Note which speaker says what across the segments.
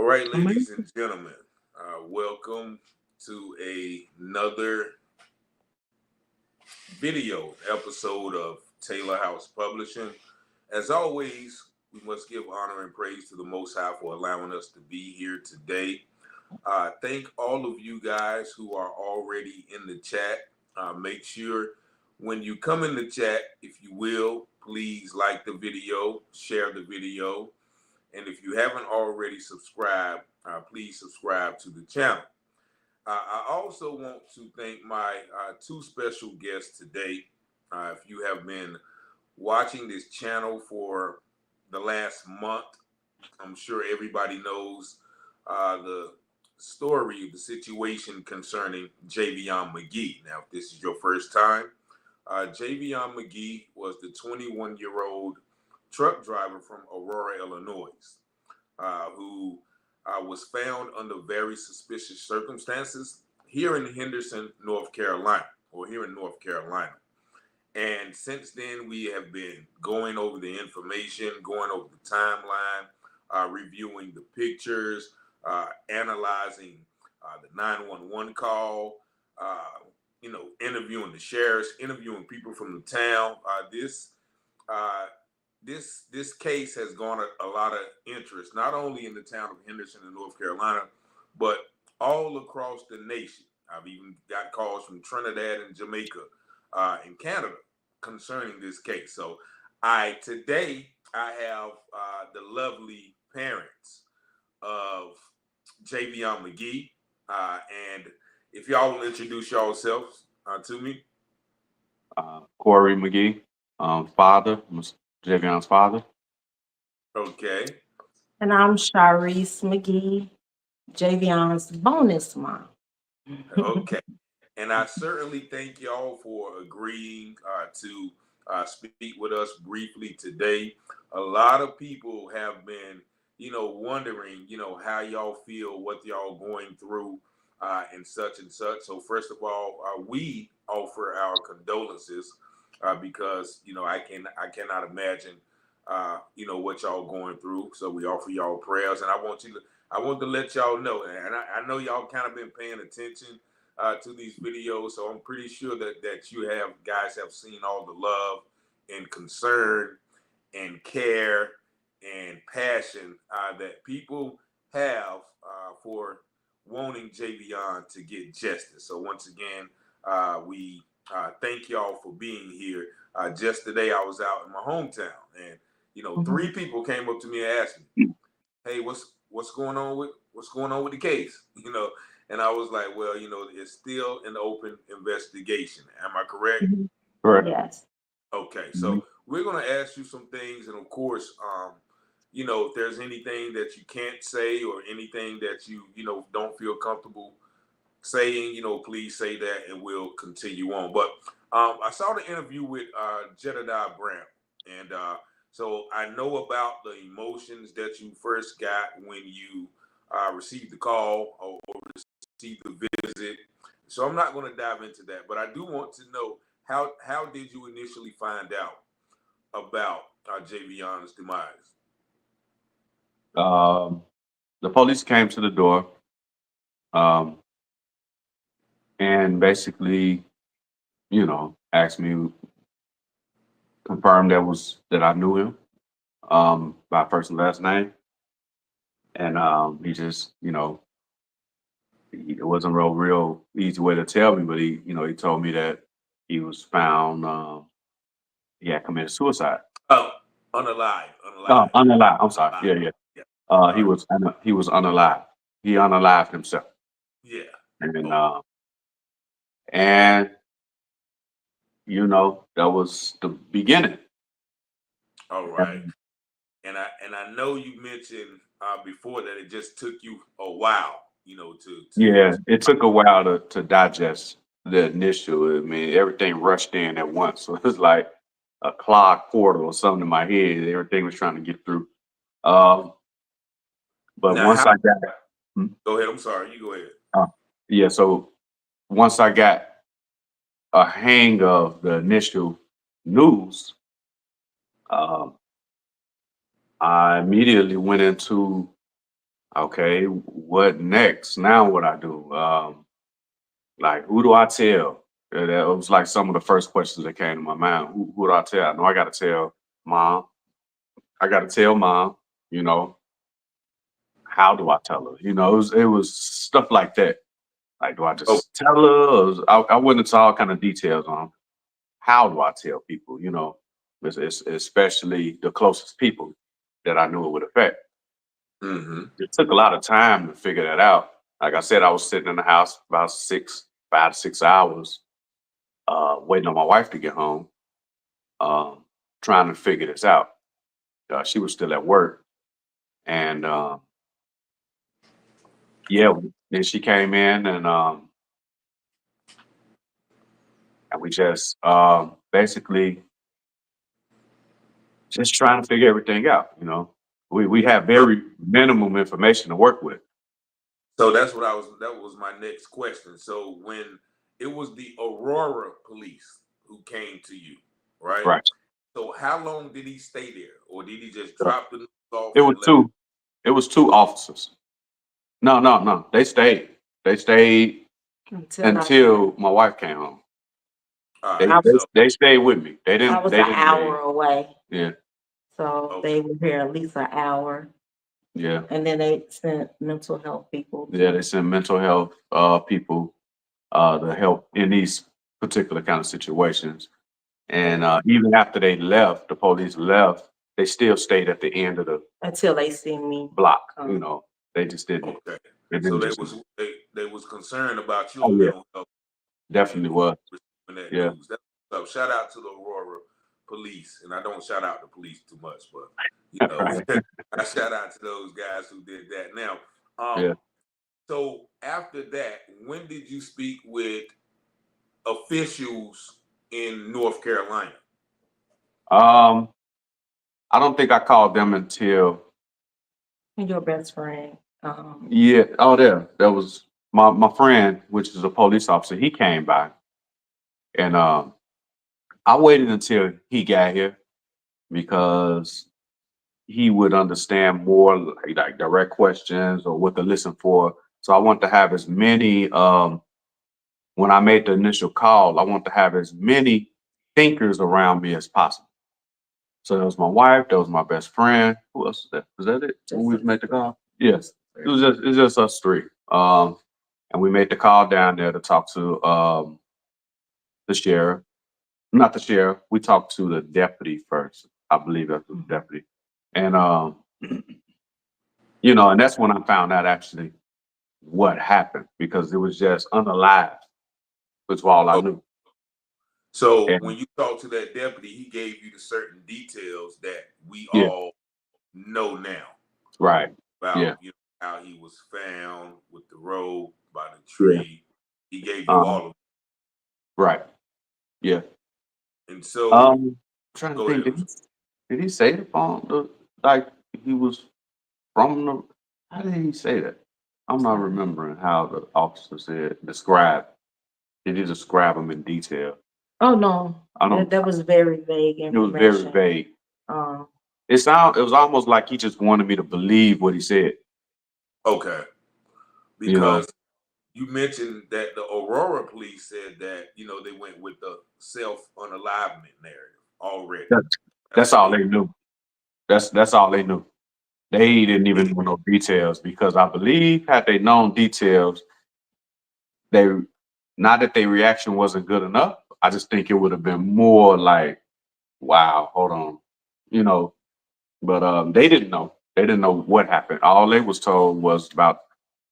Speaker 1: right, ladies and gentlemen, welcome to another video episode of Taylor House Publishing. As always, we must give honor and praise to the Most High for allowing us to be here today. Thank all of you guys who are already in the chat. Make sure when you come in the chat, if you will, please like the video, share the video. And if you haven't already subscribed, please subscribe to the channel. I also want to thank my two special guests today. If you have been watching this channel for the last month, I'm sure everybody knows the story, the situation concerning Javion Magee. Now, if this is your first time, Javion Magee was the 21-year-old truck driver from Aurora, Illinois, who was found under very suspicious circumstances here in Henderson, North Carolina, or here in North Carolina. And since then, we have been going over the information, going over the timeline, reviewing the pictures, analyzing the 911 call, interviewing the sheriffs, interviewing people from the town. This case has garnered a lot of interest, not only in the town of Henderson in North Carolina, but all across the nation. I've even got calls from Trinidad and Jamaica and Canada concerning this case. So today I have the lovely parents of Javion Magee. And if y'all will introduce yourselves to me.
Speaker 2: Kori Magee, father, Javion's father.
Speaker 1: Okay.
Speaker 3: And I'm Sharice Magee, Javion's bonus mom.
Speaker 1: Okay. And I certainly thank y'all for agreeing to speak with us briefly today. A lot of people have been, wondering, how y'all feel, what y'all going through, and such and such. So first of all, we offer our condolences because, I cannot imagine, what y'all going through. So we offer y'all prayers, and I want to let y'all know, and I know y'all kind of been paying attention to these videos, so I'm pretty sure that you guys have seen all the love and concern and care and passion that people have for wanting Javion to get justice. So once again, we thank y'all for being here. Just today, I was out in my hometown, and three people came up to me and asked me, "Hey, what's going on with the case?" And I was like, well, it's still an open investigation. Am I correct?
Speaker 2: Correct.
Speaker 3: Yes.
Speaker 1: Okay, so we're going to ask you some things. And of course, if there's anything that you can't say or anything that you don't feel comfortable saying, please say that and we'll continue on. But I saw the interview with Jedediah Brown. And so I know about the emotions that you first got when you received the call or received the visit. So I'm not going to dive into that, but I do want to know how did you initially find out about Javion's demise?
Speaker 2: The police came to the door, and basically, asked me, confirmed that I knew him by first and last name, and he just, it wasn't a real easy way to tell me, but he told me that he was found, he had committed suicide.
Speaker 1: Oh, unalive.
Speaker 2: Unalive. I'm sorry. Yeah. He was unalive. He unalived himself.
Speaker 1: Yeah.
Speaker 2: And that was the beginning.
Speaker 1: All right. And I know you mentioned before that it just took you a while,
Speaker 2: it took a while to digest the initial. I mean, everything rushed in at once, so it was like a clock portal or something in my head. Everything was trying to get through. But
Speaker 1: now,
Speaker 2: once I got,
Speaker 1: go ahead. I'm sorry. You go ahead.
Speaker 2: So once I got a hang of the initial news, I immediately went into Okay, what next? Now what I do? Like, who do I tell? That was like some of the first questions that came to my mind. Who do I tell? I know I got to tell mom. I got to tell mom. You know, how do I tell her? It was stuff like that. Like, do I
Speaker 1: Oh,
Speaker 2: just tell her? I went into all kind of details on how do I tell people. It's especially the closest people that I knew it would affect.
Speaker 1: mm-hmm.
Speaker 2: It took a lot of time to figure that out. Like I said, I was sitting in the house about 5 to 6 hours, waiting on my wife to get home, um, trying to figure this out. She was still at work, and yeah, then she came in, and we just basically just trying to figure everything out. We have
Speaker 1: So,
Speaker 2: very minimum information to work with.
Speaker 1: so that was my next question. So when it was the Aurora police who came to you, right?
Speaker 2: Right.
Speaker 1: So how long did he stay there, or did he just
Speaker 2: So
Speaker 1: drop the news off
Speaker 2: it was
Speaker 1: and left?
Speaker 2: two. It was two officers. No, no, no. They stayed. They stayed
Speaker 3: until
Speaker 2: until my wife came home.
Speaker 1: All
Speaker 2: They
Speaker 1: right.
Speaker 3: I
Speaker 2: they,
Speaker 3: was
Speaker 2: they stayed with me. They
Speaker 3: I
Speaker 2: didn't
Speaker 3: was
Speaker 2: they
Speaker 3: an
Speaker 2: didn't
Speaker 3: hour
Speaker 2: leave.
Speaker 3: away,
Speaker 2: Yeah,
Speaker 3: so
Speaker 1: Okay.
Speaker 3: they were here at least an hour,
Speaker 2: yeah,
Speaker 3: and then they sent mental health people
Speaker 2: yeah.
Speaker 3: to.
Speaker 2: They send mental health people to
Speaker 1: Okay.
Speaker 2: help in these particular kind of situations. And
Speaker 1: Okay.
Speaker 2: even after they left, the police left, they still stayed at the end of the
Speaker 3: Until they see me
Speaker 2: block.
Speaker 3: come.
Speaker 2: They just didn't.
Speaker 1: Okay.
Speaker 2: They
Speaker 1: So
Speaker 2: didn't just.
Speaker 1: they was concerned about
Speaker 2: Oh
Speaker 1: your
Speaker 2: yeah,
Speaker 1: mental health
Speaker 2: definitely
Speaker 1: and
Speaker 2: was.
Speaker 1: receiving that
Speaker 2: Yeah,
Speaker 1: news. That's what's up. Shout out to the Aurora police, and I don't shout out the police too much, but
Speaker 2: right.
Speaker 1: I shout out to those guys who did that. Now,
Speaker 2: Yeah.
Speaker 1: so after that, when did you speak with officials in North Carolina?
Speaker 2: Um, I don't think I called them until.
Speaker 3: And your best friend.
Speaker 2: Yeah. Oh, there was my friend, which is a police officer. He came by, and I waited until he got here because he would understand more like direct questions or what to listen for. So I want to have as many. When I made the initial call, I want to have as many thinkers around me as possible. So that was my wife. That was my best friend. Who else was that? Was that it when
Speaker 3: Just
Speaker 2: we
Speaker 3: us
Speaker 2: made the
Speaker 3: three.
Speaker 2: call? Yes. It's just us three. And we made the call down there to talk to the sheriff. Not the sheriff. We talked to the deputy first. I believe that's the deputy. And and that's when I found out actually what happened because it was just unalive. That's all I
Speaker 1: Oh,
Speaker 2: knew.
Speaker 1: so when
Speaker 2: And
Speaker 1: you talked to that deputy, he gave you the certain details that we
Speaker 2: yeah,
Speaker 1: all know now
Speaker 2: right. Yeah.
Speaker 1: about how he was found with the rope by the
Speaker 2: Yeah.
Speaker 1: tree. He gave you
Speaker 2: Uh-huh.
Speaker 1: all of
Speaker 2: Right. Yeah.
Speaker 1: it. And so
Speaker 2: Trying to
Speaker 1: go
Speaker 2: think,
Speaker 1: ahead.
Speaker 2: did he say the phone like he was from the how did he say that? I'm not remembering how the officer said describe. Did he describe him in detail?
Speaker 3: Oh no,
Speaker 2: I
Speaker 3: that
Speaker 2: don't
Speaker 3: that was very vague
Speaker 2: it was very
Speaker 3: information.
Speaker 2: vague.
Speaker 3: Um,
Speaker 2: It was almost like he just wanted me to believe what he said,
Speaker 1: Okay.
Speaker 2: you know.
Speaker 1: Because you mentioned that the Aurora police said that, they went with the self unalivement narrative already.
Speaker 2: That's
Speaker 1: That's
Speaker 2: that's
Speaker 1: what
Speaker 2: all
Speaker 1: they
Speaker 2: they knew. That's all they knew. They didn't even
Speaker 1: did.
Speaker 2: know no details because I believe had they known details, they not that their reaction wasn't good enough. I just think it would have been more like, wow, hold on, you know. But they didn't know. They didn't know what happened. All they was told was about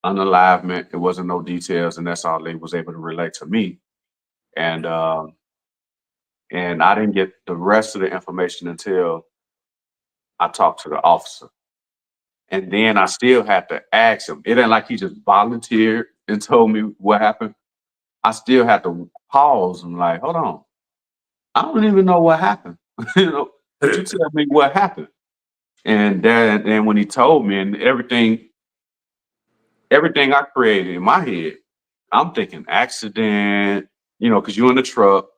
Speaker 2: unalivement. It wasn't no details, and that's all they was able to relate to me. And I didn't get the rest of the information until I talked to the officer. And then I still had to ask him. It ain't like he just volunteered and told me what happened. I still had to pause and like, hold on. I don't even know what happened. Could you tell me what happened? And when he told me and everything I created in my head, I'm thinking accident, because you're in the truck.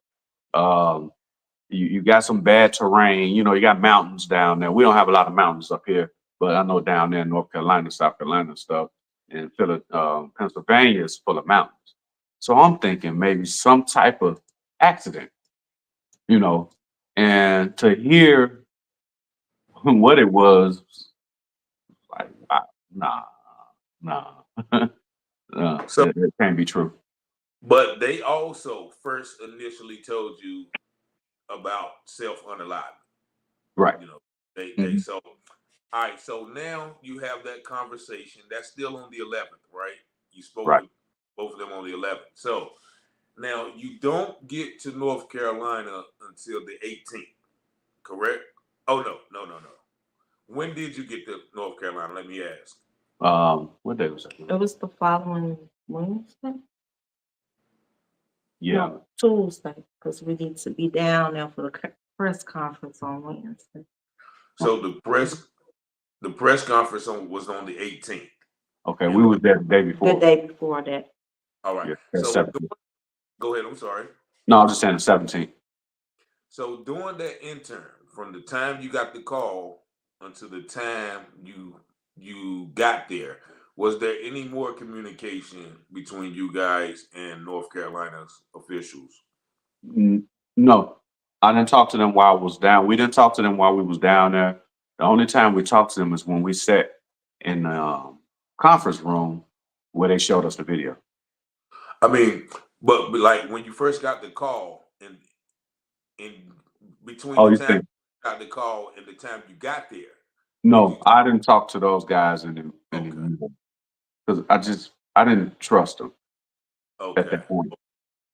Speaker 2: Um, you got some bad terrain, you got mountains down there. We don't have a lot of mountains up here. but I know down there in North Carolina, South Carolina and stuff, and Pennsylvania is full of mountains. So I'm thinking maybe some type of accident, you know, and to hear what it was, like, nah, nah,
Speaker 1: So,
Speaker 2: it can't be true.
Speaker 1: but they also first initially told you about self unaliving.
Speaker 2: Right.
Speaker 1: You know, they
Speaker 2: Hmm.
Speaker 1: so all right. So now you have that conversation. That's still on the 11th, right? You spoke
Speaker 2: Right.
Speaker 1: with both of them on the 11th. So now you don't get to North Carolina until the 18th, correct? Oh no. When did you get to North Carolina? Let me ask.
Speaker 2: What day was
Speaker 3: It
Speaker 2: that?
Speaker 3: was the following Wednesday?
Speaker 2: Yeah.
Speaker 3: No, Tuesday, because we need to be down there for the press conference on Wednesday.
Speaker 1: So the press conference was on the 18th.
Speaker 2: Okay,
Speaker 1: And
Speaker 2: we was there the day
Speaker 3: The
Speaker 2: before.
Speaker 3: day before that.
Speaker 1: all right.
Speaker 2: Yeah, that's
Speaker 1: So
Speaker 2: 17.
Speaker 1: go ahead. I'm sorry.
Speaker 2: No, I'm just saying the 17th.
Speaker 1: So during that intern, from the time you got the call until the time you got there, was there any more communication between you guys and North Carolina's officials?
Speaker 2: No, I didn't talk to them while I was down. We didn't talk to them while we was down there. The only time we talked to them is when we sat in the conference room where they showed us the video.
Speaker 1: I mean, but like when you first got the call, and in between
Speaker 2: Oh,
Speaker 1: the
Speaker 2: you
Speaker 1: time
Speaker 2: think?
Speaker 1: you got the call and the time you got there, did you?
Speaker 2: No, I didn't talk to those guys
Speaker 1: Okay,
Speaker 2: anymore because I didn't trust them at
Speaker 1: okay,
Speaker 2: that point.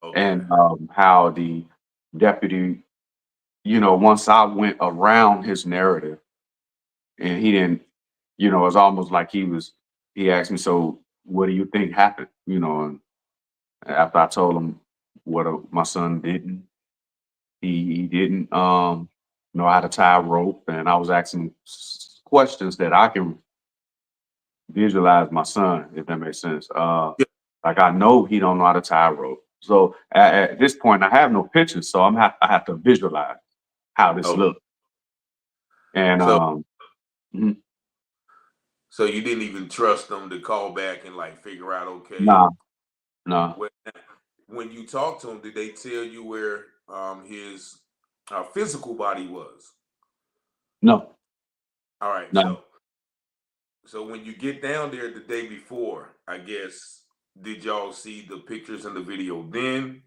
Speaker 1: okay.
Speaker 2: And how the deputy, once I went around his narrative and he didn't, it's almost like he asked me, so what do you think happened? And after I told him what my son didn't, he didn't know how to tie a rope. And I was asking questions that I can visualize my son, if that makes sense.
Speaker 1: Yeah.
Speaker 2: Like I know he don't know how to tie a rope. So at this point, I have no pictures, so I have to visualize how this
Speaker 1: Okay.
Speaker 2: looks. And
Speaker 1: So
Speaker 2: mhm,
Speaker 1: so you didn't even trust them to call back and like figure out, okay,
Speaker 2: nah, nah,
Speaker 1: when when you talked to him, did they tell you where his physical body was?
Speaker 2: no,
Speaker 1: All right,
Speaker 2: no,
Speaker 1: so when you get down there the day before, I guess, did y'all see the pictures and the video then,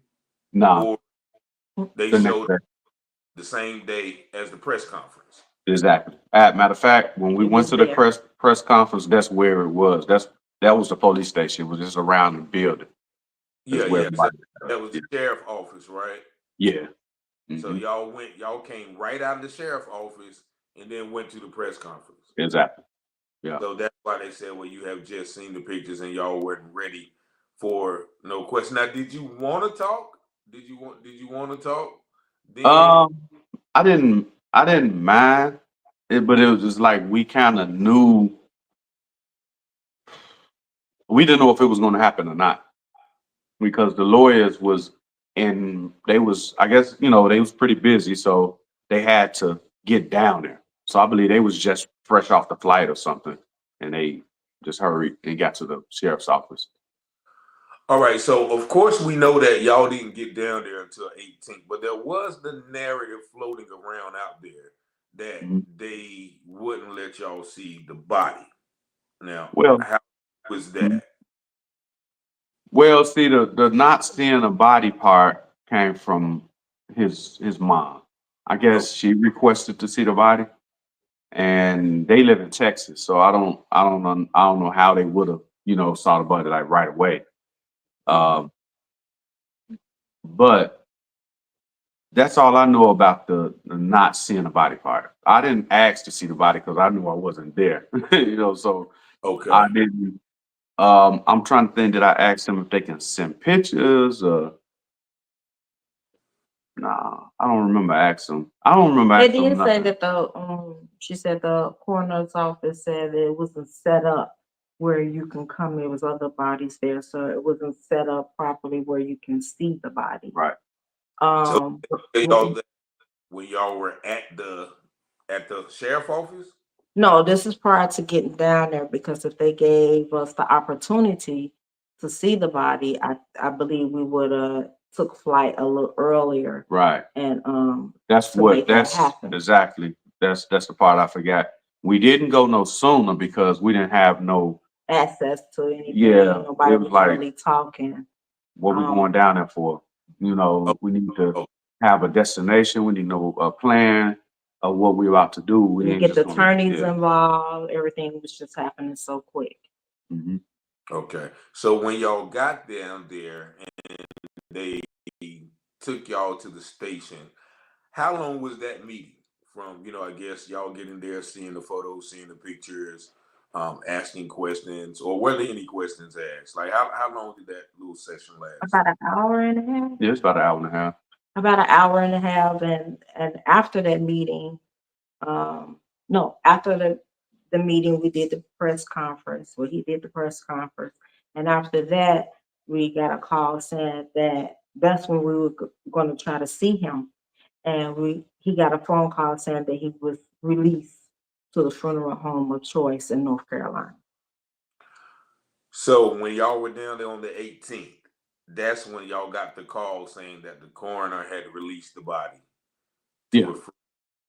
Speaker 2: nah.
Speaker 1: or they
Speaker 2: The next
Speaker 1: showed
Speaker 2: day,
Speaker 1: the same day as the press conference?
Speaker 2: exactly. Matter of fact, when we
Speaker 3: It
Speaker 2: went
Speaker 3: was
Speaker 2: to the
Speaker 3: there.
Speaker 2: press conference, that's where it was. That was the police station. It was just around the building. Is where
Speaker 1: Yeah, 'cause
Speaker 2: everybody was.
Speaker 1: that was the sheriff office, right?
Speaker 2: Yeah.
Speaker 1: So
Speaker 2: Hmm.
Speaker 1: y'all came right out of the sheriff office and then went to the press conference.
Speaker 2: Exactly. Yeah.
Speaker 1: So that's why they said, well, you have just seen the pictures and y'all weren't ready for no question. Now, did you want to talk? Did you want to talk? Then
Speaker 2: Um, I didn't mind it, but it was just like we kind of knew we didn't know if it was going to happen or not because the lawyers was and they was I guess they was pretty busy, so they had to get down there. So I believe they was just fresh off the flight or something, and they just hurried and got to the sheriff's office.
Speaker 1: all right, so of course we know that y'all didn't get down there until 18th, but there was the narrative floating around out there that
Speaker 2: Mhm.
Speaker 1: they wouldn't let y'all see the body. Now,
Speaker 2: Well,
Speaker 1: how was
Speaker 2: mhm.
Speaker 1: that?
Speaker 2: Well, see, the not seeing a body part came from his mom. I
Speaker 1: Oh,
Speaker 2: guess she requested to see the body, and they live in Texas, so I don't know how they would have saw the body like right away.
Speaker 1: mhm.
Speaker 2: Um, but that's all I know about the not seeing the body part. I didn't ask to see the body because I knew I wasn't there, so I
Speaker 1: Okay.
Speaker 2: didn't. I'm trying to think. Did I ask them if they can send pictures? Nah, I don't remember asking. I don't remember
Speaker 3: They
Speaker 2: asking
Speaker 3: did
Speaker 2: them
Speaker 3: say
Speaker 2: nothing.
Speaker 3: that she said the coroner's office said that it wasn't set up where you can come. There was other bodies there, so it wasn't set up properly where you can see the body.
Speaker 2: Right.
Speaker 1: So
Speaker 3: But
Speaker 1: y'all that when y'all were at the sheriff office?
Speaker 3: No, this is prior to getting down there, because if they gave us the opportunity to see the body, I believe we would have took flight a little earlier
Speaker 2: Right.
Speaker 3: and
Speaker 2: That's
Speaker 3: to make that
Speaker 2: that's
Speaker 3: happen.
Speaker 2: exactly, that's the part I forgot. We didn't go no sooner because we didn't have no,
Speaker 3: Access to anything.
Speaker 2: yeah,
Speaker 3: Nobody
Speaker 2: it was
Speaker 3: was
Speaker 2: like,
Speaker 3: really talking.
Speaker 2: what we going down there for? You
Speaker 1: Oh,
Speaker 2: know, we need to
Speaker 1: oh,
Speaker 2: have a destination. We need to know a plan of what we're about to do. We
Speaker 3: We
Speaker 2: ain't
Speaker 3: get the
Speaker 2: just gonna,
Speaker 3: attorneys
Speaker 2: yeah.
Speaker 3: involved. Everything was just happening so quick.
Speaker 2: Hmm.
Speaker 1: okay. So when y'all got down there and they took y'all to the station, how long was that meeting? From, I guess y'all getting there, seeing the photos, seeing the pictures, asking questions, or were there any questions asked? Like how long did that little session last?
Speaker 3: About an hour and a half.
Speaker 2: Yeah, it's about an hour and a half.
Speaker 3: About an hour and a half, and after that meeting, no, after the meeting, we did the press conference. Well, he did the press conference, and after that, we got a call saying that that's when we were going to try to see him, and he got a phone call saying that he was released to the funeral home of choice in North Carolina.
Speaker 1: So when y'all were down there on the 18th, that's when y'all got the call saying that the coroner had released the body
Speaker 2: Yeah,
Speaker 1: to a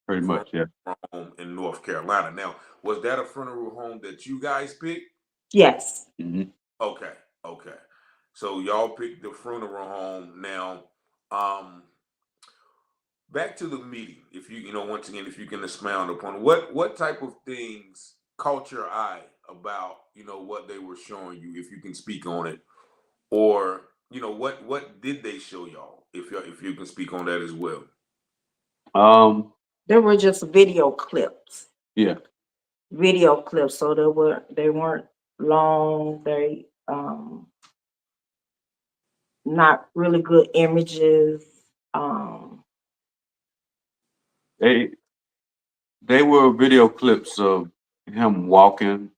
Speaker 2: pretty
Speaker 1: funeral
Speaker 2: much. Yeah.
Speaker 1: home in North Carolina. Now, was that a funeral home that you guys picked?
Speaker 3: Yes.
Speaker 2: Hmm.
Speaker 1: Okay, okay. So y'all picked the funeral home. Now, um, back to the meeting. If once again, if you can expound upon what type of things caught your eye about what they were showing you, if you can speak on it, or what did they show y'all, if you can speak on that as well.
Speaker 2: Um,
Speaker 3: There were just video clips.
Speaker 2: yeah.
Speaker 3: So they weren't long. They not really good images. Um,
Speaker 2: They were video clips of him walking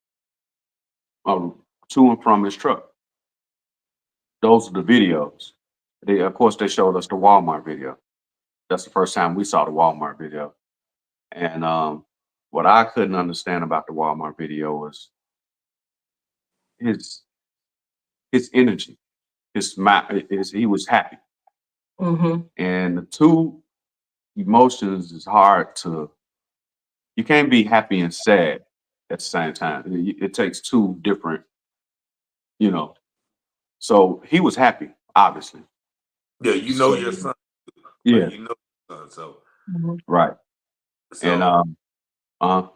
Speaker 2: to and from his truck. Those are the videos. Of course, they showed us the Walmart video. That's the first time we saw the Walmart video. And what I couldn't understand about the Walmart video was his energy, his smile. He was happy,
Speaker 3: mhm.
Speaker 2: and the two emotions is hard to. You can't be happy and sad at the same time. It takes two different, you know. So he was happy, obviously.
Speaker 1: Yeah, your
Speaker 2: So
Speaker 1: son, like
Speaker 2: yeah,
Speaker 1: your son. So
Speaker 3: Mhm.
Speaker 2: right. And
Speaker 1: so
Speaker 2: uh,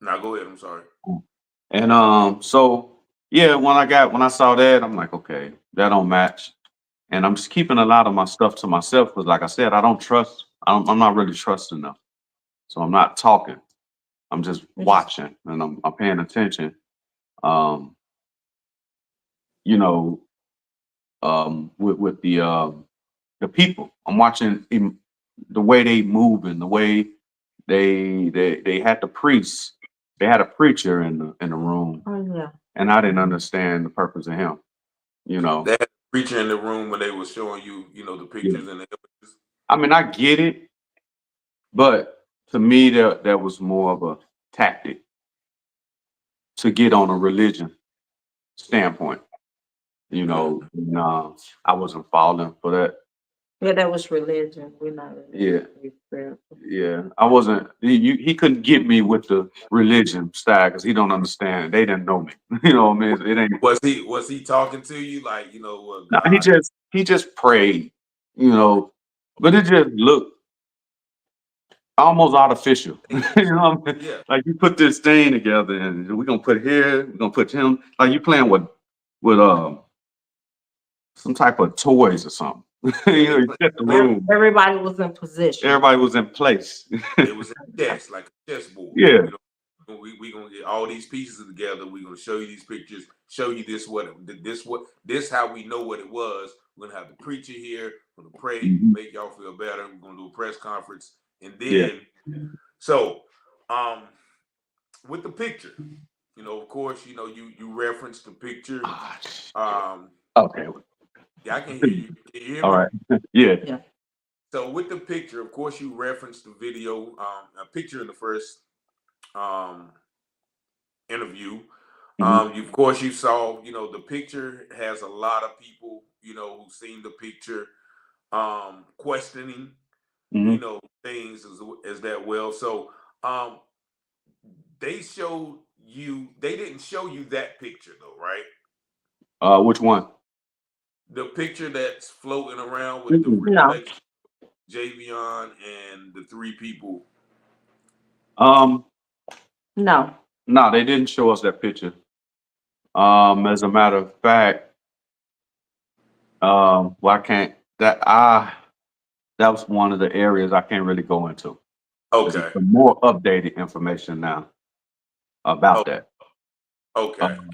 Speaker 1: now go ahead. I'm sorry.
Speaker 2: and so yeah, when I saw that, I'm like, okay, that don't match. And I'm just keeping a lot of my stuff to myself because, like I said, I don't trust. I'm not really trusting them, so I'm not talking. I'm just
Speaker 3: It just
Speaker 2: watching and I'm paying attention. Um, you know, with the people, I'm watching the way they move and the way they had the priest. They had a preacher in the room,
Speaker 3: oh yeah.
Speaker 2: and I didn't understand the purpose of him. You
Speaker 1: They
Speaker 2: know,
Speaker 1: had a preacher in the room when they were showing you, the
Speaker 2: yeah.
Speaker 1: pictures and the images.
Speaker 2: I mean, I get it, but to me, that was more of a tactic to get on a religion standpoint.
Speaker 1: Mm.
Speaker 2: And, I wasn't falling for that.
Speaker 3: Yeah, that was religion. We're not
Speaker 2: Yeah,
Speaker 3: really spiritual.
Speaker 2: yeah. I wasn't. He couldn't get me with the religion style because he don't understand. They didn't know me. You know what I mean? It ain't.
Speaker 1: Was he talking to you like
Speaker 2: No, he
Speaker 1: God?
Speaker 2: just prayed. You know, but it just looked almost artificial. You know what I mean?
Speaker 1: Yeah,
Speaker 2: Like you put this thing together and we're gonna put here, we're gonna put him. Like you playing with some type of toys or something.
Speaker 1: yeah.
Speaker 2: You set the room.
Speaker 3: Everybody was in position.
Speaker 2: Everybody was in place.
Speaker 1: It was a chess, like a chessboard.
Speaker 2: Yeah.
Speaker 1: We gonna get all these pieces together. We're gonna show you these pictures, show you this how we know what it was. We're gonna have the preacher here, we're gonna pray,
Speaker 2: Mhm.
Speaker 1: make y'all feel better. We're gonna do a press conference, and
Speaker 2: Yeah.
Speaker 1: then so um with the picture, of course, you reference the picture.
Speaker 2: Ah, shit.
Speaker 1: Um,
Speaker 2: Okay.
Speaker 1: yeah, I can hear you. Can you hear
Speaker 2: All
Speaker 1: me?
Speaker 2: right. Yeah.
Speaker 3: Yeah.
Speaker 1: So with the picture, of course, you referenced the video, a picture in the first um, interview.
Speaker 2: Mhm.
Speaker 1: Of course, you saw, the picture has a lot of people, who've seen the picture, questioning,
Speaker 2: Mhm.
Speaker 1: things as that well. So, um, they didn't show you that picture though, right?
Speaker 2: Which one?
Speaker 1: The picture that's floating around with the
Speaker 2: Mm-mm.
Speaker 3: No,
Speaker 1: reflection, Javion and the three people.
Speaker 2: Um,
Speaker 3: no.
Speaker 2: no, they didn't show us that picture. As a matter of fact, well, I can't. That was one of the areas I can't really go into because it's
Speaker 1: Okay.
Speaker 2: some more updated information now about
Speaker 1: Oh,
Speaker 2: that.
Speaker 1: okay.
Speaker 2: Um,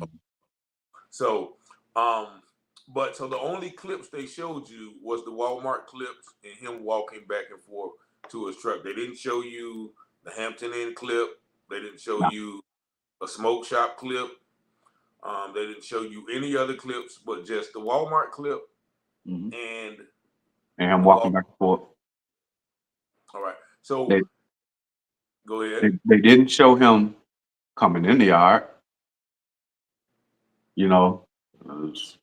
Speaker 1: So, um, but so the only clips they showed you was the Walmart clips and him walking back and forth to his truck. They didn't show you the Hampton Inn clip. They didn't show
Speaker 2: no.
Speaker 1: you a smoke shop clip. They didn't show you any other clips, but just the Walmart clip
Speaker 2: Mhm.
Speaker 1: and
Speaker 2: And him
Speaker 1: the
Speaker 2: walking
Speaker 1: Wal.
Speaker 2: back and forth.
Speaker 1: All right. So
Speaker 2: They,
Speaker 1: go ahead.
Speaker 2: they didn't show him coming in the yard. You know, 'cause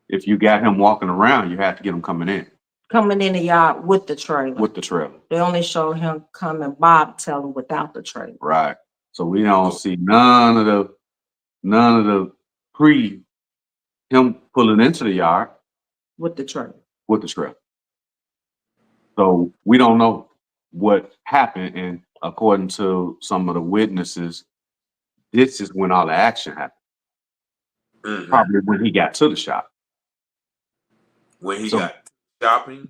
Speaker 2: if you got him walking around, you had to get him coming in
Speaker 3: Coming in the yard with the trailer.
Speaker 2: with the trailer.
Speaker 3: They only show him coming bobtailing without the trailer.
Speaker 2: Right. So we don't
Speaker 1: Oh,
Speaker 2: see none of the pre him pulling into the yard
Speaker 3: With the trailer.
Speaker 2: with the trailer. So we don't know what happened. And according to some of the witnesses, this is when all the action happened.
Speaker 1: hmm.
Speaker 2: Probably when he got to the shop.
Speaker 1: When he
Speaker 2: So
Speaker 1: got shopping.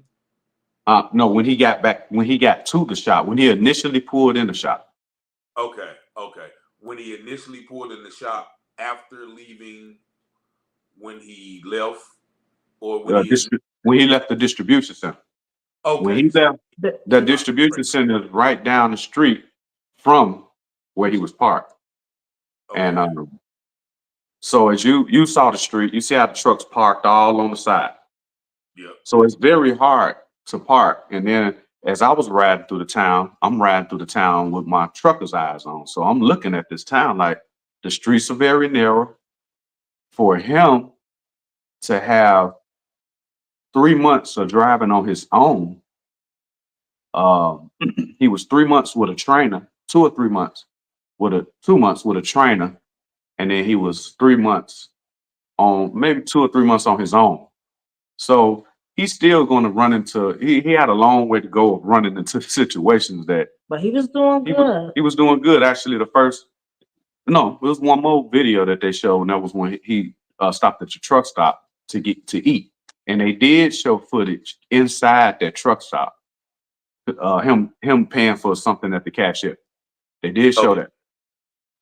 Speaker 2: no, when he got to the shop, when he initially pulled in the shop.
Speaker 1: Okay, okay. When he initially pulled in the shop after leaving, when he left, or when he is
Speaker 2: When he left the distribution center. When
Speaker 1: okay.
Speaker 2: he
Speaker 1: So
Speaker 2: left,
Speaker 3: The,
Speaker 2: the distribution center is right down the street from where he was parked. And
Speaker 1: okay,
Speaker 2: so as you saw the street, you see how the trucks parked all on the side.
Speaker 1: yep.
Speaker 2: So it's very hard to park. And then as I was riding through the town, I'm riding through the town with my trucker's eyes on. So I'm looking at this town like the streets are very narrow. For him to have 3 months of driving on his own, um, he was 3 months with a trainer, 2 or 3 months with a 2 months with a trainer, and then he was 3 months on maybe 2 or 3 months on his own. So he's still going to run into he had a long way to go of running into situations that
Speaker 3: but he was doing
Speaker 2: he was
Speaker 3: good.
Speaker 2: he was doing good. Actually, the first no, it was one more video that they showed, and that was when he stopped at the truck stop to get to eat, and they did show footage inside that truck stop. Him paying for something at the cashier. They did show
Speaker 1: Okay,
Speaker 2: that.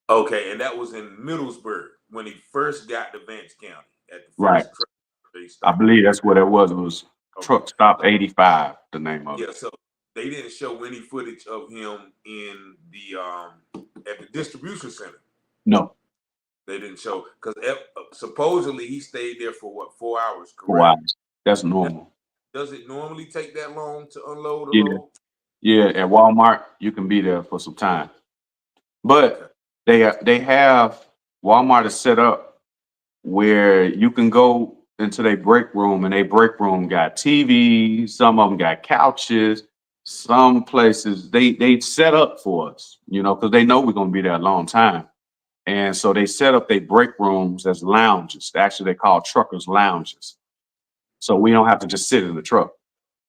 Speaker 1: okay, and that was in Middlesburg when he first got to Vance County at the
Speaker 2: Right.
Speaker 1: first truck they
Speaker 2: I
Speaker 1: stopped.
Speaker 2: believe that's what it was. It was
Speaker 1: Okay,
Speaker 2: Truck Stop 85, the name of it.
Speaker 1: yeah. So they didn't show any footage of him in the at the distribution center.
Speaker 2: No,
Speaker 1: They didn't show because supposedly he stayed there for what 4 hours,
Speaker 2: for a
Speaker 1: correct?
Speaker 2: while. That's
Speaker 1: Now,
Speaker 2: normal.
Speaker 1: does it normally take that long to unload a
Speaker 2: Yeah.
Speaker 1: load?
Speaker 2: Yeah. At Walmart, you can be there for some time.
Speaker 1: Okay,
Speaker 2: But they have Walmart is set up where you can go into their break room, and their break room got TVs, some of them got couches, some places they set up for us, because they know we're gonna be there a long time. And so they set up their break rooms as lounges. Actually, they call truckers lounges. So we don't have to just sit in the truck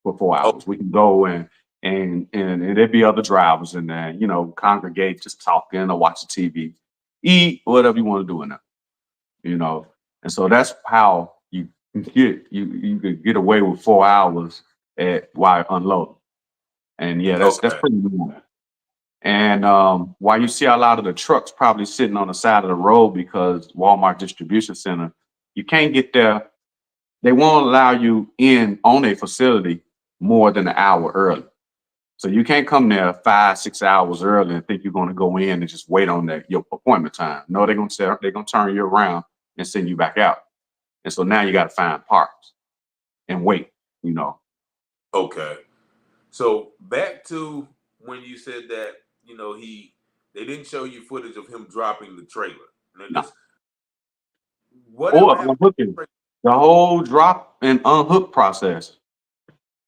Speaker 2: for four
Speaker 1: oh,
Speaker 2: hours. We can go and there'd be other drivers in there, congregate, just talking or watching TV, eat, whatever you want to do in there, you know. And so that's how you could get away with 4 hours at while unloading. And yeah, that's
Speaker 1: okay,
Speaker 2: pretty normal. And while you see a lot of the trucks probably sitting on the side of the road because Walmart distribution center, you can't get there. They won't allow you in on a facility more than an hour early. So you can't come there 5, 6 hours early and think you're going to go in and just wait on your appointment time. No, they're gonna turn you around and send you back out. And so now you got to find parks and wait. You know,
Speaker 1: okay. So back to when you said that he They didn't show you footage of him dropping the trailer. Now,
Speaker 2: No.
Speaker 1: this, whatever
Speaker 2: Or
Speaker 1: happened,
Speaker 2: unhooking. The whole drop and unhook process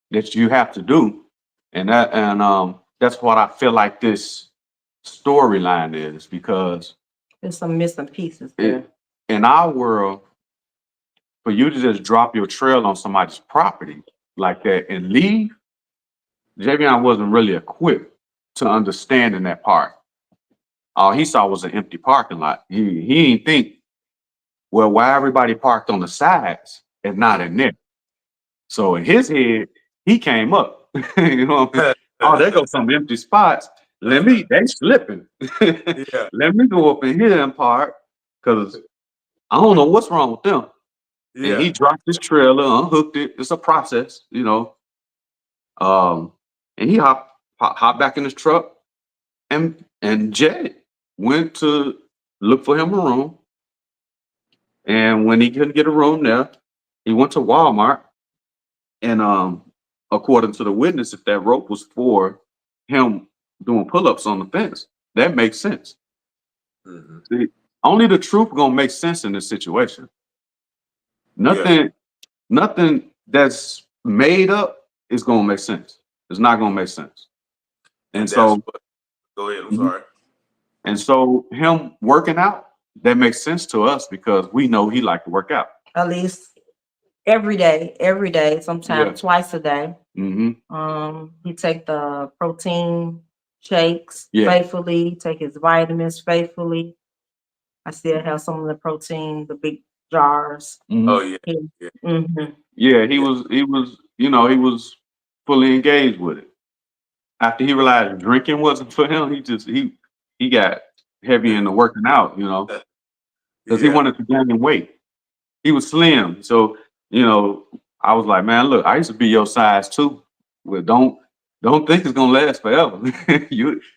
Speaker 2: that you have to do. And that's what I feel like this storyline is, because
Speaker 3: There's some missing pieces there.
Speaker 2: in our world, for you to just drop your trail on somebody's property like that and leave, Javion wasn't really equipped to understanding that part. All he saw was an empty parking lot. He didn't think, well, why everybody parked on the sides and not in there? So in his head, he came up. You know what I mean? Oh, there goes some empty spots. They slipping.
Speaker 1: yeah,
Speaker 2: Let me go up in here and park, because I don't know what's wrong with them. And
Speaker 1: yeah,
Speaker 2: he dropped his trailer, unhooked it. It's a process, you know. And he hopped back in his truck, and Jed went to look for him a room. And when he couldn't get a room there, he went to Walmart. And according to the witness, if that rope was for him doing pull-ups on the fence, that makes sense.
Speaker 1: hmm
Speaker 2: See, only the truth gonna make sense in this situation.
Speaker 1: yeah.
Speaker 2: Nothing that's made up is gonna make sense. It's not gonna make sense. And
Speaker 1: And that's
Speaker 2: so,
Speaker 1: what. Go ahead. I'm
Speaker 2: mhm.
Speaker 1: sorry.
Speaker 2: And so him working out, that makes sense to us because we know he like to work out.
Speaker 3: At least every day,
Speaker 2: Yeah.
Speaker 3: sometimes twice a day.
Speaker 2: Mm-hmm.
Speaker 3: He take the protein shakes
Speaker 2: Yeah.
Speaker 3: faithfully, take his vitamins faithfully. I still have some of the protein, the big jars.
Speaker 2: Mm-hmm.
Speaker 1: Oh yeah, yeah,
Speaker 3: Mm-hmm.
Speaker 2: Yeah, he
Speaker 1: yeah,
Speaker 2: was, you know, he was fully engaged with it. After he realized drinking wasn't for him, he got heavy into working out, you know, because he
Speaker 1: yeah,
Speaker 2: wanted to gain weight. He was slim. So, you know, I was like, man, look, I used to be your size too. Well, don't think it's gonna last forever.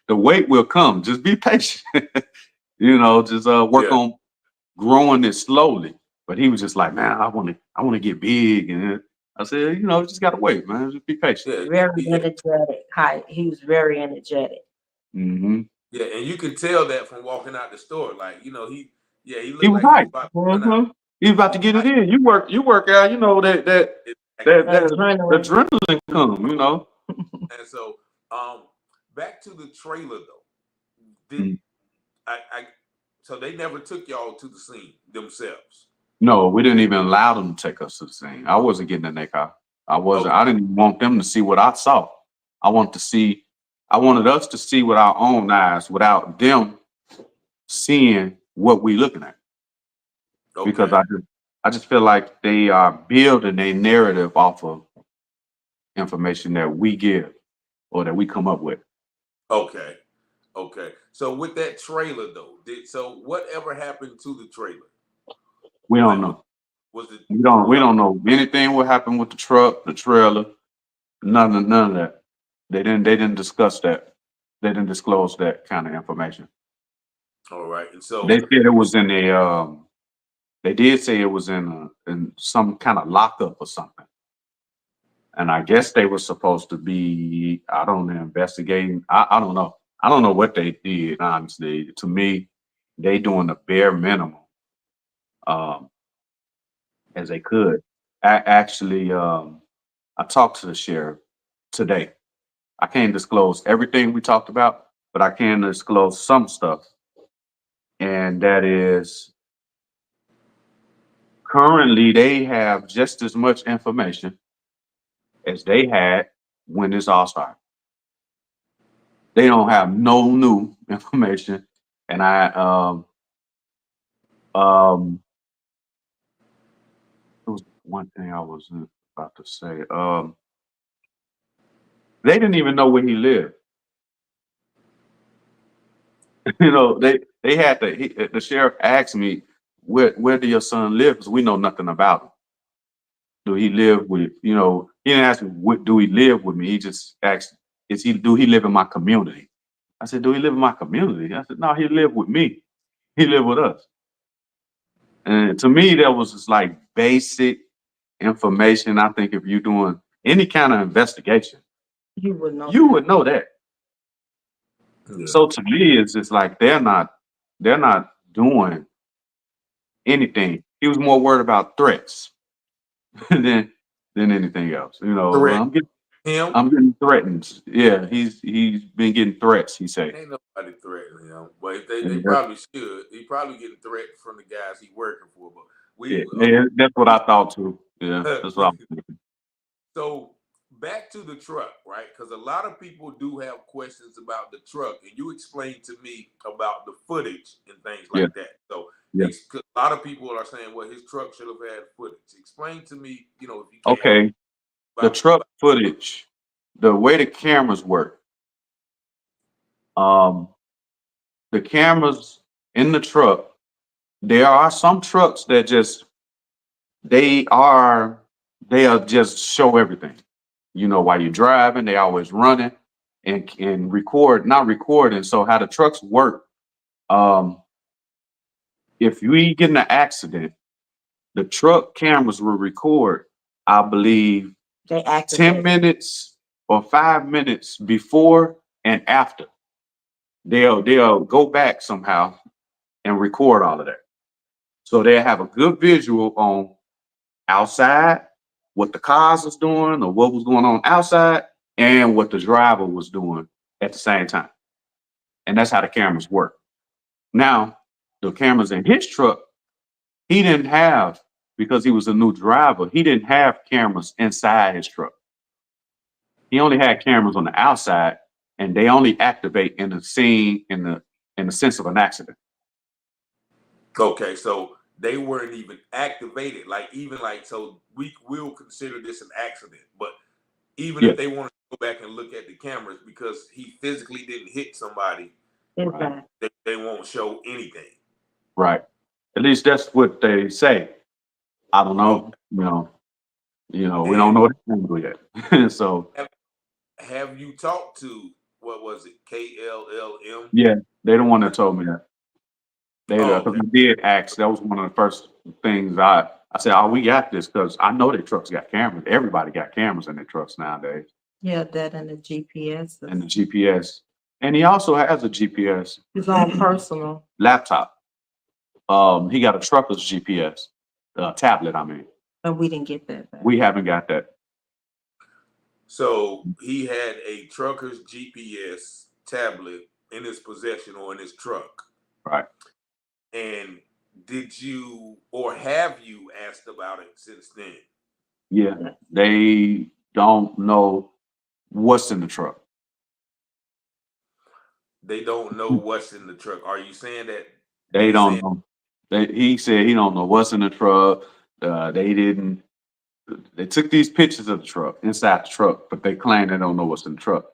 Speaker 2: The weight will come. Just be patient. You know, just work
Speaker 1: yeah,
Speaker 2: on growing it slowly. But he was just like, man, I wanna get big. And I said, you know, just gotta wait, man. Just be patient.
Speaker 1: yeah,
Speaker 3: Very
Speaker 1: yeah,
Speaker 3: energetic. He was very energetic.
Speaker 2: Hmm.
Speaker 1: yeah. And you can tell that from walking out the store. Like, he
Speaker 2: He
Speaker 1: looked
Speaker 2: was
Speaker 1: like he was
Speaker 2: hype.
Speaker 1: about to run out.
Speaker 3: Mm-hmm.
Speaker 2: He was about
Speaker 1: He
Speaker 2: to
Speaker 1: was
Speaker 2: get it
Speaker 1: hyped.
Speaker 2: in. You work out, you know,
Speaker 1: Exactly.
Speaker 2: the
Speaker 3: Adrenaline.
Speaker 2: adrenaline come, you know.
Speaker 1: And so, back to the trailer though. Did
Speaker 2: Mm.
Speaker 1: I so they never took y'all to the scene themselves.
Speaker 2: No, we didn't even allow them to take us to the scene. I wasn't getting in their car.
Speaker 1: Okay.
Speaker 2: I didn't want them to see what I saw. I wanted to see, I wanted us to see with our own eyes without them seeing what we looking at. Because
Speaker 1: Okay.
Speaker 2: I just feel like they are building a narrative off of information that we give or that we come up with.
Speaker 1: Okay. Okay. So with that trailer though, whatever happened to the trailer?
Speaker 2: We don't
Speaker 1: Like
Speaker 2: know.
Speaker 1: was it
Speaker 2: We
Speaker 1: y'all
Speaker 2: don't know anything what happened with the truck, the trailer, none of that. They didn't discuss that. They didn't disclose that kind of information.
Speaker 1: all right. And
Speaker 2: They
Speaker 1: so
Speaker 2: said it was in a they did say it was in some kind of lockup or something. And I guess they were supposed to be, I don't know, investigating. I don't know. I don't know what they did, honestly. To me, they doing the bare minimum um as they could. Actually, I talked to the sheriff today. I can't disclose everything we talked about, but I can disclose some stuff. And that is currently they have just as much information as they had when this all started. They don't have no new information. And um it was one thing I was about to say. They didn't even know where he lived. You know, they had the sheriff asked me, where do your son live? Because we know nothing about him. Do he live with, you know, he didn't ask me, what, do he live with me? He just asked, do he live in my community? I said, do he live in my community? I said, no, he live with me. He live with us. And to me, that was just like basic information. I think if you're doing any kind of investigation,
Speaker 3: You would know
Speaker 2: you
Speaker 3: that.
Speaker 2: would know that.
Speaker 1: Yeah.
Speaker 2: So to me, it's just like they're not doing anything. He was more worried about threats than anything else. Well,
Speaker 1: Correct. Him.
Speaker 2: I'm getting threatened. Yeah, he's been getting threats. He say,
Speaker 1: Ain't nobody threatening him, but if they
Speaker 2: and that's,
Speaker 1: probably should. He probably getting threatened from the guys he working for. But
Speaker 2: yeah,
Speaker 1: we,
Speaker 2: yeah, that's what I thought too. Yeah, that's what I'm thinking.
Speaker 1: so back to the truck, right? Because a lot of people do have questions about the truck, and you explained to me about the footage and things
Speaker 2: Yeah,
Speaker 1: like that. So
Speaker 2: yeah.
Speaker 1: 'cause a lot of people are saying, well, his truck should have had footage. Explain to me, if you can,
Speaker 2: Okay, the
Speaker 1: about
Speaker 2: truck footage, the way the cameras work. Um, the cameras in the truck. There are some trucks that they are they'll just show everything. While you're driving, they always running and record, not recording. So how the trucks work, um, if we get in an accident, the truck cameras will record, I believe,
Speaker 3: They
Speaker 2: 10
Speaker 3: activate.
Speaker 2: minutes or 5 minutes before and after. They'll go back somehow and record all of that. So they have a good visual on outside, what the cars was doing or what was going on outside, and what the driver was doing at the same time. And that's how the cameras work. Now, the cameras in his truck, he didn't have, because he was a new driver, he didn't have cameras inside his truck. He only had cameras on the outside, and they only activate in the scene in the sense of an accident.
Speaker 1: okay, so they weren't even activated. Like even like so, we will consider this an accident, but even
Speaker 2: Yeah,
Speaker 1: if they want to go back and look at the cameras because he physically didn't hit somebody,
Speaker 2: right,
Speaker 3: Exactly.
Speaker 1: they won't show anything.
Speaker 2: right. At least that's what they say. I don't
Speaker 1: Okay.
Speaker 2: know. We don't
Speaker 1: And
Speaker 2: know the angle yet. So
Speaker 1: have, have you talked to what was it, KLLM?
Speaker 2: yeah, they the one that told me that. They
Speaker 1: Oh,
Speaker 2: because
Speaker 1: okay.
Speaker 2: we did ask. That was one of the first things I said. Oh, we got this because I know their trucks got cameras. Everybody got cameras in their trucks nowadays,
Speaker 3: Yeah, that and the GPS.
Speaker 2: and the GPS. And he also has a GPS
Speaker 3: His own personal.
Speaker 2: laptop. He got a trucker's GPS tablet. I mean,
Speaker 3: But we didn't get that back.
Speaker 2: we haven't got that.
Speaker 1: So he had a trucker's GPS tablet in his possession or in his truck.
Speaker 2: Right.
Speaker 1: And did you or have you asked about it since then?
Speaker 2: Yeah. They don't know what's in the truck.
Speaker 1: They don't know what's in the truck. Are you saying that
Speaker 2: They
Speaker 1: they
Speaker 2: don't
Speaker 1: saying
Speaker 2: know. He said he don't know what's in the truck. They didn't. They took these pictures of the truck inside the truck, but they claim they don't know what's in the truck.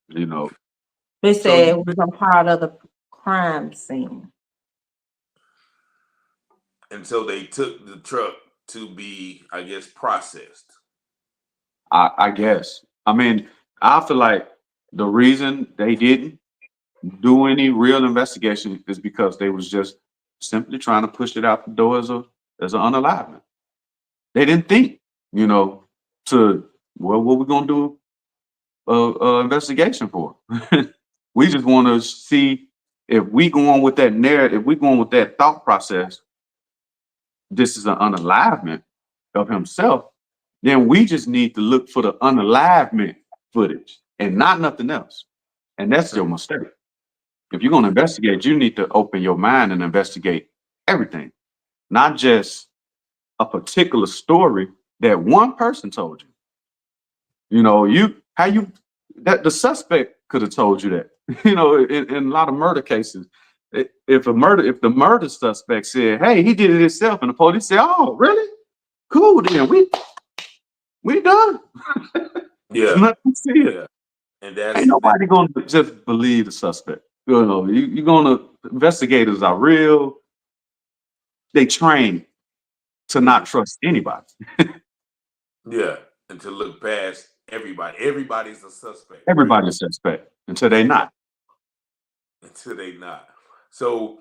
Speaker 2: You know,
Speaker 3: They
Speaker 1: so
Speaker 3: said
Speaker 1: you
Speaker 3: it was a part of the crime scene.
Speaker 1: and so they took the truck to be, I guess, processed.
Speaker 2: I guess. I mean, I feel like the reason they didn't do any real investigation is because they was just simply trying to push it out the door as an unalivement. They didn't think, you know, to what we gonna do investigation for? We just want to see if we go on with that narrative, if we go on with that thought process, this is an unalivement of himself, then we just need to look for the unalivement footage and not nothing else. And that's your mistake. If you're going to investigate, you need to open your mind and investigate everything, not just a particular story that one person told you. You know, you how you that the suspect could have told you that. In a lot of murder cases, if the murder suspect said, "Hey, he did it himself," and the police say, "Oh, really? Cool, then we done. There's
Speaker 1: Yeah,
Speaker 2: nothing to see it.
Speaker 1: yeah. And
Speaker 2: Ain't
Speaker 1: that
Speaker 2: nobody gonna just believe the suspect. You're gonna investigators are real. They train to not trust anybody.
Speaker 1: yeah. And to look past everybody. Everybody's a suspect, right?
Speaker 2: Everybody's suspect until they not.
Speaker 1: Until they not. So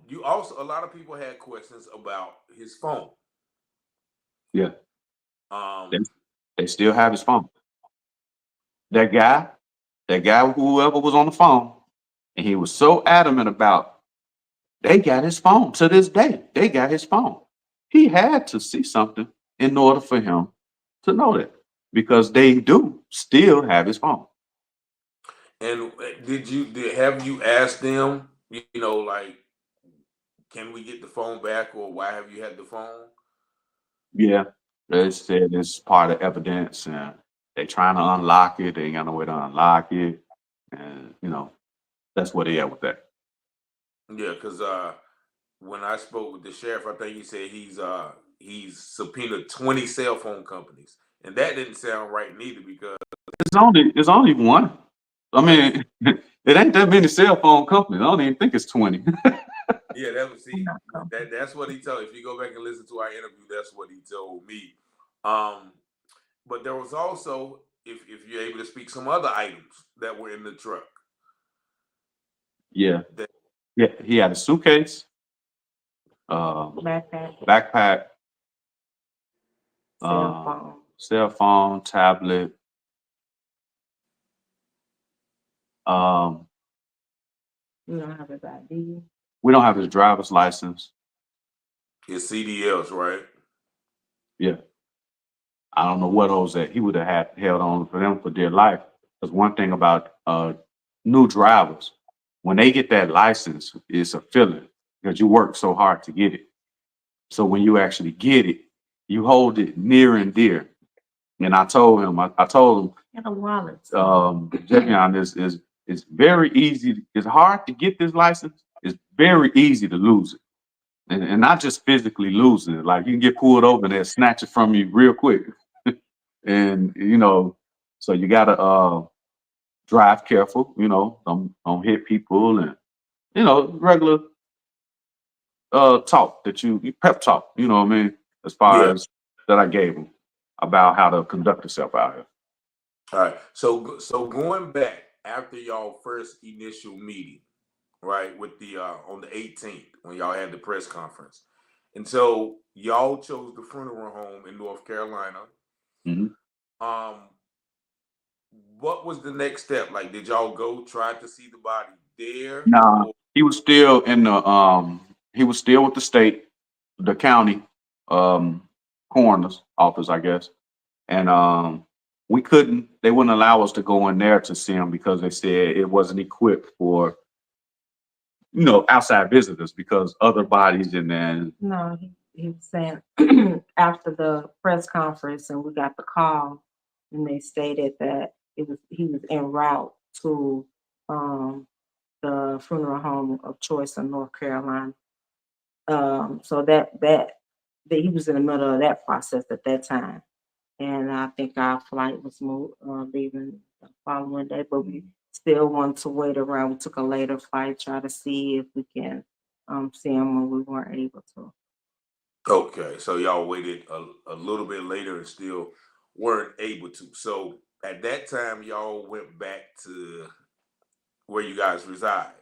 Speaker 1: you also a lot of people had questions about his phone.
Speaker 2: Yeah, they,
Speaker 1: Um
Speaker 2: they still have his phone. That guy. That guy, whoever was on the phone, and he was so adamant about they got his phone to this day. They got his phone. He had to see something in order for him to know that because they do still have his phone.
Speaker 1: And have you asked them? You know, like, can we get the phone back, or why have you had the phone?
Speaker 2: Yeah, they said it's part of evidence, and they trying to unlock it. They ain't got no way to unlock it, and that's where they at with that.
Speaker 1: Yeah, because when I spoke with the sheriff, I think he said he's subpoenaed 20 cell phone companies, and that didn't sound right neither because
Speaker 2: It's only one. I
Speaker 1: yeah,
Speaker 2: mean, it ain't that many cell phone companies. I don't even think it's 20.
Speaker 1: yeah, that was
Speaker 3: I'm
Speaker 1: see
Speaker 3: not coming.
Speaker 1: that's what he told. If you go back and listen to our interview, that's what he told me. Um, but there was also, if you're able to speak, some other items that were in the truck.
Speaker 2: Yeah,
Speaker 1: That
Speaker 2: yeah. He had a suitcase,
Speaker 3: Backpack,
Speaker 2: backpack,
Speaker 3: cell
Speaker 2: uh,
Speaker 3: phone.
Speaker 2: cell phone, tablet. Um,
Speaker 3: We don't have his ID.
Speaker 2: we don't have his driver's license.
Speaker 1: his CDLs, right?
Speaker 2: Yeah, I don't know what those that he would have had held on for them for dear life. Because one thing about new drivers, when they get that license, it's a feeling because you work so hard to get it. So when you actually get it, you hold it near and dear. And I told him,
Speaker 3: And a wallet.
Speaker 2: Javion is very easy. It's hard to get this license. It's very easy to lose it. And not just physically losing it. Like you can get pulled over and they'll snatch it from you real quick. And so you gotta drive careful, don't hit people and regular talk that you pep talk, you know what I mean, as far
Speaker 1: Yeah.
Speaker 2: as that I gave him about how to conduct yourself out here.
Speaker 1: All right. So going back after y'all first initial meeting, right, with the on the 18th when y'all had the press conference, and so y'all chose the funeral home in North Carolina.
Speaker 2: Mhm.
Speaker 1: Um, what was the next step? Like, did y'all go try to see the body there,
Speaker 2: Nah,
Speaker 1: or
Speaker 2: he was still he was still with the state, the county coroner's office, I guess. And we couldn't they wouldn't allow us to go in there to see him because they said it wasn't equipped for, outside visitors because other bodies and then
Speaker 3: No, he was saying after the press conference and we got the call and they stated that he was en route to um the funeral home of choice in North Carolina. So that he was in the middle of that process at that time. And I think our flight was moved, leaving the following day, but we still want to wait around. We took a later flight, try to see if we can see him when we weren't able to.
Speaker 1: okay? So y'all waited a little bit later and still weren't able to. So at that time, y'all went back to where you guys reside.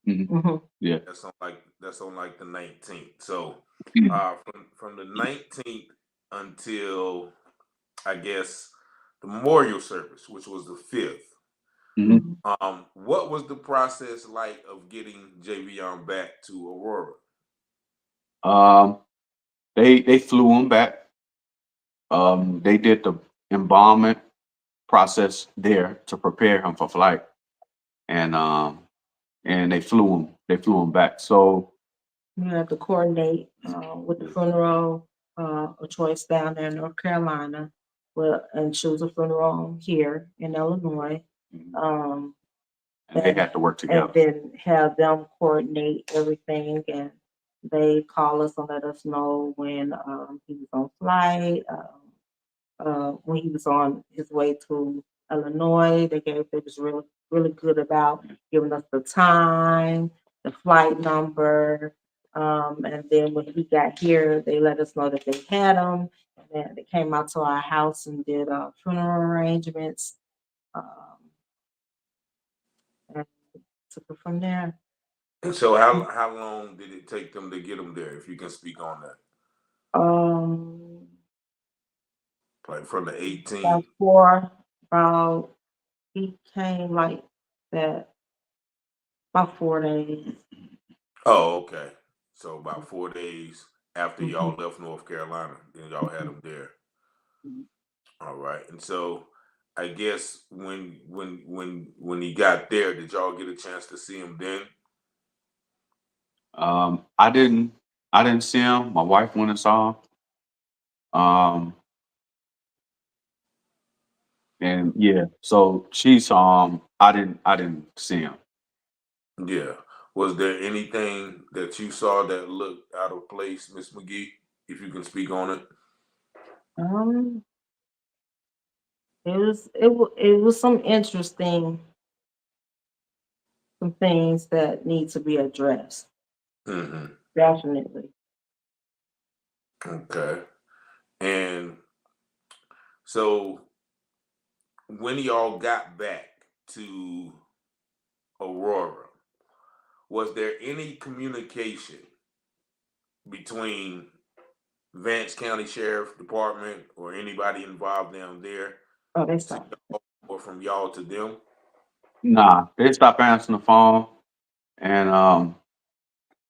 Speaker 2: Mhm.
Speaker 3: Hmm.
Speaker 2: Yeah.
Speaker 1: That's on like the 19th. So from the 19th until, I guess, the memorial service, which was the 5th.
Speaker 2: Mhm.
Speaker 1: What was the process like of getting Javion back to Aurora?
Speaker 2: Um, they flew him back. They did the embalmment process there to prepare him for flight, and they flew him. They flew him back. So
Speaker 3: We had to coordinate with the funeral of choice down there in North Carolina, well, and choose a funeral home here in Illinois.
Speaker 2: mhm,
Speaker 3: Um,
Speaker 2: and they
Speaker 3: and
Speaker 2: had to work
Speaker 3: and
Speaker 2: together.
Speaker 3: then have them coordinate everything, and they call us and let us know when he was on flight, when he was on his way to Illinois. They was really good about giving us the time, the flight number, and then when he got here, they let us know that they had him, and then they came out to our house and did funeral arrangements, um, and took it from there.
Speaker 1: And so how long did it take them to get him there? If you can speak on that,
Speaker 3: Um,
Speaker 1: like from the
Speaker 3: about
Speaker 1: 18th.
Speaker 3: four, about He came like that about 4 days.
Speaker 1: Oh, okay. So about 4 days after
Speaker 3: Mhm.
Speaker 1: y'all left North Carolina, then y'all had him there. All right. And so I guess when he got there, did y'all get a chance to see him then?
Speaker 2: I didn't see him. My wife went and saw him. And yeah, so she saw him. I didn't see him.
Speaker 1: Yeah. Was there anything that you saw that looked out of place, Miss McGee? If you can speak on it.
Speaker 3: Um, it was some things that need to be addressed.
Speaker 1: Hmm.
Speaker 3: Definitely.
Speaker 1: Okay. And so when y'all got back to Aurora, was there any communication between Vance County Sheriff Department or anybody involved down there
Speaker 3: Oh, they
Speaker 1: to
Speaker 3: stopped.
Speaker 1: y'all or from y'all to them?
Speaker 2: Nah, they stopped answering the phone, and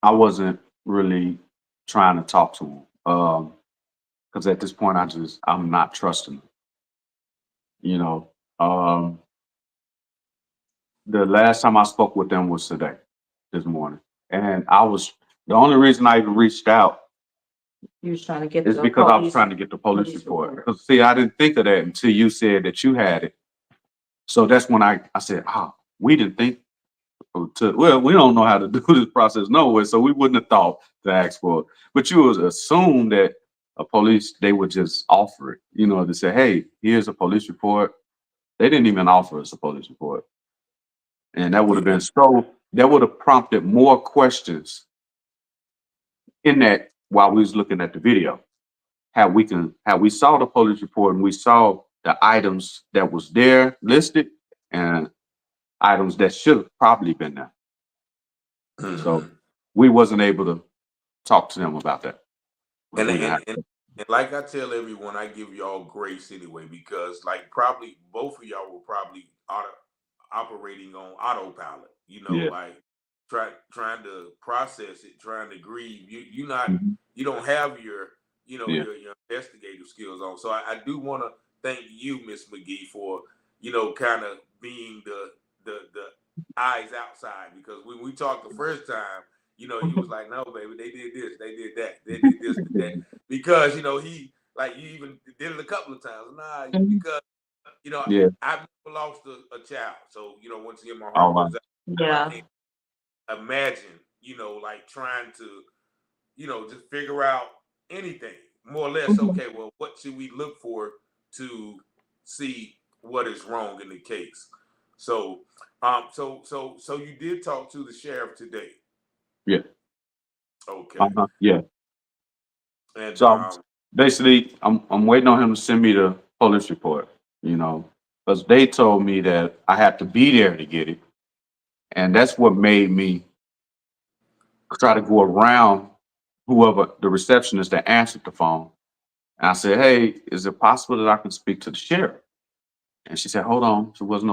Speaker 2: I wasn't really trying to talk to him. Because at this point, I'm not trusting him. You know, um, the last time I spoke with them was today, this morning, and the only reason I even reached out
Speaker 3: He was trying to get
Speaker 2: is
Speaker 3: the
Speaker 2: because I was trying to get the police
Speaker 3: police
Speaker 2: report.
Speaker 3: report.
Speaker 2: Because see, I didn't think of that until you said that you had it. So that's when I said, we didn't think well, we don't know how to do this process nowhere, so we wouldn't have thought to ask for it. But you would assume that they would just offer it, to say, hey, here's a police report. They didn't even offer us a police report. And
Speaker 1: Yeah.
Speaker 2: that would have prompted more questions in that while we was looking at the video. Had we saw the police report and we saw the items that was there listed and items that should have probably been there. So
Speaker 1: Hmm.
Speaker 2: we wasn't able to talk to them about that.
Speaker 1: And,
Speaker 2: We didn't
Speaker 1: and
Speaker 2: have
Speaker 1: and
Speaker 2: to.
Speaker 1: and like I tell everyone, I give y'all grace anyway because like probably both of y'all were probably operating on autopilot.
Speaker 2: Yeah.
Speaker 1: Like trying to process it, trying to grieve.
Speaker 2: Mhm.
Speaker 1: You don't have your
Speaker 2: Yeah.
Speaker 1: your investigative skills on. So I do want to thank you, Miss McGee, for kind of being the eyes outside because when we talked the first time, you was like, no, baby, they did this, they did that, they did this, that, because he like you even did it a couple of times. Nah,
Speaker 3: Mhm.
Speaker 1: because
Speaker 2: Yeah.
Speaker 1: I've never lost a child, so once again, my
Speaker 2: All
Speaker 1: heart
Speaker 2: right.
Speaker 1: goes out. I
Speaker 3: Yeah.
Speaker 1: can't imagine, like trying to, just figure out anything more or less.
Speaker 3: Mhm.
Speaker 1: Okay, well, what should we look for to see what is wrong in the case? So, so you did talk to the sheriff today.
Speaker 2: Yeah.
Speaker 1: Okay,
Speaker 2: Uh-huh. Yeah.
Speaker 1: and
Speaker 2: So basically, I'm waiting on him to send me the police report. Because they told me that I had to be there to get it, and that's what made me try to go around whoever the receptionist that answered the phone. And I said, "Hey, is it possible that I can speak to the sheriff?" And she said, "Hold on." There wasn't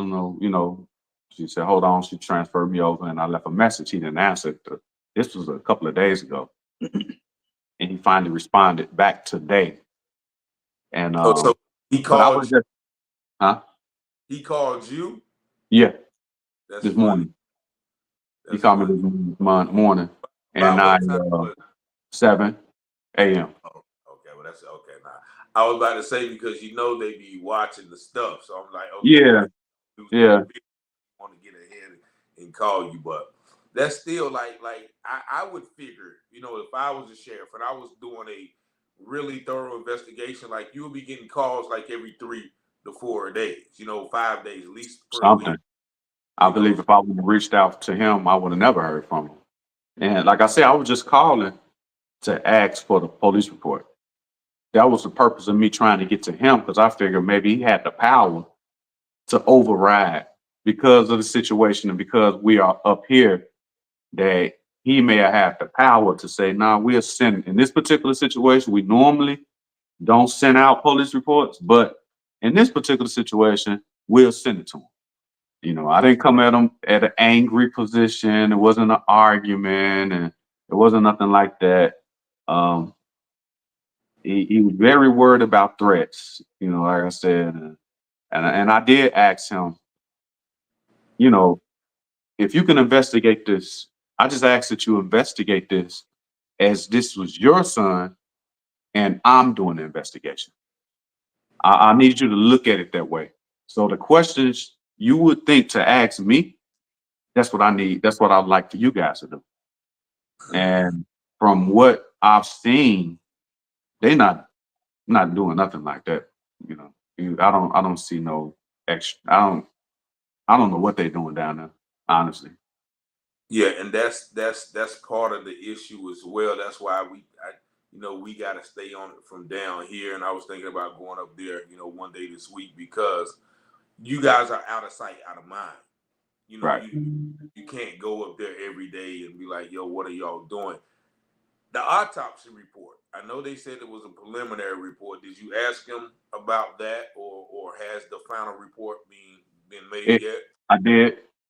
Speaker 2: no, She said, "Hold on." She transferred me over, and I left a message. He didn't answer it. This was a couple of days ago, and he finally responded back today. And
Speaker 1: oh, so he
Speaker 2: but I was
Speaker 1: called
Speaker 2: just, huh?
Speaker 1: he called you.
Speaker 2: Yeah,
Speaker 1: That's
Speaker 2: this
Speaker 1: funny.
Speaker 2: morning he
Speaker 1: That's
Speaker 2: called me
Speaker 1: funny.
Speaker 2: this morning, and
Speaker 1: About what time was it?
Speaker 2: 7 a.m.
Speaker 1: Oh, okay, well that's okay. Now I was about to say because they be watching the stuff, so I'm like, okay, well
Speaker 2: Yeah,
Speaker 1: they do something
Speaker 2: yeah,
Speaker 1: big, want to get ahead and call you, but that's still like I would figure, if I was a sheriff and I was doing a really thorough investigation, like you would be getting calls like every 3 to 4 days, 5 days at least per
Speaker 2: something.
Speaker 1: week,
Speaker 2: I
Speaker 1: you know.
Speaker 2: believe if I would have reached out to him, I would have never heard from him. And like I said, I was just calling to ask for the police report. That was the purpose of me trying to get to him because I figured maybe he had the power to override because of the situation and because we are up here that he may have had the power to say, "Nah, we'll send." In this particular situation, we normally don't send out police reports, but in this particular situation, we'll send it to him. You know, I didn't come at him at an angry position. It wasn't an argument, and it wasn't nothing like that. Um, he was very worried about threats. You know, like I said, and I did ask him. You know, if you can investigate this, I just ask that you investigate this as this was your son, and I'm doing the investigation. I need you to look at it that way. So the questions you would think to ask me, that's what I need. That's what I'd like for you guys to do. And from what I've seen, they not doing nothing like that. You know, I don't see no extra. I don't know what they're doing down there, honestly.
Speaker 1: Yeah, and that's part of the issue as well. That's why we got to stay on it from down here. And I was thinking about going up there, one day this week, because you guys are out of sight, out of mind. You know,
Speaker 2: Right.
Speaker 1: you can't go up there every day and be like, yo, what are y'all doing? The autopsy report. I know they said it was a preliminary report. Did you ask him about that, or has the final report been made
Speaker 2: It,
Speaker 1: yet?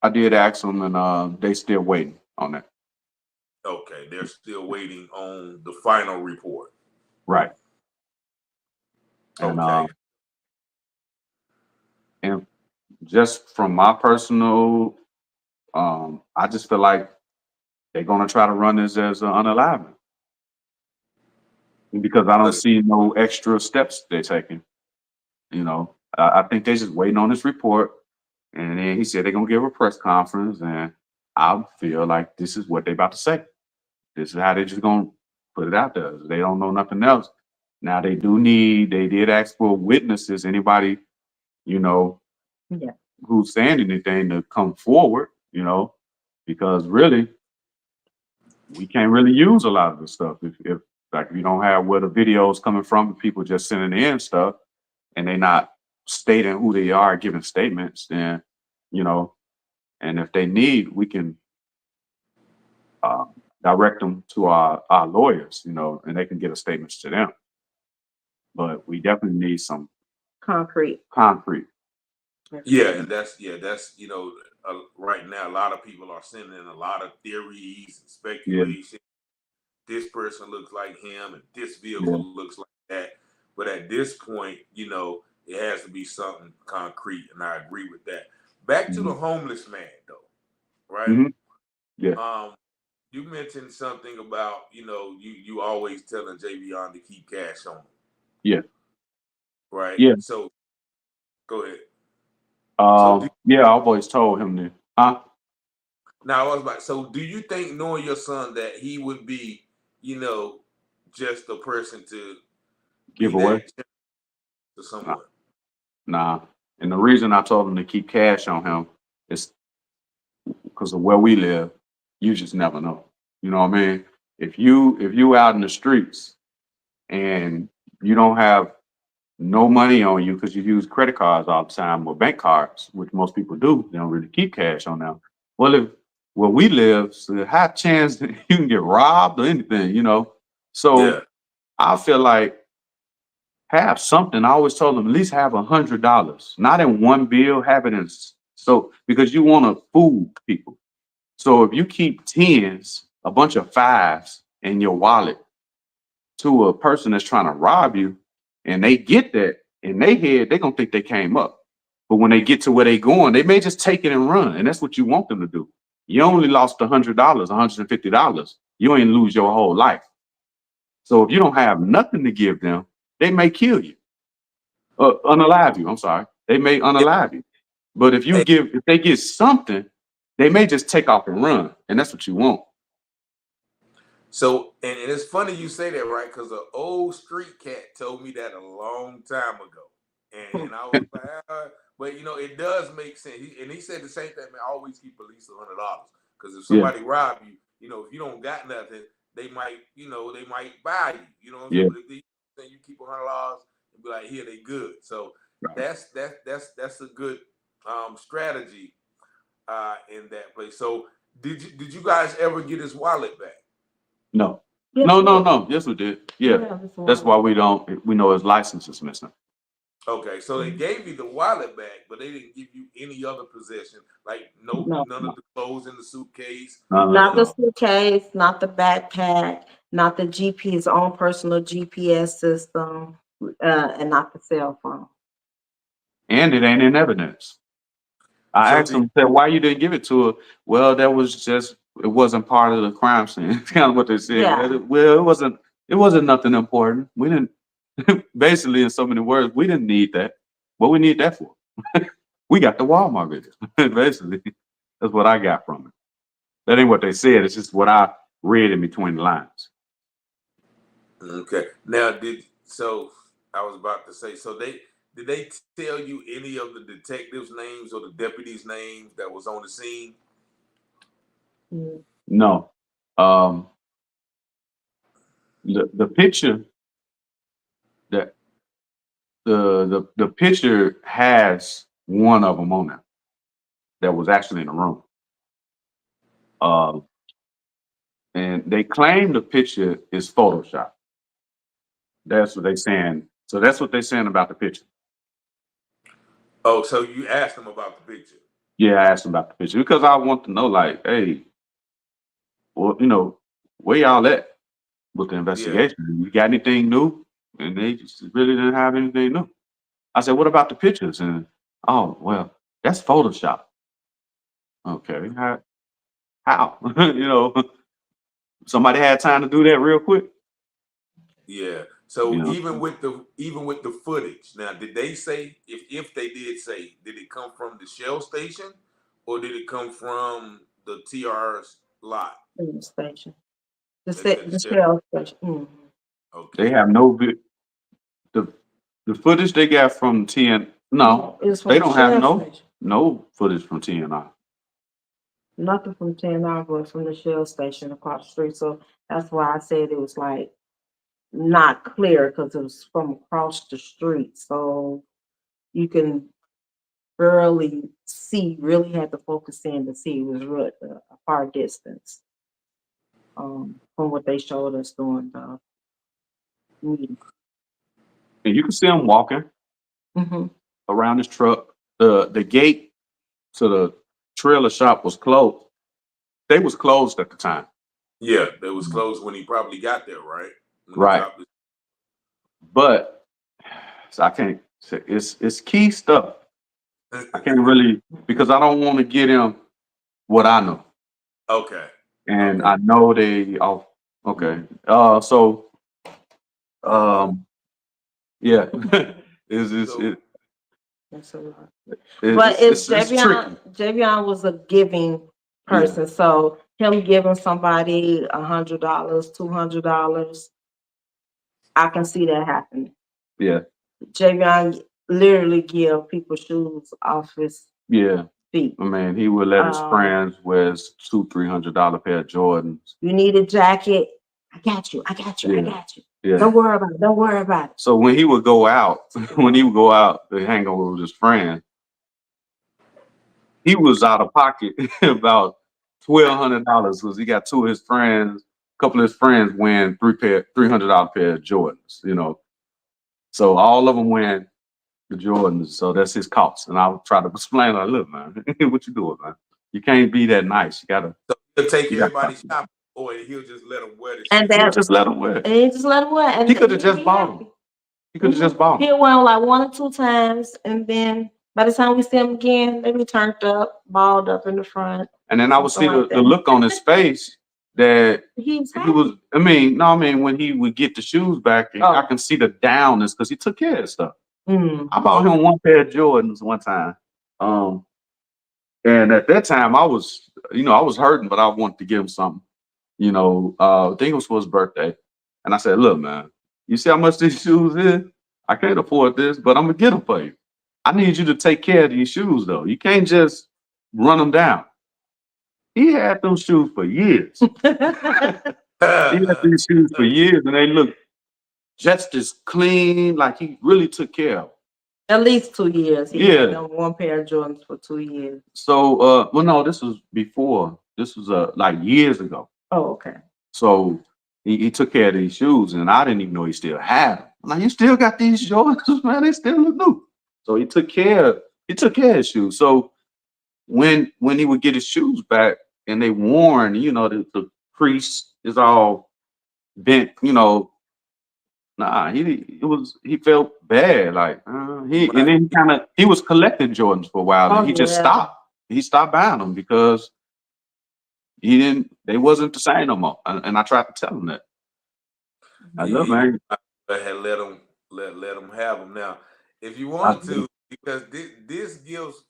Speaker 2: I did ask them, and they still waiting on that.
Speaker 1: Okay, they're still waiting on the final report.
Speaker 2: Right. And
Speaker 1: Okay.
Speaker 2: and just from my personal, I just feel like they're gonna try to run this as an unaliving because I don't
Speaker 1: Listen,
Speaker 2: see no extra steps they're taking. You know, I think they're just waiting on this report, and then he said they're gonna give a press conference, and I feel like this is what they're about to say. This is how they're just gonna put it out there. They don't know nothing else. Now they did ask for witnesses, anybody, you know,
Speaker 3: Yeah.
Speaker 2: who's saying anything to come forward, because really we can't really use a lot of the stuff if like if you don't have where the videos coming from, people just sending in stuff and they not stating who they are, giving statements, then you know, and if they need, we can uh, direct them to our lawyers, and they can get a statements to them. But we definitely need some
Speaker 3: Concrete.
Speaker 2: concrete.
Speaker 1: yeah, and that's right now a lot of people are sending in a lot of theories and
Speaker 2: Yeah,
Speaker 1: speculation. This person looks like him, and this vehicle
Speaker 2: yeah.
Speaker 1: looks like that. But at this point, it has to be something concrete, and I agree with that. Back to the
Speaker 2: Hmm.
Speaker 1: homeless man, though, right?
Speaker 2: Hmm. Yeah,
Speaker 1: You mentioned something about you always telling Javion to keep cash on him,
Speaker 2: yeah,
Speaker 1: right?
Speaker 2: yeah.
Speaker 1: So go ahead. So
Speaker 2: Yeah, I've always told him to, huh?
Speaker 1: now I was about. So do you think, knowing your son, that he would be, you know, just a person to
Speaker 2: Give
Speaker 1: be
Speaker 2: away?
Speaker 1: that generous to
Speaker 2: Nah,
Speaker 1: someone?
Speaker 2: nah. And the reason I told him to keep cash on him is because of where we live. You just never know. You know what I mean? If you out in the streets and you don't have no money on you because you use credit cards all the time or bank cards, which most people do, they don't really keep cash on them. Well, if where we live, so a high chance that you can get robbed or anything.
Speaker 1: Yeah,
Speaker 2: So I feel like have something. I always told them at least have $100, not in one bill, have it in so because you want to fool people. So if you keep tens, a bunch of fives in your wallet to a person that's trying to rob you, and they get that in their head, they're gonna think they came up. But when they get to where they going, they may just take it and run, and that's what you want them to do. You only lost $100, $150. You ain't lose your whole life. So if you don't have nothing to give them, they may kill you, unalive you. I'm sorry, they may
Speaker 1: yeah.
Speaker 2: unalive you. But if they get something, they may just take off and run, and that's what you want.
Speaker 1: So, and it's funny you say that, right? Because an old street cat told me that a long time ago, and I was like, but it does make sense. And he said the same thing. Man, always keep at least $100, because if
Speaker 2: Yeah,
Speaker 1: somebody rob you, if you don't got nothing, they might buy you. You know what I'm saying?
Speaker 2: yeah,
Speaker 1: But if you keep $100 and be like, here, they good. So
Speaker 2: right.
Speaker 1: that's a good strategy in that place. So did you guys ever get his wallet back?
Speaker 2: No,
Speaker 3: Yes,
Speaker 2: no,
Speaker 3: we
Speaker 2: no,
Speaker 3: did.
Speaker 2: no. Yes, we did.
Speaker 3: We
Speaker 2: Yeah,
Speaker 3: have this
Speaker 2: that's
Speaker 3: one.
Speaker 2: why we don't. We know his license is missing.
Speaker 1: Okay, so they gave you the wallet back, but they didn't give you any other possession, like
Speaker 3: No,
Speaker 1: none of the clothes in the suitcase.
Speaker 3: not the
Speaker 2: No.
Speaker 3: suitcase, not the backpack, not the his own personal GPS system, and not the cell phone.
Speaker 2: And it ain't in evidence. I
Speaker 1: So
Speaker 2: asked them, said, why you didn't give it to her? Well, that was just, it wasn't part of the crime scene. It's kind of what they said.
Speaker 3: Yeah.
Speaker 2: Well, it wasn't nothing important. We didn't, basically, in so many words, we didn't need that. What we need that for? We got the Walmart video. Basically, that's what I got from it. That ain't what they said. It's just what I read in between the lines.
Speaker 1: okay, now I was about to say, so did they tell you any of the detectives' names or the deputies' names that was on the scene?
Speaker 3: Mm.
Speaker 2: No. Um, the picture that the picture has one of them on there that was actually in the room. Um, and they claim the picture is Photoshop. That's what they saying. So that's what they're saying about the picture.
Speaker 1: Oh, so you asked them about the picture?
Speaker 2: Yeah, I asked them about the picture because I want to know, like, hey, well, where y'all at with the
Speaker 1: Yeah,
Speaker 2: investigation? You got anything new? And they just really didn't have anything new. I said, what about the pictures? And oh, well, that's Photoshop. Okay, how? Somebody had time to do that real quick.
Speaker 1: yeah.
Speaker 2: You
Speaker 1: So
Speaker 2: know,
Speaker 1: even with the footage, now did they say, if they did say, did it come from the Shell station or did it come from the TR's lot
Speaker 3: In the station,
Speaker 1: at the
Speaker 3: the
Speaker 1: Shell?
Speaker 3: Shell station. Mhm.
Speaker 2: they
Speaker 1: Okay.
Speaker 2: have the the footage they got from TN. No,
Speaker 3: No, it's from
Speaker 2: they
Speaker 3: the
Speaker 2: don't have
Speaker 3: Shell station.
Speaker 2: no footage from TNI.
Speaker 3: Nothing from 10 but from the Shell station across the street. So that's why I said it was like not clear because it was from across the street. So you can barely see, really had to focus in to see. It was real, a far distance from what they showed us during the meeting.
Speaker 2: And you can see them walking
Speaker 3: Hmm.
Speaker 2: around this truck. The gate to the trailer shop was closed. They was closed at the time.
Speaker 1: Yeah, that was closed when he probably got there, right? When he
Speaker 2: Right.
Speaker 1: dropped it.
Speaker 2: But so I can't say it's key stuff. I can't really because I don't want to get him what I know.
Speaker 1: Okay.
Speaker 2: And
Speaker 1: Okay.
Speaker 2: I know they oh okay. So um yeah. is
Speaker 1: So
Speaker 3: That's a lot. But
Speaker 2: it's tricky.
Speaker 3: Javion was a giving
Speaker 2: Yeah.
Speaker 3: person, so him giving somebody $100, $200, I can see that happening.
Speaker 2: Yeah.
Speaker 3: Javion literally give people shoes off his
Speaker 2: Yeah.
Speaker 3: feet.
Speaker 2: I mean, he would let his
Speaker 3: Um,
Speaker 2: friends wear $200-$300 pair of Jordans.
Speaker 3: you need a jacket, I got you, I got you, I
Speaker 2: Yeah.
Speaker 3: got you.
Speaker 2: Yeah.
Speaker 3: Don't worry about it. Don't worry about it.
Speaker 2: So when he would go out, when he would go out to hang over with his friends, he was out of pocket about $1,200 because he got two of his friends, a couple of his friends wearing $300 pair of Jordans. So all of them wearing the Jordans. So that's his cost. And I'll try to explain, like, look, man, what you doing, man? You can't be that nice.
Speaker 1: he'll take
Speaker 2: You got
Speaker 1: everybody shopping, or he'll just let them wear the
Speaker 3: And
Speaker 1: shit.
Speaker 2: He'll
Speaker 3: that
Speaker 2: just let him wear it.
Speaker 3: and he just let him wear,
Speaker 2: He
Speaker 3: and
Speaker 2: could have
Speaker 3: he'd
Speaker 2: just
Speaker 3: be
Speaker 2: bought
Speaker 3: happy.
Speaker 2: them. He could have just bought them.
Speaker 3: He'll wear 'em like 1 or 2 times, and then by the time we see him again, they be turned up, balled up in the front,
Speaker 2: And then I would see
Speaker 3: something like
Speaker 2: the
Speaker 3: that.
Speaker 2: look on his face that
Speaker 3: He's
Speaker 2: he was,
Speaker 3: happy.
Speaker 2: I mean, no, I mean, when he would get the shoes back, I can see the downness because he took care of stuff.
Speaker 3: Mm.
Speaker 2: I bought him one pair of Jordans one time. Um, and at that time I was, I was hurting, but I wanted to give him something. I think it was for his birthday. And I said, look, man, you see how much these shoes is? I can't afford this, but I'm gonna get them for you. I need you to take care of these shoes though. You can't just run them down. He had those shoes for years. He had these shoes for years and they look just as clean, like he really took care of them.
Speaker 3: At least 2 years. He had
Speaker 2: Yeah.
Speaker 3: them 1 pair of Jordans for 2 years.
Speaker 2: So, well, no, this was before. This was like years ago.
Speaker 3: Oh, okay.
Speaker 2: So he took care of these shoes, and I didn't even know he still had them. I'm like, you still got these Jordans, man? They still look new. So he took care of his shoes. So when he would get his shoes back and they worn, the crease is all bent, nah, he felt bad. Like
Speaker 1: You
Speaker 2: and
Speaker 1: might,
Speaker 2: then he was collecting Jordans for a while and
Speaker 3: Oh
Speaker 2: he just
Speaker 3: yeah.
Speaker 2: stopped. He stopped buying them because they wasn't the same no more. And I tried to tell him that. I love
Speaker 1: he
Speaker 2: man.
Speaker 1: had let them have them. Now, if you
Speaker 2: I,
Speaker 1: want to, because this gives,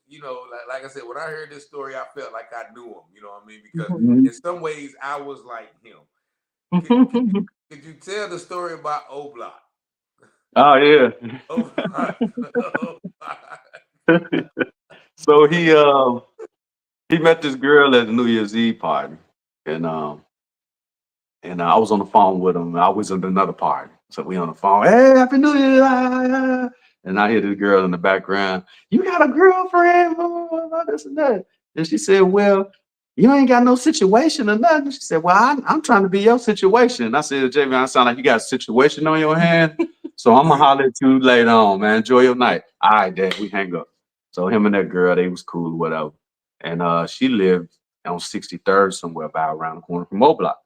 Speaker 1: like I said, when I heard this story, I felt like I knew him. You know what I mean? Because
Speaker 2: Mhm.
Speaker 1: in some ways, I was like him. Could,
Speaker 3: Mhm.
Speaker 1: could you tell the story about O Block?
Speaker 2: Oh yeah.
Speaker 1: O Block. O Block.
Speaker 2: So he met this girl at the New Year's Eve party, and I was on the phone with him. I was at another party, so we on the phone. Hey, Happy New Year! And I hear this girl in the background. You got a girlfriend? Blah, blah, blah, blah, this and that. And she said, "Well, you ain't got no situation or nothing." She said, "Well, I'm trying to be your situation." I said, "Javon, I sound like you got a situation on your hand, so I'm gonna holler at you later on, man. Enjoy your night." All right, Dad, we hang up. So him and that girl, they was cool or whatever. And she lived on 63rd somewhere about around the corner from O Block,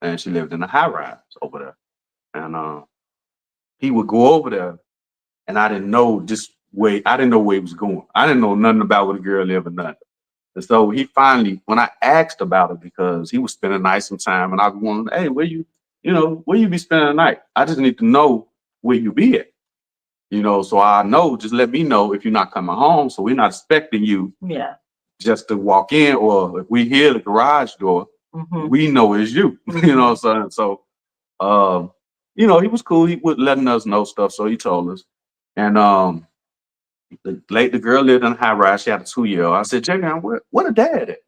Speaker 2: and she lived in a high rise over there. And he would go over there, and I didn't know just way. I didn't know where he was going. I didn't know nothing about where the girl lived or nothing. And so he finally, when I asked about it, because he was spending the night sometime, and I wanted, hey, where you be spending the night? I just need to know where you be at. So I know, just let me know if you're not coming home. So we're not expecting you
Speaker 3: Yeah.
Speaker 2: just to walk in, or if we hear the garage door,
Speaker 3: Mhm.
Speaker 2: we know it's you.
Speaker 3: Mhm.
Speaker 2: So um, he was cool. He was letting us know stuff, so he told us. And the girl lived in a high rise. She had a 2-year-old. I said, Jagan, where the dad at?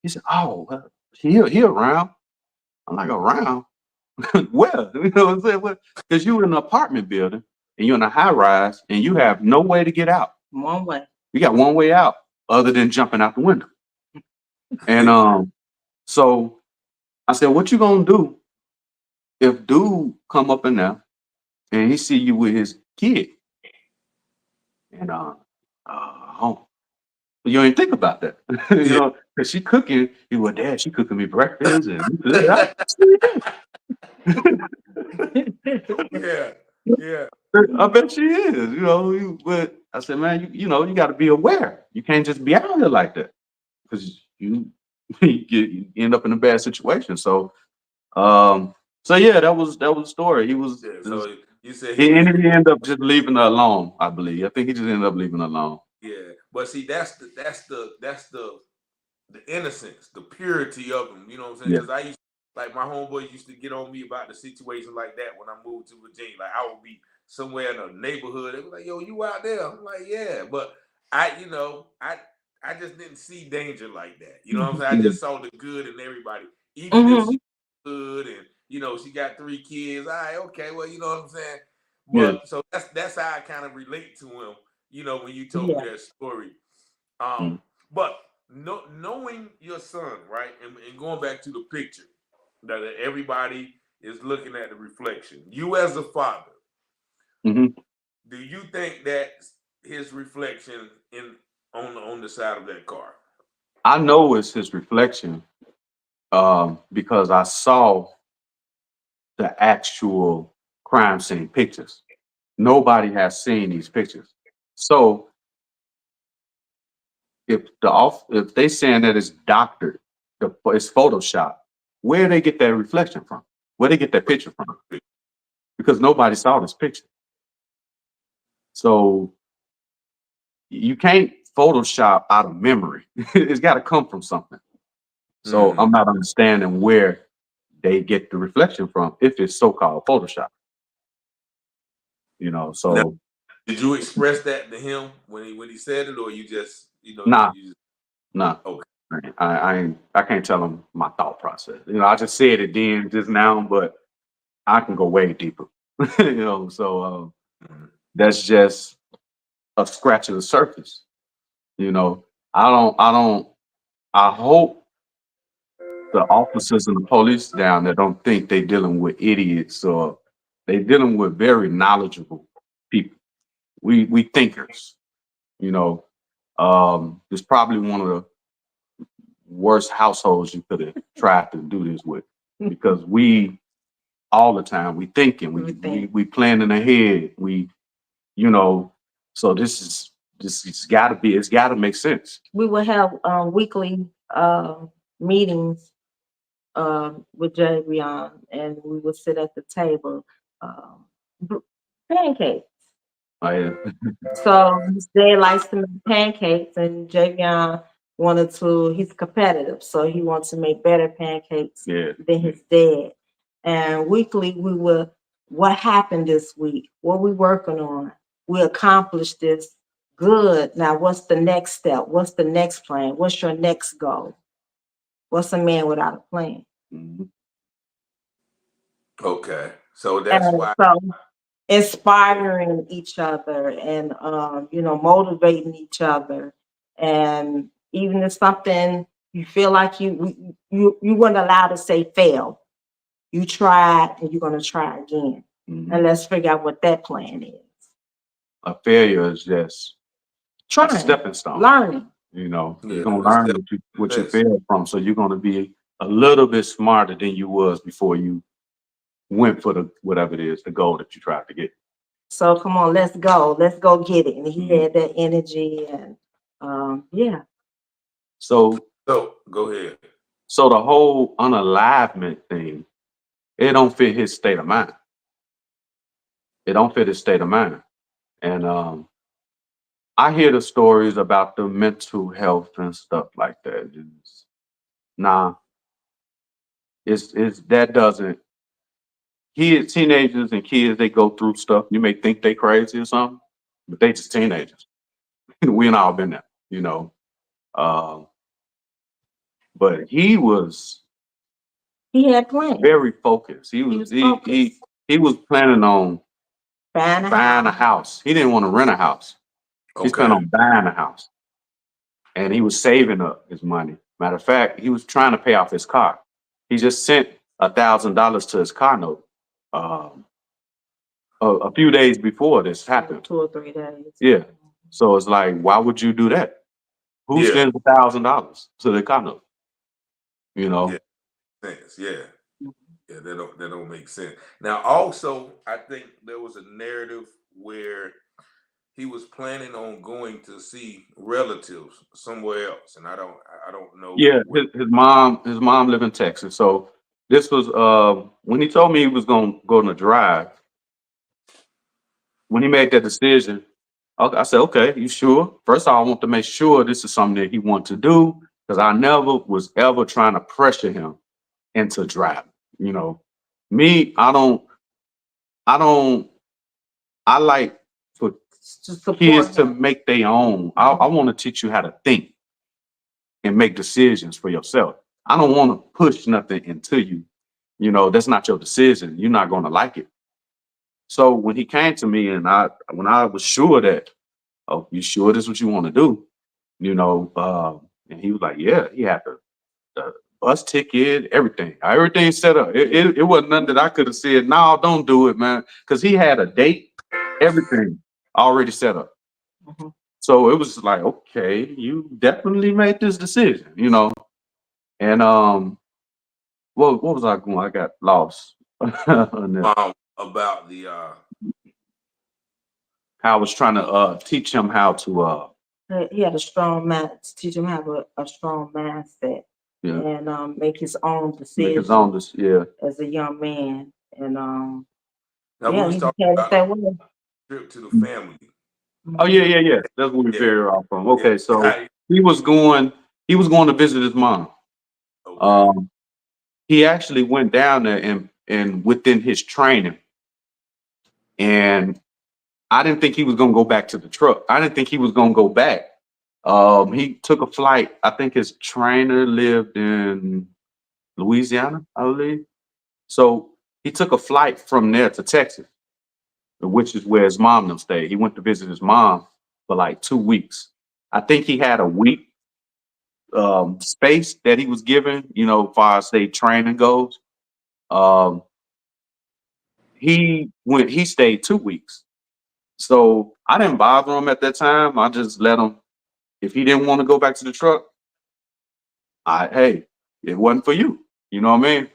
Speaker 2: He said, oh, he around. I'm like, around? Well, you know what I'm saying? Because you in an apartment building and you're in a high rise and you have no way to get out.
Speaker 3: One way.
Speaker 2: You got one way out other than jumping out the window. And so I said, what you gonna do if dude come up in there and he see you with his kid? And home. You ain't think about that.
Speaker 1: Yeah.
Speaker 2: Because she cooking, he was, Dad, she cooking me breakfast and
Speaker 1: Yeah. Yeah.
Speaker 2: I bet she is, but I said, man, you got to be aware. You can't just be out here like that because you end up in a bad situation. Um, so yeah, that was the story.
Speaker 1: Yeah. So you said he
Speaker 2: He
Speaker 1: was.
Speaker 2: ended up just leaving her alone, I believe. I think he just ended up leaving her alone.
Speaker 1: Yeah. But see, that's the innocence, the purity of them. You know what I'm saying?
Speaker 2: Yeah.
Speaker 1: Because I used like my homeboy used to get on me about the situation like that when I moved to Virginia. Like I would be somewhere in a neighborhood. They was like, "Yo, you out there?" I'm like, "Yeah," but I just didn't see danger like that. You know what I'm saying? I
Speaker 2: Yeah.
Speaker 1: just saw the good in everybody, even if she
Speaker 3: Mhm.
Speaker 1: good and she got 3 kids. All right, okay, well, you know what I'm saying.
Speaker 2: Yeah.
Speaker 1: But so that's how I kind of relate to him. When you told me
Speaker 3: Yeah.
Speaker 1: that story.
Speaker 2: Mm.
Speaker 1: But knowing your son, right, and going back to the picture that everybody is looking at the reflection. You as a father,
Speaker 2: Mhm.
Speaker 1: do you think that his reflection on the side of that car?
Speaker 2: I know it's his reflection because I saw the actual crime scene pictures. Nobody has seen these pictures. So if they saying that it's doctored, it's Photoshop, where they get that reflection from? Where they get that picture from? Because nobody saw this picture. So you can't Photoshop out of memory. It's got to come from something. So
Speaker 1: Mm-hmm.
Speaker 2: I'm not understanding where they get the reflection from if it's so-called Photoshop.
Speaker 1: Now,
Speaker 2: So
Speaker 1: did you express that to him when he said it, or you just
Speaker 2: nah,
Speaker 1: you just
Speaker 2: nah.
Speaker 1: okay?
Speaker 2: I can't tell them my thought process. I just said it then just now, but I can go way deeper. So
Speaker 1: Mhm.
Speaker 2: that's just a scratch of the surface. You know, I don't. I hope the officers and the police down there don't think they dealing with idiots or They're dealing with very knowledgeable people. We thinkers, you know. It's probably one of the worst households you could have tried to do this with, because we all the time we thinking, we planning ahead, we, you know. So this it's got to be, it's got to make sense.
Speaker 3: We will have weekly meetings with Javion, and we would sit at the table, um, pancakes.
Speaker 2: I,
Speaker 3: So his dad likes to make pancakes, and Javion wanted to. He's competitive, so he wants to make better pancakes
Speaker 2: yeah,
Speaker 3: than his dad. And weekly, we will. What happened this week? What we working on? We accomplished this. Good. Now, what's the next step? What's the next plan? What's your next goal? What's a man without a plan?
Speaker 2: mhm.
Speaker 1: Okay, so that's
Speaker 3: And
Speaker 1: why.
Speaker 3: so inspiring each other, and motivating each other, and even if something you feel like you weren't allowed to say fail, you tried and you're going to try again, and let's figure out what that plan is.
Speaker 2: A failure is just a
Speaker 3: Trying,
Speaker 2: stepping stone.
Speaker 3: learning.
Speaker 2: You know, you're
Speaker 1: Yeah,
Speaker 2: gonna
Speaker 1: it's
Speaker 2: learn
Speaker 1: definitely
Speaker 2: what you
Speaker 1: best.
Speaker 2: failed from, so you're gonna be a little bit smarter than you was before you went for the whatever it is, the goal that you tried to get.
Speaker 3: So come on, let's go get it. And he had that energy, and yeah.
Speaker 2: So
Speaker 1: So go ahead.
Speaker 2: so the whole unalivement thing, it don't fit his state of mind. It don't fit his state of mind. And I hear the stories about the mental health and stuff like that. Nah, it's that doesn't. Kids, teenagers, and kids, they go through stuff. You may think they crazy or something, but they just teenagers. We ain't all been there, you know. Um, but
Speaker 3: He had plans.
Speaker 2: very focused. He
Speaker 3: He
Speaker 2: was
Speaker 3: was focused.
Speaker 2: he was planning on
Speaker 3: Buying a
Speaker 2: buying a
Speaker 3: house.
Speaker 2: house. He didn't want to rent a house. He planned
Speaker 1: Okay.
Speaker 2: on buying a house, and he was saving up his money. Matter of fact, he was trying to pay off his car. He just sent $1,000 to his car note um, a few days before this happened.
Speaker 3: 2 or 3 days.
Speaker 2: Yeah. So it's like, why would you do that? Who
Speaker 1: Yeah.
Speaker 2: sends $1,000 to the car note? You
Speaker 1: Yeah.
Speaker 2: know?
Speaker 1: Sense. Yeah. Yeah. That don't make sense. Now, also, I think there was a narrative where he was planning on going to see relatives somewhere else, and I don't know
Speaker 2: Yeah,
Speaker 1: where.
Speaker 2: his mom lived in Texas. So this was when he told me he was gonna go on a drive, when he made that decision, I said, okay, you sure? First of all, I want to make sure this is something that he wants to do, because I never was ever trying to pressure him into driving. You know, me, I don't, I like for
Speaker 3: To support
Speaker 2: kids to
Speaker 3: him.
Speaker 2: make their own. I want to teach you how to think and make decisions for yourself. I don't want to push nothing into you. You know, that's not your decision. You're not going to like it. So when he came to me, and when I was sure that, oh, you sure this is what you want to do? You know, and he was like, yeah, he had the bus ticket, everything set up. It wasn't nothing that I could have said, no, don't do it, man. Because he had a date, everything already set up.
Speaker 3: Mhm.
Speaker 2: So it was like, okay, you definitely made this decision, you know. And what was I going? I got lost. on that.
Speaker 1: About the
Speaker 2: I was trying to teach him how to
Speaker 3: He had a strong mind, to teach him have a strong mindset,
Speaker 2: yeah,
Speaker 3: and make his own
Speaker 2: make his
Speaker 3: decisions
Speaker 2: own yeah.
Speaker 3: as a young man. And
Speaker 1: now we
Speaker 3: yeah,
Speaker 1: was
Speaker 3: he just
Speaker 1: talking
Speaker 3: had it
Speaker 1: about
Speaker 3: that way.
Speaker 1: trip to the family.
Speaker 2: Oh
Speaker 3: Mhm.
Speaker 2: yeah. That's where we
Speaker 1: Yeah.
Speaker 2: veered off from.
Speaker 1: Yeah.
Speaker 2: Okay, so he was going to visit his mom.
Speaker 1: Okay.
Speaker 2: Um, he actually went down there and within his training, and I didn't think he was gonna go back to the truck. I didn't think he was gonna go back. He took a flight. I think his trainer lived in Louisiana, I believe. So he took a flight from there to Texas, which is where his mom them stayed. He went to visit his mom for like 2 weeks. I think he had a week space that he was given, you know, as far as say training goes. Um, he stayed 2 weeks. So I didn't bother him at that time. I just let him, if he didn't want to go back to the truck, hey, it wasn't for you. You know what I mean?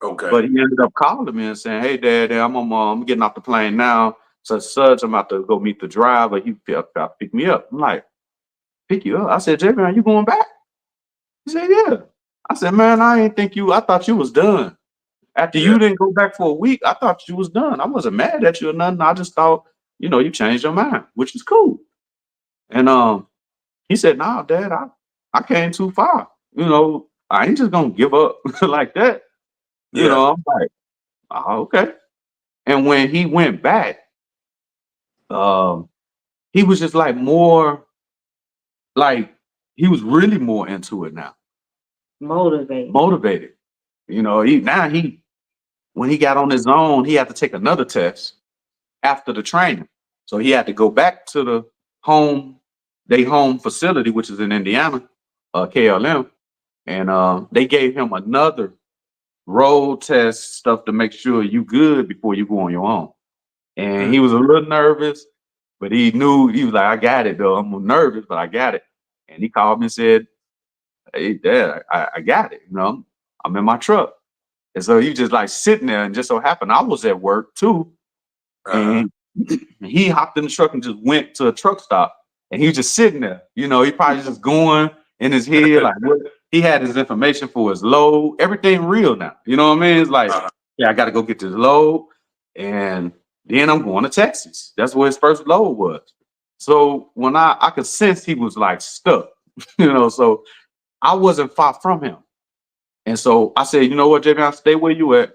Speaker 1: Okay.
Speaker 2: But he ended up calling me and saying, "Hey, Dad, I'm getting off the plane now. Such, I'm about to go meet the driver. He pick me up." I'm like, "Pick you up?" I said, "Javon, are you going back?" He said, "Yeah." I said, "Man, I thought you was done. After
Speaker 1: Yeah.
Speaker 2: you didn't go back for a week, I thought you was done. I wasn't mad at you or nothing. I just thought, you changed your mind, which is cool." And he said, "No, Dad, I came too far. I ain't just gonna give up like that."
Speaker 1: Yeah.
Speaker 2: I'm like, "Oh, okay." And when he went back, um, he was just like more, like he was really more into it now,
Speaker 3: Motivated.
Speaker 2: motivated. He when he got on his own, he had to take another test after the training. So he had to go back to the home facility, which is in Indiana, KLM, and they gave him another road test stuff to make sure you good before you go on your own. And
Speaker 1: Mm.
Speaker 2: he was a little nervous, but he knew, he was like, "I got it though. I'm nervous, but I got it." And he called me and said, "Hey, Dad, I got it. I'm in my truck." And so he just like sitting there, and just so happened I was at work too.
Speaker 1: Uh-huh.
Speaker 2: And he hopped in the truck and just went to a truck stop. And he was just sitting there. He probably just going in his head, like what he had his information for his load, everything real now. You know what I mean? It's like,
Speaker 1: Uh-huh.
Speaker 2: yeah, I gotta go get this load. And then I'm going to Texas. That's where his first load was. So when I could sense he was like stuck, so I wasn't far from him. And so I said, "You know what, Javon, stay where you at.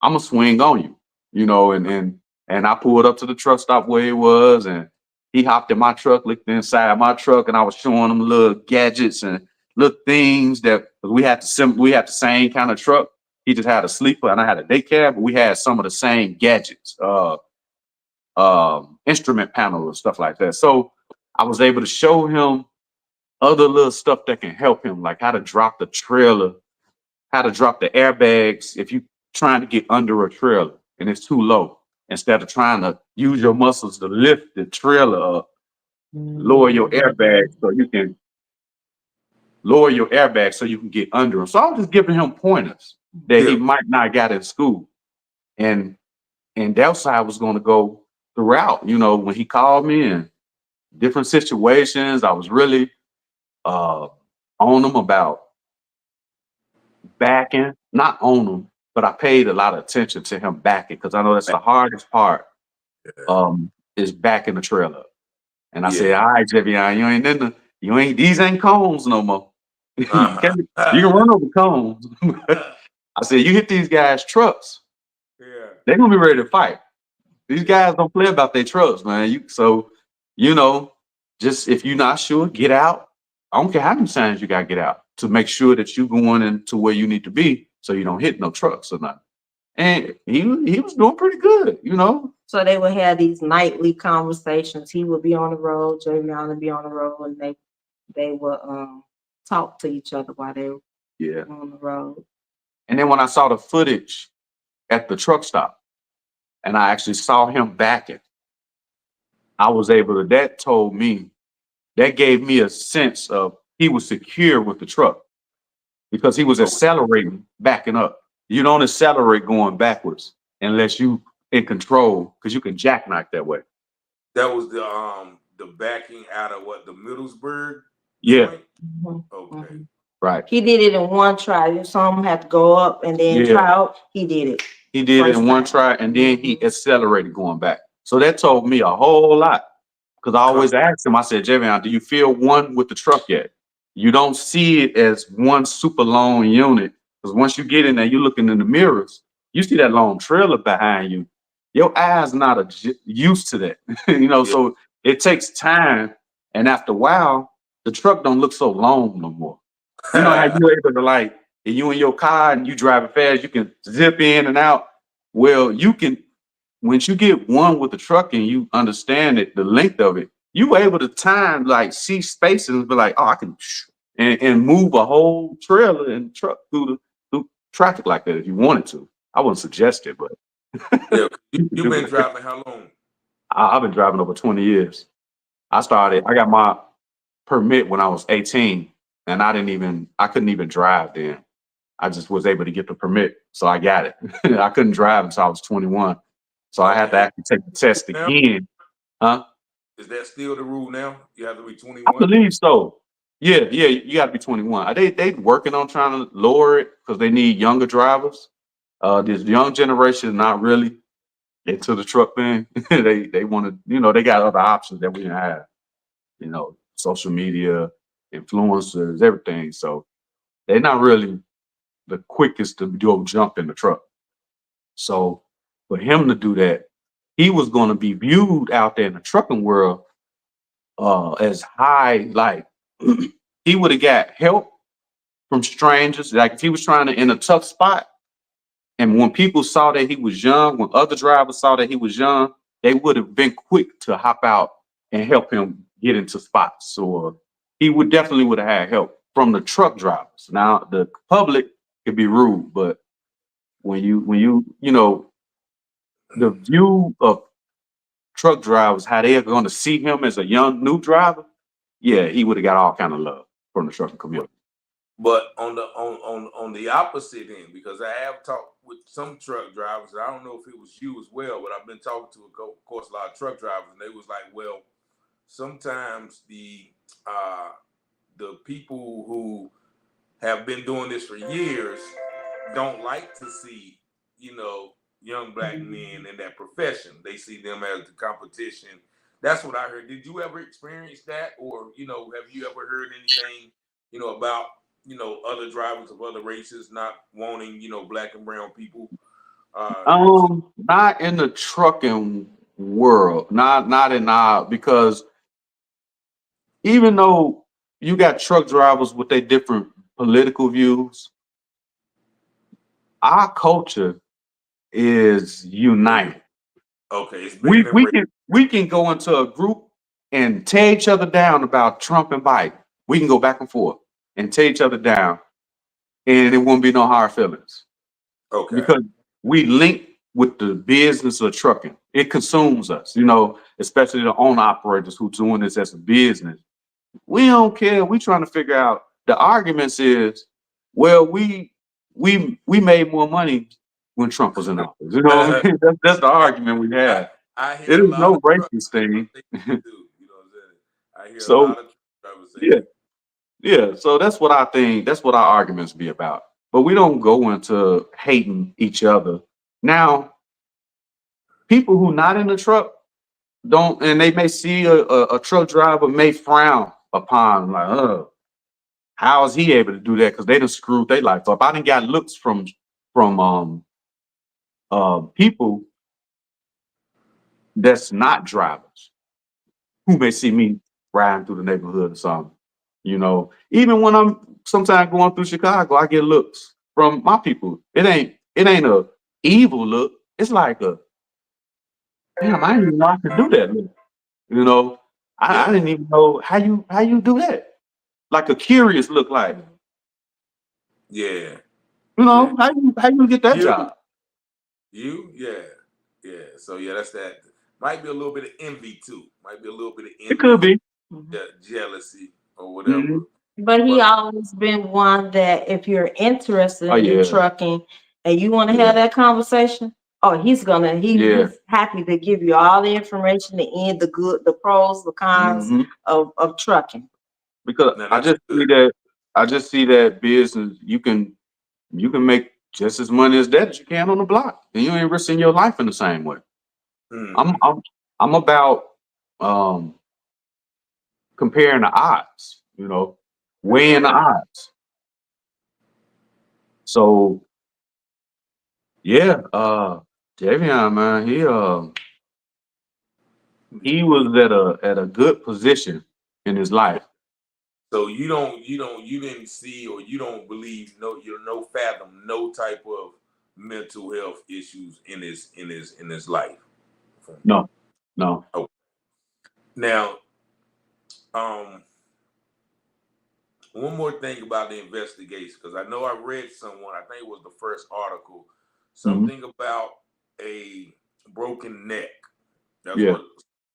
Speaker 2: I'm gonna swing on you." And I pulled up to the truck stop where he was, and he hopped in my truck, looked inside my truck, and I was showing him little gadgets and little things that we had the same kind of truck. He just had a sleeper, and I had a day cab, but we had some of the same gadgets, instrument panel and stuff like that. So I was able to show him other little stuff that can help him, like how to drop the trailer, how to drop the airbags if you trying to get under a trailer and it's too low. Instead of trying to use your muscles to lift the trailer up, lower your airbags so you can get under them. So I was just giving him pointers that he
Speaker 1: Yeah.
Speaker 2: might not got in school. And that side was going to go throughout, when he called me in different situations. I was really uh, on him about backing, not on him, but I paid a lot of attention to him backing because I know that's the hardest part. Is backing the trailer. And I said,
Speaker 1: Yeah.
Speaker 2: "All right, Javion, these ain't cones no more. you
Speaker 1: Uh-huh.
Speaker 2: can run over cones." I said, "You hit these guys' trucks,
Speaker 1: Yeah.
Speaker 2: they're gonna be ready to fight. These
Speaker 1: Yeah.
Speaker 2: guys don't play about their trucks, man. You know, just if you're not sure, get out. I don't care how many times you gotta get out to make sure that you're going into where you need to be so you don't hit no trucks or nothing." And he was doing pretty good.
Speaker 3: So they would have these nightly conversations. He would be on the road, Javion would be on the road, and they would talk to each other while they were
Speaker 2: Yeah.
Speaker 3: on the road.
Speaker 2: And then when I saw the footage at the truck stop and I actually saw him backing, I was able to, that gave me a sense of he was secure with the truck because he was
Speaker 1: Okay.
Speaker 2: accelerating, backing up. You don't accelerate going backwards unless you in control because you can jackknife that way.
Speaker 1: That was the backing out of what, the Middlesbrough
Speaker 2: Yeah,
Speaker 1: joint?
Speaker 3: Mhm,
Speaker 1: Okay.
Speaker 3: mhm.
Speaker 2: right.
Speaker 3: He did it in one try. Some had to go up and then
Speaker 2: Yeah.
Speaker 3: try out. He did it.
Speaker 2: He did it
Speaker 3: First
Speaker 2: in one
Speaker 3: time.
Speaker 2: try and then he
Speaker 3: Mhm.
Speaker 2: accelerated going back. So that told me a whole lot. Because I
Speaker 1: Come.
Speaker 2: always ask him, I said, "Javion, do you feel one with the truck yet?" You don't see it as one super long unit. Because once you get in there, you're looking in the mirrors, you see that long trailer behind you. Your eyes not used to that.
Speaker 1: Yeah.
Speaker 2: So it takes time. And after a while, the truck don't look so long no more. You know how you're able to like, you in your car and you driving fast, you can zip in and out. Well, you can, once you get one with the truck and you understand it, the length of it, you able to time like see spaces and be like, "Oh, I can," and move a whole trailer and truck through traffic like that if you wanted to. I wouldn't suggest it, but
Speaker 1: Yeah, you've been driving how long?
Speaker 2: I've been driving over 20 years. I got my permit when I was 18, and I couldn't even drive then. I just was able to get the permit, so I got it. I couldn't drive until I was 21, so I had to
Speaker 1: Okay.
Speaker 2: actually take the test
Speaker 1: Now,
Speaker 2: again. Huh?
Speaker 1: is that still the rule now? You have to be
Speaker 2: I
Speaker 1: 21?
Speaker 2: believe so. Yeah, yeah, you got to be 21. They working on trying to lower it because they need younger drivers. This young generation is not really into the truck thing. They want to, they got other options that we didn't have. Social media, influencers, everything. So they're not really the quickest to go jump in the truck. So for him to do that, he was going to be viewed out there in the trucking world as high. Like he would have got help from strangers. Like if he was trying to in a tough spot, and when people saw that he was young, when other drivers saw that he was young, they would have been quick to hop out and help him get into spots. So he would have had help from the truck drivers. Now the public could be rude, but when you the view of truck drivers, how they are going to see him as a young new driver, yeah, he would have got all kind of love from the trucking community.
Speaker 1: But on the opposite end, because I have talked with some truck drivers, I don't know if it was you as well, but I've been talking to, of course, a lot of truck drivers, and they was like, well, sometimes the people who have been doing this for years don't like to see, young black men in that profession. They see them as the competition. That's what I heard. Did you ever experience that, or have you ever heard anything, about other drivers of other races not wanting black and brown people?
Speaker 2: Not in the trucking world, not in our because even though you got truck drivers with their different political views, our culture is united.
Speaker 1: Okay, it's
Speaker 2: We
Speaker 1: bigger than
Speaker 2: we
Speaker 1: race.
Speaker 2: can we can go into a group and tear each other down about Trump and Biden. We can go back and forth and tear each other down, and it won't be no hard feelings
Speaker 1: Okay.
Speaker 2: because we link with the business of trucking. It consumes us, especially the owner operators who doing this as a business. We don't care. We trying to figure out the arguments is, well, we made more money when Trump was in office. You know what I mean? That's the argument we
Speaker 1: I,
Speaker 2: have.
Speaker 1: I hear
Speaker 2: It
Speaker 1: a
Speaker 2: is
Speaker 1: lot
Speaker 2: no
Speaker 1: of truck
Speaker 2: racist
Speaker 1: drivers
Speaker 2: thing.
Speaker 1: say that too. You know what I'm saying? I hear a
Speaker 2: So
Speaker 1: lot of truck drivers say
Speaker 2: yeah,
Speaker 1: that.
Speaker 2: yeah. So that's what I think. That's what our arguments be about. But we don't go into hating each other. Now, people who not in the truck don't, and they may see a truck driver may frown upon like, how is he able to do that? Because they done screwed their life up. I done got looks from people that's not drivers who may see me riding through the neighborhood or something. Even when I'm sometimes going through Chicago, I get looks from my people. It ain't a evil look. It's like a damn, I didn't even know I could do that look. You know, I
Speaker 1: Yeah,
Speaker 2: didn't even know how you do that. Like a curious look like,
Speaker 1: yeah, yeah.
Speaker 2: how you get that
Speaker 1: You,
Speaker 2: job?
Speaker 1: yeah, yeah. So yeah, that's that. Might be a little bit of envy too. Might be a little bit of
Speaker 2: It could
Speaker 1: envy,
Speaker 2: be.
Speaker 3: Mhm.
Speaker 1: jealousy, or whatever.
Speaker 2: Mhm.
Speaker 3: But he
Speaker 1: But
Speaker 3: always been one that if you're interested
Speaker 2: Oh
Speaker 3: in
Speaker 2: yeah,
Speaker 3: trucking and you want to have
Speaker 2: yeah,
Speaker 3: that conversation, oh,
Speaker 2: yeah.
Speaker 3: he's happy to give you all the information, the end, the good, the pros, the cons
Speaker 2: Hmm.
Speaker 3: of trucking.
Speaker 2: Because
Speaker 1: now
Speaker 2: I
Speaker 1: that's
Speaker 2: just see
Speaker 1: good.
Speaker 2: that I just see that business you can make just as money as that as you can on the block, and you ain't risking your life in the same way. I'm
Speaker 1: Hmm.
Speaker 2: I'm I'm about um comparing the odds, weighing the odds. So yeah, Javion, man, he was at a good position in his life.
Speaker 1: So you didn't see, or you don't believe, no fathom no type of mental health issues in his life.
Speaker 2: No, no.
Speaker 1: Oh, now, um, one more thing about the investigation, because I know I read someone, I think it was the first article,
Speaker 2: Hmm.
Speaker 1: something about a broken neck. That's
Speaker 2: Yeah,
Speaker 1: what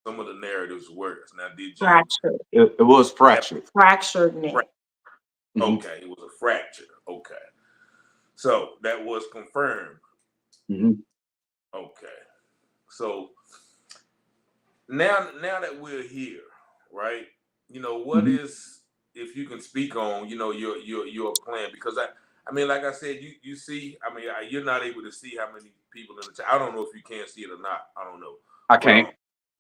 Speaker 1: some of the narratives were. Now, did you
Speaker 3: Fractured,
Speaker 2: it was
Speaker 1: have
Speaker 2: fractured.
Speaker 3: fractured neck.
Speaker 2: Hmm.
Speaker 1: okay, it was a fracture. Okay. So that was confirmed.
Speaker 2: Hmm.
Speaker 1: Okay. So now that we're here, right? What
Speaker 2: Hmm.
Speaker 1: is, if you can speak on, your plan? Because I mean, like I said, you see, I mean, you're not able to see how many people in the chat. I don't know if you can see it or not. I don't know.
Speaker 2: I
Speaker 1: But
Speaker 2: can't.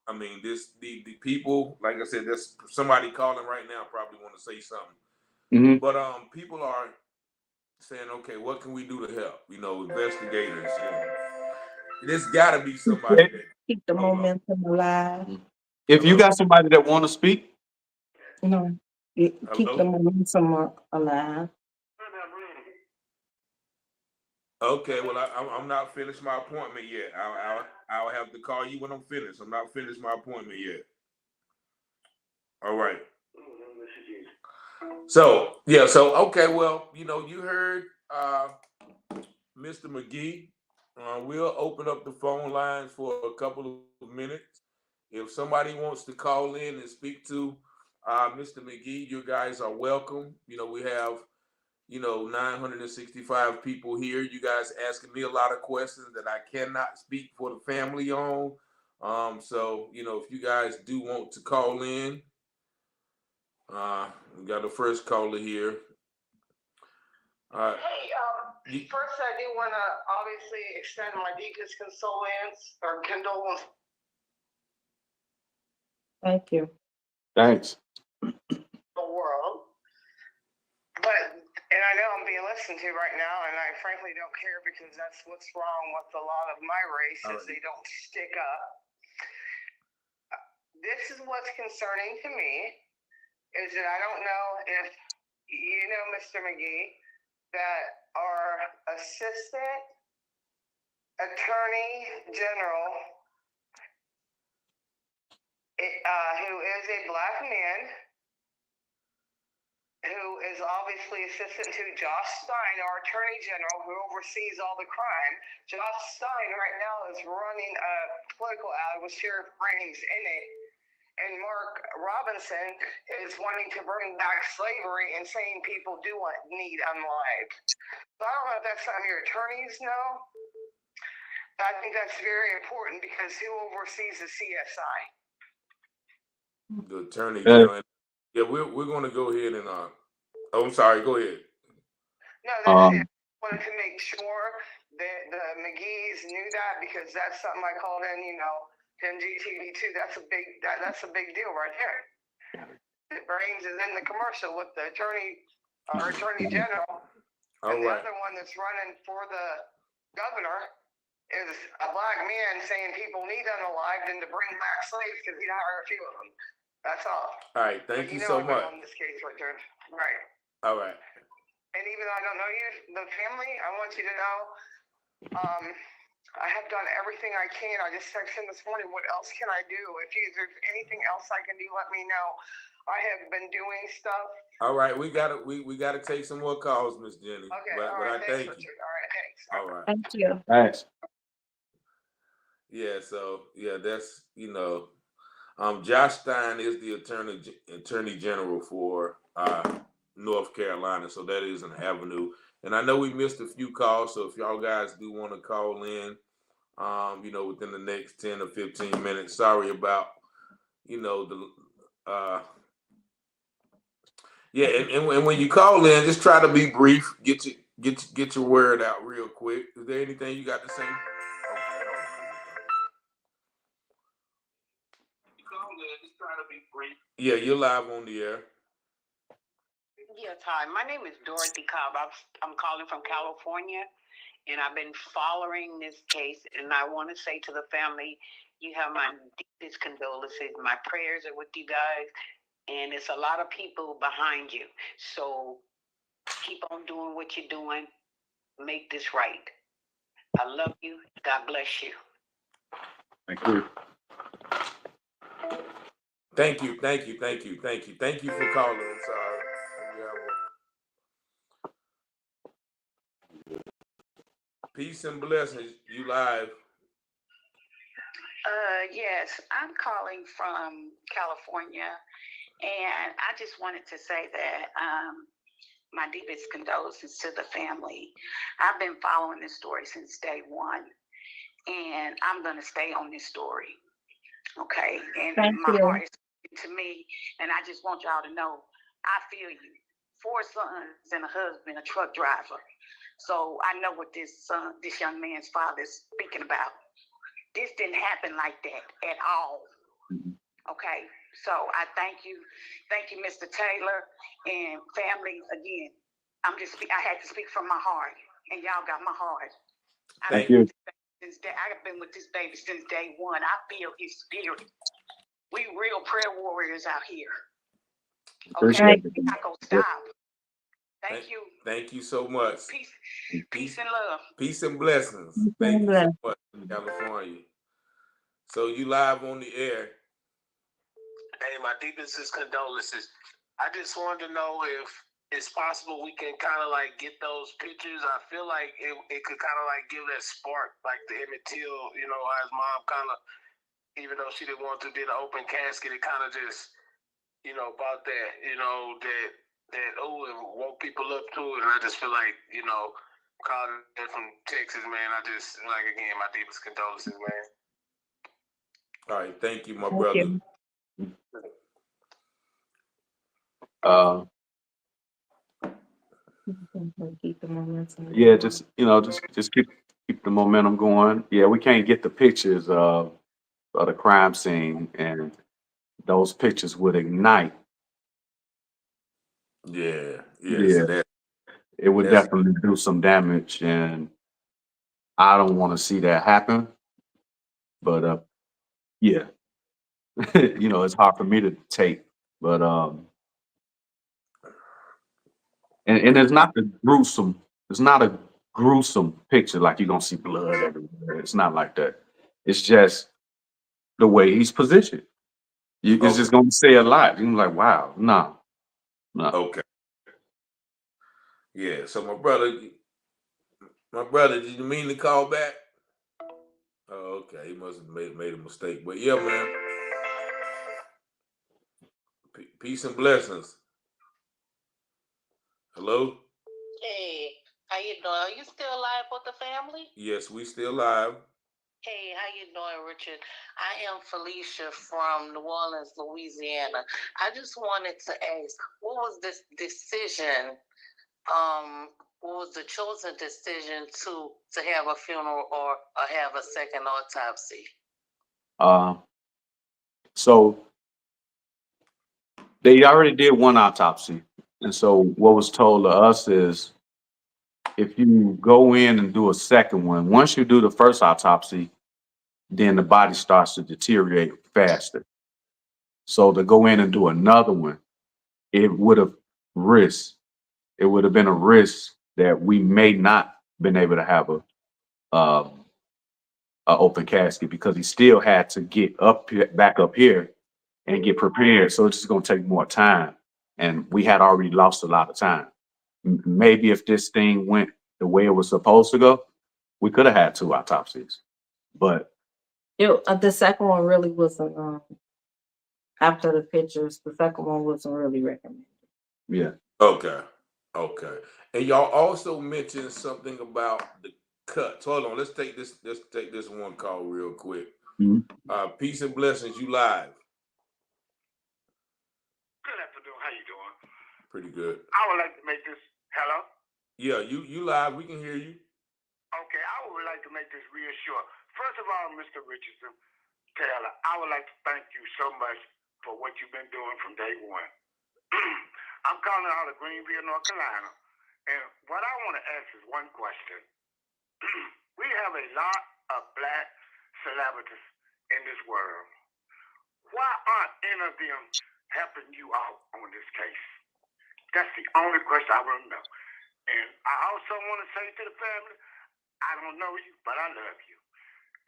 Speaker 1: I mean, the people, like I said, there's somebody calling right now probably want to say something.
Speaker 2: Hmm.
Speaker 1: But people are saying, okay, what can we do to help? Investigators. There's got to be somebody that.
Speaker 3: Keep the
Speaker 1: Hold on.
Speaker 3: momentum alive.
Speaker 2: If you
Speaker 1: Hello.
Speaker 2: got somebody that want to speak,
Speaker 3: No, keep the
Speaker 1: Hello.
Speaker 3: momentum alive.
Speaker 1: Okay. Well, I'm not finished my appointment yet. I'll have to call you when I'm finished. I'm not finished my appointment yet. All right. So yeah. So okay. Well, you heard Mr. Magee. We'll open up the phone lines for a couple of minutes. If somebody wants to call in and speak to Mr. Magee, you guys are welcome. We have 965 people here. You guys asking me a lot of questions that I cannot speak for the family on. So if you guys do want to call in, we got the first caller here.
Speaker 4: First, I do want to obviously extend my deepest condolence.
Speaker 3: Thank you.
Speaker 2: thanks.
Speaker 4: The world, and I know I'm being listened to right now, and I frankly don't care because that's what's wrong with a lot of my race is they don't stick up. This is what's concerning to me is that I don't know if you know Mr. Magee, that our assistant attorney general, who is a black man, who is obviously assistant to Josh Stein, our attorney general, who oversees all the crime. Josh Stein right now is running a political ad with Sheriff Raines in it. And Mark Robinson is wanting to bring back slavery and saying people do need unalived. So I don't know if that's something your attorneys know. I think that's very important because who oversees the CSI?
Speaker 1: The attorney general. Yeah, we're going to go ahead and. I'm sorry. Go ahead.
Speaker 4: No, that's it. I wanted to make sure that the Magees knew that because that's something I called in, NGTV2. That's a big deal right there. Brains is in the commercial with the our attorney general.
Speaker 1: All
Speaker 4: and
Speaker 1: right.
Speaker 4: The other one that's running for the governor is a black man saying people need unalived and to bring back slaves because he hired a few of them. That's all.
Speaker 1: All right. Thank you so much.
Speaker 4: On this case right there. Right.
Speaker 1: All right.
Speaker 4: And even though I don't know you, the family, I want you to know, I have done everything I can. I just texted him this morning. What else can I do? If there's anything else I can do, let me know. I have been doing stuff.
Speaker 1: All right, we gotta take some more calls, Miss Jenny.
Speaker 4: Okay,
Speaker 1: but I thank you.
Speaker 4: All right, thanks.
Speaker 1: All right.
Speaker 3: Thank you.
Speaker 2: Thanks.
Speaker 1: Yeah. So that's Josh Stein is the attorney general for North Carolina, so that is an avenue. And I know we missed a few calls, so if y'all guys do want to call in, within the next 10 or 15 minutes, sorry about and when you call in, just try to be brief. Get your word out real quick. Is there anything you got to say? Yeah, you're live on the air.
Speaker 4: Yes, hi. My name is Dorothy Cobb. I'm calling from California, and I've been following this case. And I want to say to the family, you have my deepest condolences. My prayers are with you guys, and it's a lot of people behind you. So keep on doing what you're doing. Make this right. I love you. God bless you.
Speaker 2: Thank you.
Speaker 1: Thank you for calling. I'm sorry. Peace and blessings. You live.
Speaker 5: Yes, I'm calling from California, and I just wanted to say that my deepest condolences to the family. I've been following this story since day one, and I'm going to stay on this story. Okay, and
Speaker 3: Thank
Speaker 5: my
Speaker 3: you.
Speaker 5: heart is to me, and I just want y'all to know I feel you. 4 sons and a husband, a truck driver. So I know what this young man's father is speaking about. This didn't happen like that at all. Okay, so I thank you, Mr. Taylor and family. Again, I had to speak from my heart, and y'all got my heart.
Speaker 2: Thank you.
Speaker 5: I've been with this baby since day one. I feel his spirit. We real prayer warriors out here. Okay,
Speaker 2: Appreciate
Speaker 5: we're not gonna stop. Thank you.
Speaker 1: Thank you so much.
Speaker 5: Peace and love.
Speaker 1: Peace and blessings. Thank you so much, California. So you live on the air.
Speaker 6: Hey, my deepest condolences. I just wanted to know if it's possible we can kind of like get those pictures. I feel like it could kind of like give that spark, like the Emmett Till, you know, how his mom kind of, even though she didn't want to, did an open casket. It kind of just, you know, about that, you know, that it woke people up to it. And I just feel like, you know, calling in from Texas, man. I just like, again, my deepest condolences, man.
Speaker 1: All right, thank you, my brother.
Speaker 3: Keep the momentum.
Speaker 2: Yeah, just just keep the momentum going. Yeah, we can't get the pictures of the crime scene, and those pictures would ignite.
Speaker 1: Yeah.
Speaker 2: Yeah,
Speaker 1: So
Speaker 2: it would definitely do some damage, and I don't want to see that happen. But yeah, you know, it's hard for me to take. But and it's not the gruesome. It's not a gruesome picture like you're gonna see blood everywhere. It's not like that. It's just the way he's positioned. It's just gonna say a lot. You're like, wow, no.
Speaker 1: Okay. Yeah. So my brother, did you mean to call back? Oh, okay. He must have made a mistake. But yeah, man. Peace and blessings. Hello?
Speaker 7: Hey, how you doing? Are you still alive with the family?
Speaker 1: Yes, we still live.
Speaker 7: Hey, how you doing, Richard? I am Felicia from New Orleans, Louisiana. I just wanted to ask, what was this decision? What was the chosen decision to have a funeral or have a second autopsy?
Speaker 2: So they already did one autopsy, and so what was told to us is if you go in and do a second one, once you do the first autopsy, then the body starts to deteriorate faster. So to go in and do another one, it would have risked. It would have been a risk that we may not been able to have a open casket because he still had to get back up here and get prepared. So it's just going to take more time, and we had already lost a lot of time. Maybe if this thing went the way it was supposed to go, we could have had 2 autopsies. But
Speaker 3: The second one really wasn't, after the pictures, the second one wasn't really recommended.
Speaker 2: yeah.
Speaker 1: Okay. And y'all also mentioned something about the cuts. Hold on, let's take this one call real quick. Peace and blessings, you live.
Speaker 8: Good afternoon. How you doing?
Speaker 1: Pretty good.
Speaker 8: I would like to make this. Hello?
Speaker 1: Yeah, you live. We can hear you.
Speaker 8: Okay, I would like to make this real short. First of all, Mr. Richardson Taylor, I would like to thank you so much for what you've been doing from day one. I'm calling out of Greenville, North Carolina, and what I want to ask is one question. We have a lot of black celebrities in this world. Why aren't any of them helping you out on this case? That's the only question I want to know. And I also want to say to the family, I don't know you, but I love you.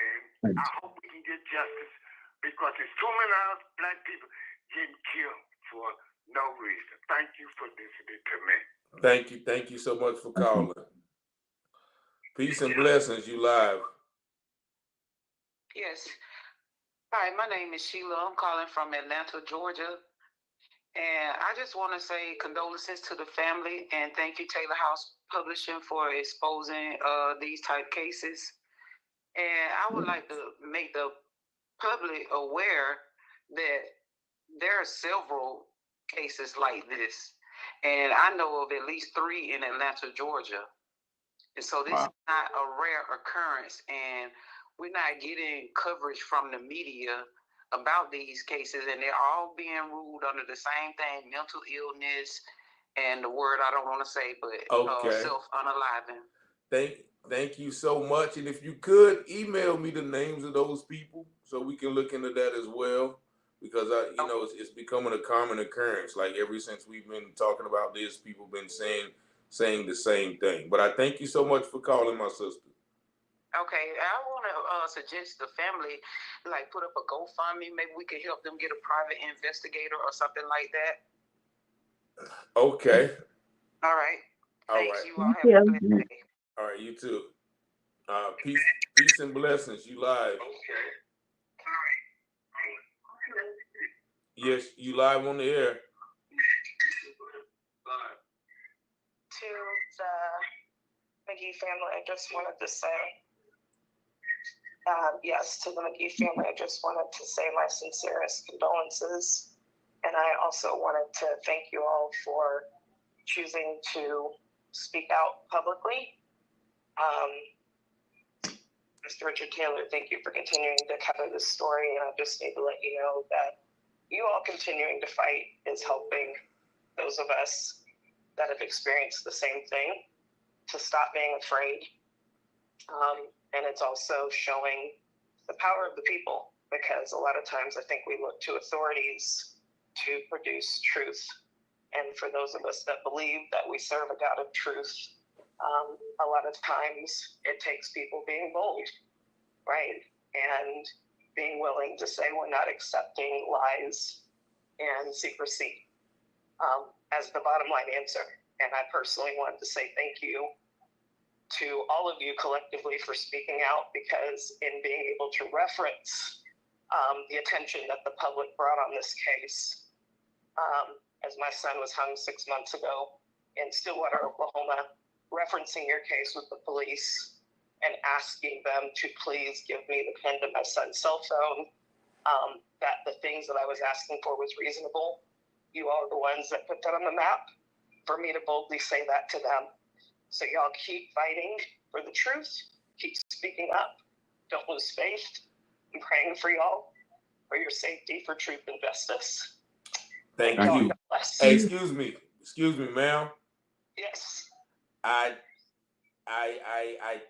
Speaker 8: And I hope we can get justice because there's too many other black people getting killed for no reason. Thank you for listening to me.
Speaker 1: Thank you so much for calling. Peace and blessings, you live.
Speaker 5: Yes.
Speaker 7: Hi, my name is Sheila. I'm calling from Atlanta, Georgia. And I just want to say condolences to the family and thank you, Taylor House Publishing, for exposing these type cases. And I would like to make the public aware that there are several cases like this. And I know of at least 3 in Atlanta, Georgia. And so this is not a rare occurrence. And we're not getting coverage from the media about these cases, and they're all being ruled under the same thing: mental illness, and the word I don't want to say, but self-unaliving.
Speaker 1: Thank you so much. And if you could email me the names of those people so we can look into that as well, because it's becoming a common occurrence. Like ever since we've been talking about this, people been saying the same thing. But I thank you so much for calling, my sister.
Speaker 7: Okay, I want to suggest the family like put up a GoFundMe. Maybe we could help them get a private investigator or something like that.
Speaker 1: Okay.
Speaker 7: All right. Thanks. You all have
Speaker 3: Yeah.
Speaker 7: a blessed day.
Speaker 1: All right, you too. Peace and blessings. You live.
Speaker 8: Okay.
Speaker 1: Yes, you live on the air.
Speaker 4: To the Magee family, I just wanted to say, yes, to the Magee family, I just wanted to say my sincerest condolences. And I also wanted to thank you all for choosing to speak out publicly. Mr. Richard Taylor, thank you for continuing to cover this story. And I just need to let you know that you all continuing to fight is helping those of us that have experienced the same thing to stop being afraid. And it's also showing the power of the people, because a lot of times I think we look to authorities to produce truth. And for those of us that believe that we serve a God of truth, a lot of times it takes people being bold, right? And being willing to say we're not accepting lies and secrecy as the bottom line answer. And I personally wanted to say thank you to all of you collectively for speaking out, because in being able to reference the attention that the public brought on this case, as my son was hung 6 months ago in Stillwater, Oklahoma, referencing your case with the police and asking them to please give me the pin to my son's cell phone, that the things that I was asking for was reasonable. You all are the ones that put that on the map for me to boldly say that to them. So y'all keep fighting for the truth, keep speaking up, don't lose faith. I'm praying for y'all, for your safety, for truth and justice.
Speaker 1: Thank you. Hey, excuse me, ma'am.
Speaker 4: Yes.
Speaker 1: I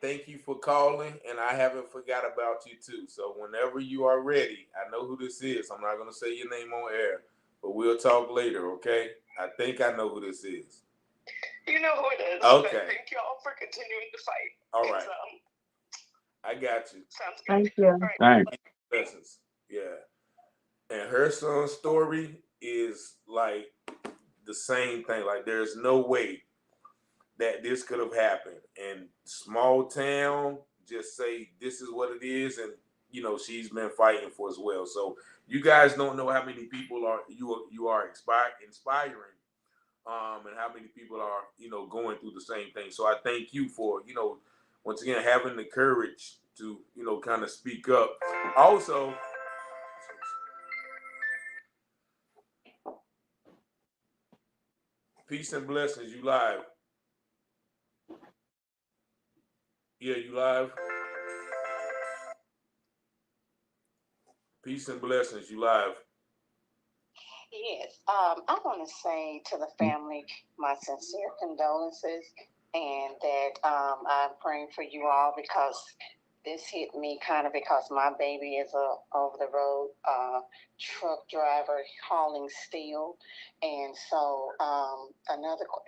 Speaker 1: thank you for calling, and I haven't forgot about you too. So whenever you are ready, I know who this is. I'm not gonna say your name on air, but we'll talk later, okay? I think I know who this is.
Speaker 4: You know who it is.
Speaker 1: Okay.
Speaker 4: But thank y'all for continuing to fight.
Speaker 1: All right. I got you.
Speaker 4: Sounds good.
Speaker 3: Thank you.
Speaker 4: All right.
Speaker 2: Thanks.
Speaker 1: Blessings. Yeah. And her son's story is like the same thing. Like there's no way that this could have happened. And small town, just say this is what it is, and she's been fighting for as well. So you guys don't know how many people you are inspiring, and how many people are going through the same thing. So I thank you for once again having the courage to kind of speak up. Also, peace and blessings. You live? Yeah, you live? Peace and blessings. You live?
Speaker 5: Yes, I want to say to the family my sincere condolences, and that I'm praying for you all, because this hit me kind of because my baby is a over the road truck driver hauling steel, and so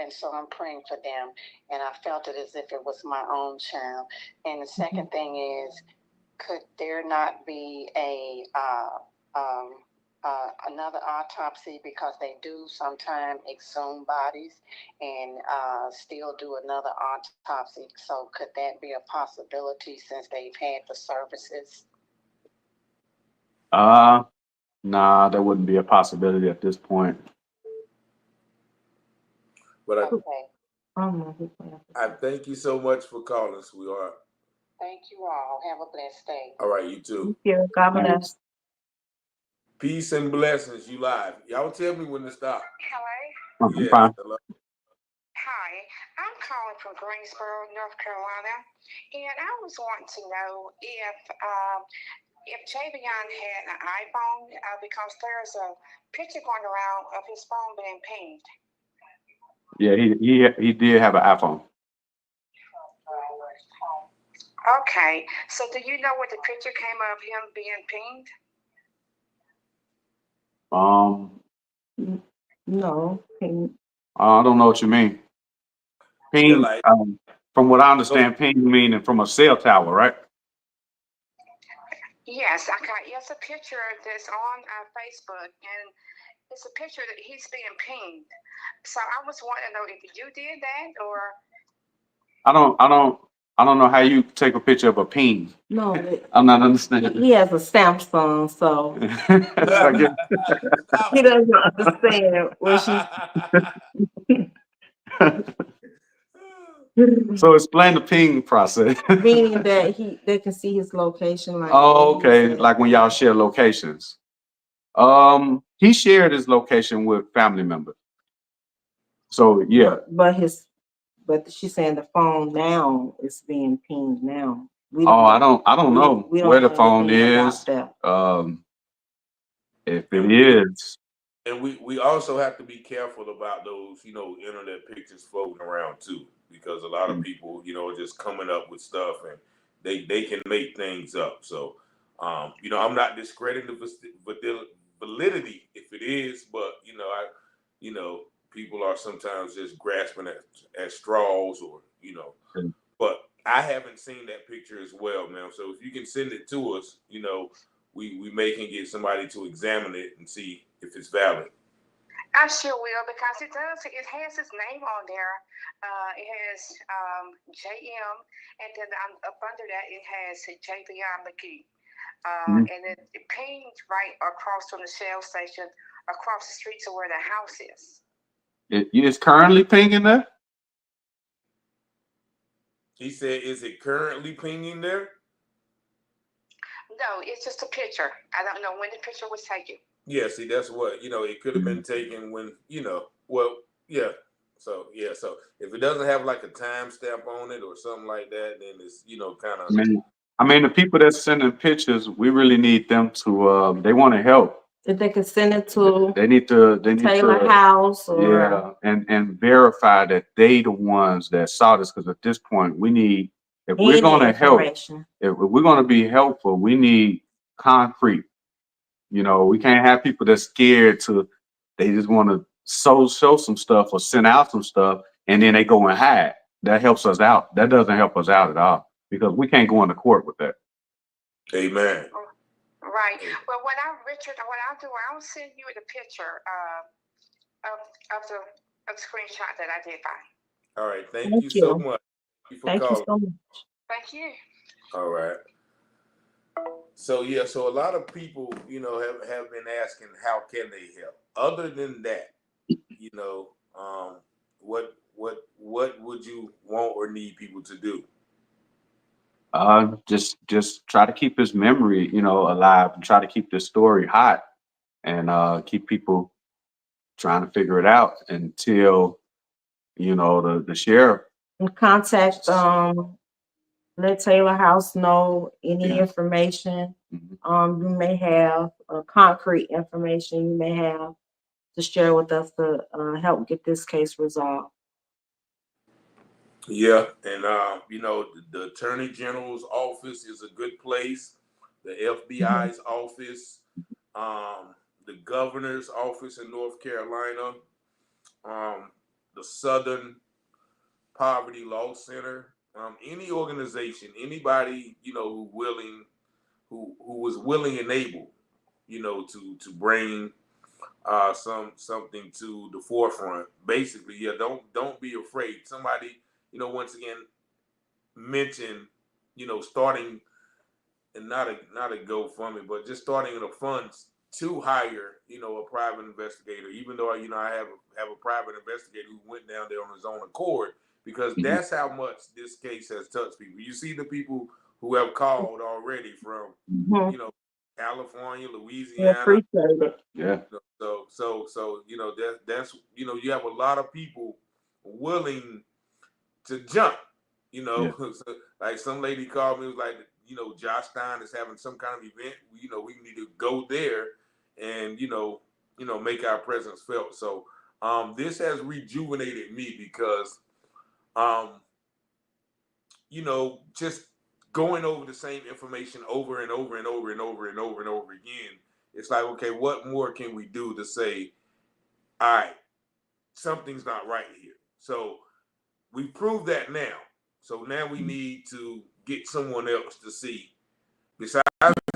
Speaker 5: so I'm praying for them, and I felt it as if it was my own child. And the second thing is, could there not be a another autopsy, because they do sometimes exhume bodies and still do another autopsy. So could that be a possibility since they've had the services?
Speaker 2: Nah, that wouldn't be a possibility at this point.
Speaker 1: But
Speaker 7: Okay.
Speaker 1: I thank you so much for calling, sweetheart.
Speaker 7: Thank you all. Have a blessed day.
Speaker 1: All right, you too.
Speaker 3: Thank you. God bless.
Speaker 1: Peace and blessings. You live. Y'all tell me when to stop.
Speaker 4: Hello.
Speaker 2: I'm
Speaker 1: Yes.
Speaker 2: fine.
Speaker 1: Hello.
Speaker 4: Hi, I'm calling from Greensboro, North Carolina, and I was wanting to know if Javion had an iPhone because there's a picture going around of his phone being pinged.
Speaker 2: Yeah, he did have an iPhone.
Speaker 4: Okay, so do you know what the picture came of him being pinged?
Speaker 3: No.
Speaker 2: I don't know what you mean. Ping,
Speaker 1: Yeah, like
Speaker 2: from what I understand, ping meaning from a cell tower, right?
Speaker 4: Yes, it's a picture that's on Facebook, and it's a picture that he's being pinged. So I was wanting to know if you did that or.
Speaker 2: I don't know how you take a picture of a ping.
Speaker 3: No.
Speaker 2: I'm not understanding.
Speaker 3: He has a Samsung, so
Speaker 2: I guess.
Speaker 3: he doesn't understand what she's.
Speaker 2: So explain the ping process.
Speaker 3: Meaning that they can see his location. Like,
Speaker 2: oh, okay. Like when y'all share locations. He shared his location with family members. So yeah.
Speaker 3: But she's saying the phone now is being pinged now.
Speaker 2: I don't know where the phone is. If it is.
Speaker 1: And we also have to be careful about those, internet pictures floating around too, because a lot of people, are just coming up with stuff and they can make things up. So, I'm not discrediting the validity if it is, but people are sometimes just grasping at straws or, but I haven't seen that picture as well, man. So if you can send it to us, we may can get somebody to examine it and see if it's valid.
Speaker 4: I sure will because it has his name on there. It has JM, and then up under that it has Javion Magee. And it pinged right across from the Shell station, across the street to where the house is.
Speaker 2: It is currently pinging there?
Speaker 1: He said, is it currently pinging there?
Speaker 4: No, it's just a picture. I don't know when the picture was taken.
Speaker 1: Yeah, see, that's what, it could have been taken when, well, yeah. So if it doesn't have like a timestamp on it or something like that, then it's, kind of.
Speaker 2: I mean, the people that's sending pictures, we really need them to, they want to help.
Speaker 3: If they can send it to
Speaker 2: they need to
Speaker 3: Taylor House
Speaker 2: or and verify that they the ones that saw this, because at this point we need, if we're going to help, if we're going to be helpful, we need concrete. We can't have people that's scared they just want to show some stuff or send out some stuff and then they go and hide. That helps us out. That doesn't help us out at all, because we can't go into court with that.
Speaker 1: Amen.
Speaker 4: Right. Well, Richard, what I'll do, I'll send you the picture of the screenshot that I did find.
Speaker 1: All right. Thank you so much.
Speaker 3: Thank you so much.
Speaker 4: Thank you.
Speaker 1: All right. So so a lot of people, have been asking how can they help. Other than that, what would you want or need people to do?
Speaker 2: Just try to keep his memory, alive, and try to keep this story hot, and keep people trying to figure it out until, the sheriff.
Speaker 3: And contact let Taylor House know any information you may have, concrete information you may have to share with us to help get this case resolved.
Speaker 1: Yeah, and the Attorney General's office is a good place. The FBI's office, the governor's office in North Carolina, the Southern Poverty Law Center, any organization, anybody who was willing and able, to bring something to the forefront. Basically, don't be afraid. Somebody, once again, mention, starting and not a GoFundMe, but just starting a fund to hire, a private investigator. Even though I have a private investigator who went down there on his own accord, because
Speaker 2: Mhm.
Speaker 1: that's how much this case has touched people. You see the people who have called already from,
Speaker 3: Mhm.
Speaker 1: California,
Speaker 3: We
Speaker 1: Louisiana.
Speaker 3: appreciate it.
Speaker 2: Yeah.
Speaker 1: So that's you have a lot of people willing to jump.
Speaker 2: Yeah.
Speaker 1: So, like some lady called me, was like, Josh Stein is having some kind of event. We need to go there and make our presence felt. So this has rejuvenated me because um, just going over the same information over and over and over and over and over and over again. It's like, okay, what more can we do to say, all right, something's not right here. So we proved that now. So now we need to get someone else to see, besides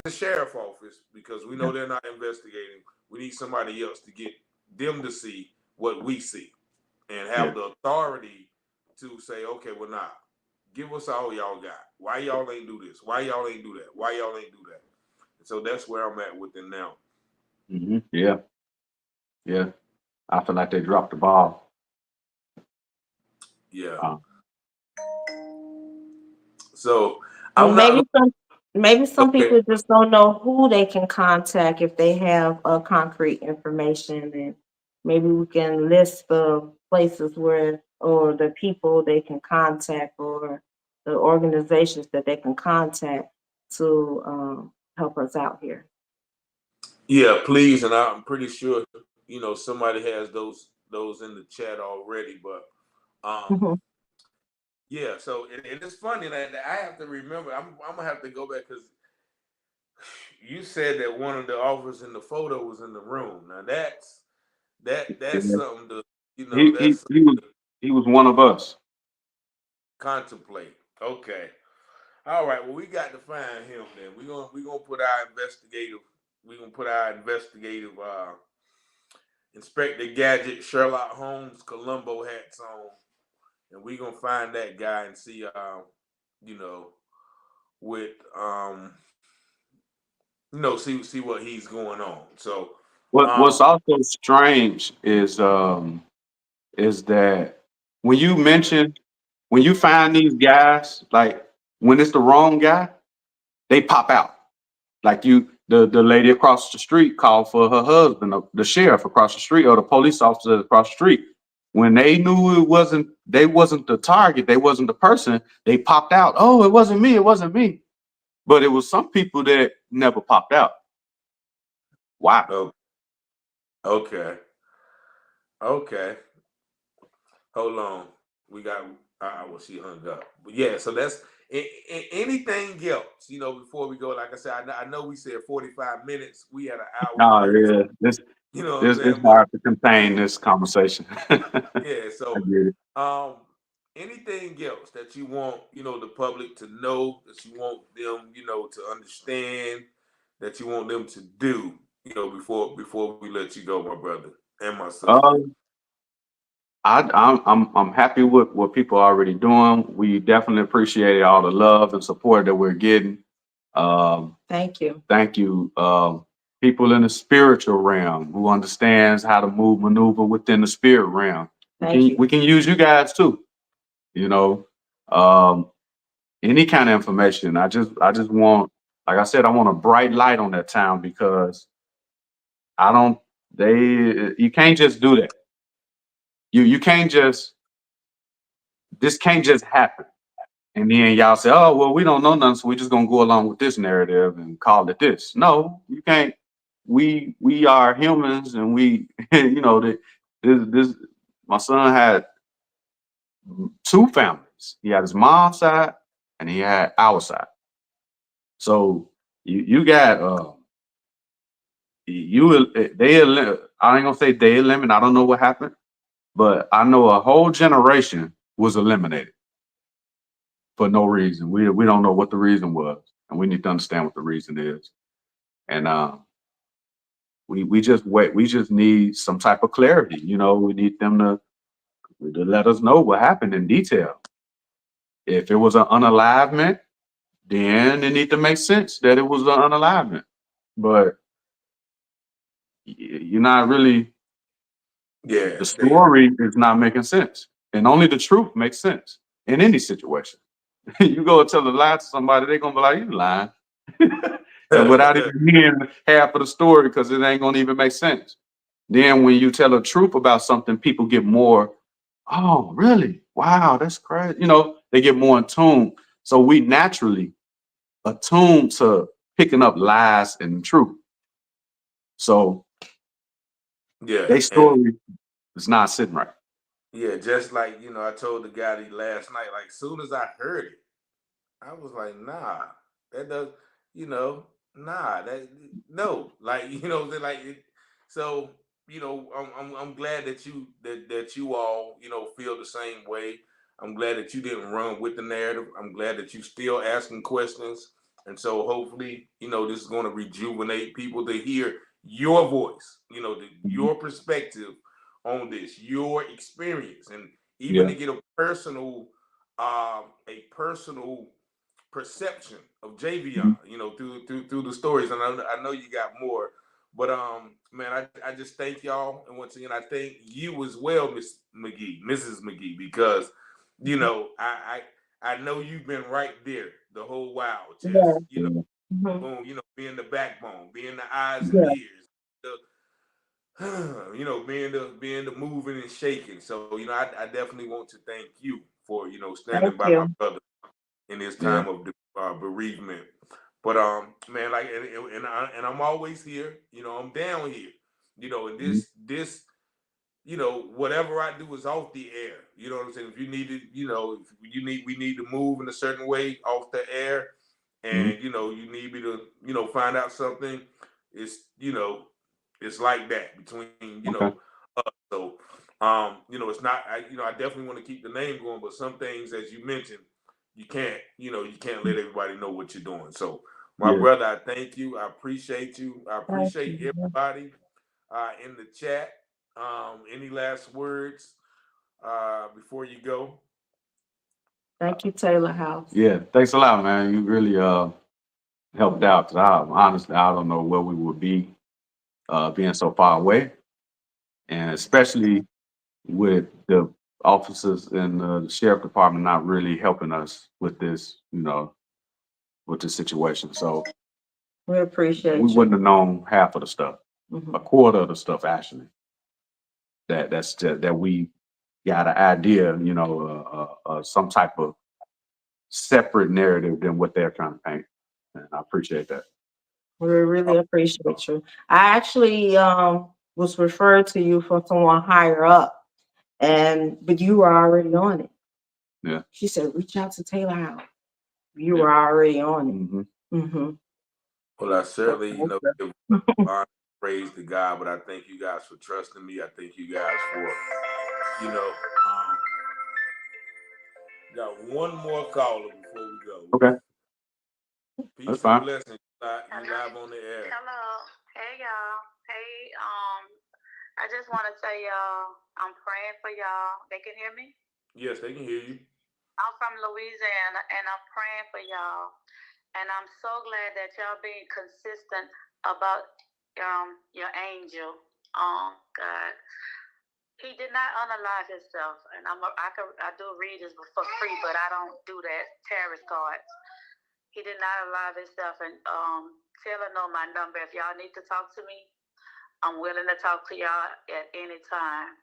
Speaker 1: the sheriff office, because we know they're not investigating. We need somebody else to get them to see what we see and
Speaker 2: Yeah.
Speaker 1: have the authority to say, okay, well, now, give us all y'all got. Why y'all ain't do this? Why y'all ain't do that? Why y'all ain't do that? And so that's where I'm at with it now.
Speaker 2: Yeah. Yeah. I feel like they dropped the ball.
Speaker 1: Yeah.
Speaker 2: Uh,
Speaker 1: So
Speaker 3: Well,
Speaker 1: I'm not.
Speaker 3: maybe some
Speaker 1: Okay.
Speaker 3: people just don't know who they can contact if they have concrete information, and maybe we can list the places where or the people they can contact or the organizations that they can contact to help us out here.
Speaker 1: Yeah, please, and I'm pretty sure somebody has those in the chat already. But
Speaker 3: Mhm.
Speaker 1: yeah. So and it's funny that I have to remember. I'm gonna have to go back because you said that one of the officers in the photo was in the room. Now that's
Speaker 2: yeah.
Speaker 1: something to
Speaker 2: He he
Speaker 1: that's
Speaker 2: he was he was one of us.
Speaker 1: contemplate. Okay. All right. Well, we got to find him then. We're gonna put our investigative Inspector Gadget Sherlock Holmes Columbo hats on, and we're gonna find that guy and see you know with see what he's going on. So
Speaker 2: What's
Speaker 1: um
Speaker 2: also strange is that when you mention when you find these guys, like when it's the wrong guy, they pop out. Like the lady across the street called for her husband, the sheriff across the street, or the police officer across the street. When they knew they wasn't the target, they wasn't the person, they popped out. Oh, it wasn't me, it wasn't me. But it was some people that never popped out. Wow.
Speaker 1: oh, okay. Okay. Hold on. We got. Well, she hung up. But yeah, so that's anything else. Before we go, like I said, I know we said 45 minutes. We had an hour and
Speaker 2: Oh
Speaker 1: 30.
Speaker 2: yeah,
Speaker 1: You know what I'm
Speaker 2: it's
Speaker 1: saying? But
Speaker 2: hard to contain this conversation. I
Speaker 1: yeah. So,
Speaker 2: get it.
Speaker 1: um, anything else that you want, the public to know, that you want them, to understand, that you want them to do, before we let you go, my brother and my sister.
Speaker 2: Um, I'm happy with what people are already doing. We definitely appreciate all the love and support that we're getting. Um,
Speaker 3: Thank you.
Speaker 2: thank you. People in the spiritual realm who understands how to maneuver within the spirit realm.
Speaker 3: Thank you.
Speaker 2: We can use you guys too. You know, um, any kind of information. I just want, like I said, I want a bright light on that town because I don't. You can't just do that. You can't just. This can't just happen. And then y'all say, oh, well, we don't know nothing, so we're just gonna go along with this narrative and call it this. No, you can't. We are humans, and we, this. My son had two families. He had his mom's side, and he had our side. So you got I ain't gonna say they eliminated. I don't know what happened, but I know a whole generation was eliminated for no reason. We don't know what the reason was, and we need to understand what the reason is. And we just wait. We just need some type of clarity. We need them to let us know what happened in detail. If it was an unalivement, then it need to make sense that it was an unalignment. But you're not really,
Speaker 1: Yeah,
Speaker 2: the story is not making sense. And only the truth makes sense in any situation. You go and tell a lie to somebody, they're gonna be like, you lying. And without even hearing half of the story, because it ain't gonna even make sense. Then when you tell the truth about something, people get more, oh, really? Wow, that's crazy. They get more in tune. So we naturally attuned to picking up lies and truth. So
Speaker 1: yeah,
Speaker 2: their
Speaker 1: and
Speaker 2: story is not sitting right.
Speaker 1: yeah, just like I told the guy last night. Like, soon as I heard it, I was like, nah, that does, nah, that no, like, like it, so, I'm glad that you all, feel the same way. I'm glad that you didn't run with the narrative. I'm glad that you still asking questions. And so hopefully, this is going to rejuvenate people to hear your voice,
Speaker 2: Mhm.
Speaker 1: your perspective on this, your experience, and even
Speaker 2: Yeah.
Speaker 1: to get a personal perception of Javion,
Speaker 2: Mhm.
Speaker 1: through the stories. And I know you got more, but man, I just thank y'all, and once again, I thank you as well, Miss McGee, Mrs. McGee, because I know you've been right there the whole while, just
Speaker 3: Yeah.
Speaker 2: Yeah.
Speaker 3: Mhm.
Speaker 1: boom, being the backbone, being the eyes and
Speaker 3: Yeah.
Speaker 1: ears, being the moving and shaking. So I definitely want to thank you for
Speaker 3: Thank
Speaker 1: standing by my
Speaker 3: you.
Speaker 1: brother in this
Speaker 2: Yeah.
Speaker 1: time of bereavement. But man, like, and I'm always here. I'm down here. And
Speaker 2: Mhm.
Speaker 1: this whatever I do is off the air. You know what I'm saying? If you need it, if we need to move in a certain way off the air,
Speaker 2: Mhm.
Speaker 1: and you need me to find out something. It's it's like that between
Speaker 2: Okay.
Speaker 1: us. So it's not. I definitely want to keep the name going, but some things, as you mentioned, you can't let everybody know what you're doing. So, my
Speaker 2: Yeah.
Speaker 1: brother, I thank you. I appreciate you. I
Speaker 3: Thank
Speaker 1: appreciate
Speaker 3: you.
Speaker 1: everybody in the chat. Any last words before you go?
Speaker 3: Thank you, Taylor House.
Speaker 2: Yeah. Thanks a lot, man. You really helped out, because honestly, I don't know where we would be being so far away, and especially with the officers in the sheriff department not really helping us with this, with this situation. So
Speaker 3: We
Speaker 2: we
Speaker 3: appreciate you.
Speaker 2: wouldn't have known half of the stuff, a
Speaker 3: Mhm.
Speaker 2: quarter of the stuff actually. That we got an idea, some type of separate narrative than what they're trying to paint, and I appreciate that.
Speaker 3: We really appreciate you. I actually was referred to you from someone higher up, but you were already on it.
Speaker 2: Yeah.
Speaker 3: She said, reach out to Taylor House. You
Speaker 2: Yeah.
Speaker 3: were already on it.
Speaker 2: Hmm.
Speaker 3: Mm-hmm.
Speaker 1: Well, I certainly, give honor and praise to God, but I thank you guys for trusting me. I thank you guys for, got one more caller before we go.
Speaker 2: Okay, that's
Speaker 1: Peace and
Speaker 2: fine.
Speaker 1: blessings. You live on the air.
Speaker 5: Hello. Hey, y'all. Hey, I just want to say, y'all, I'm praying for y'all. They can hear me?
Speaker 1: Yes, they can hear you.
Speaker 5: I'm from Louisiana, and I'm praying for y'all. And I'm so glad that y'all being consistent about your angel. God, he did not unalive himself, and I do read this for free, but I don't do that tarot cards. He did not alive himself, and Taylor know my number. If y'all need to talk to me, I'm willing to talk to y'all at any time.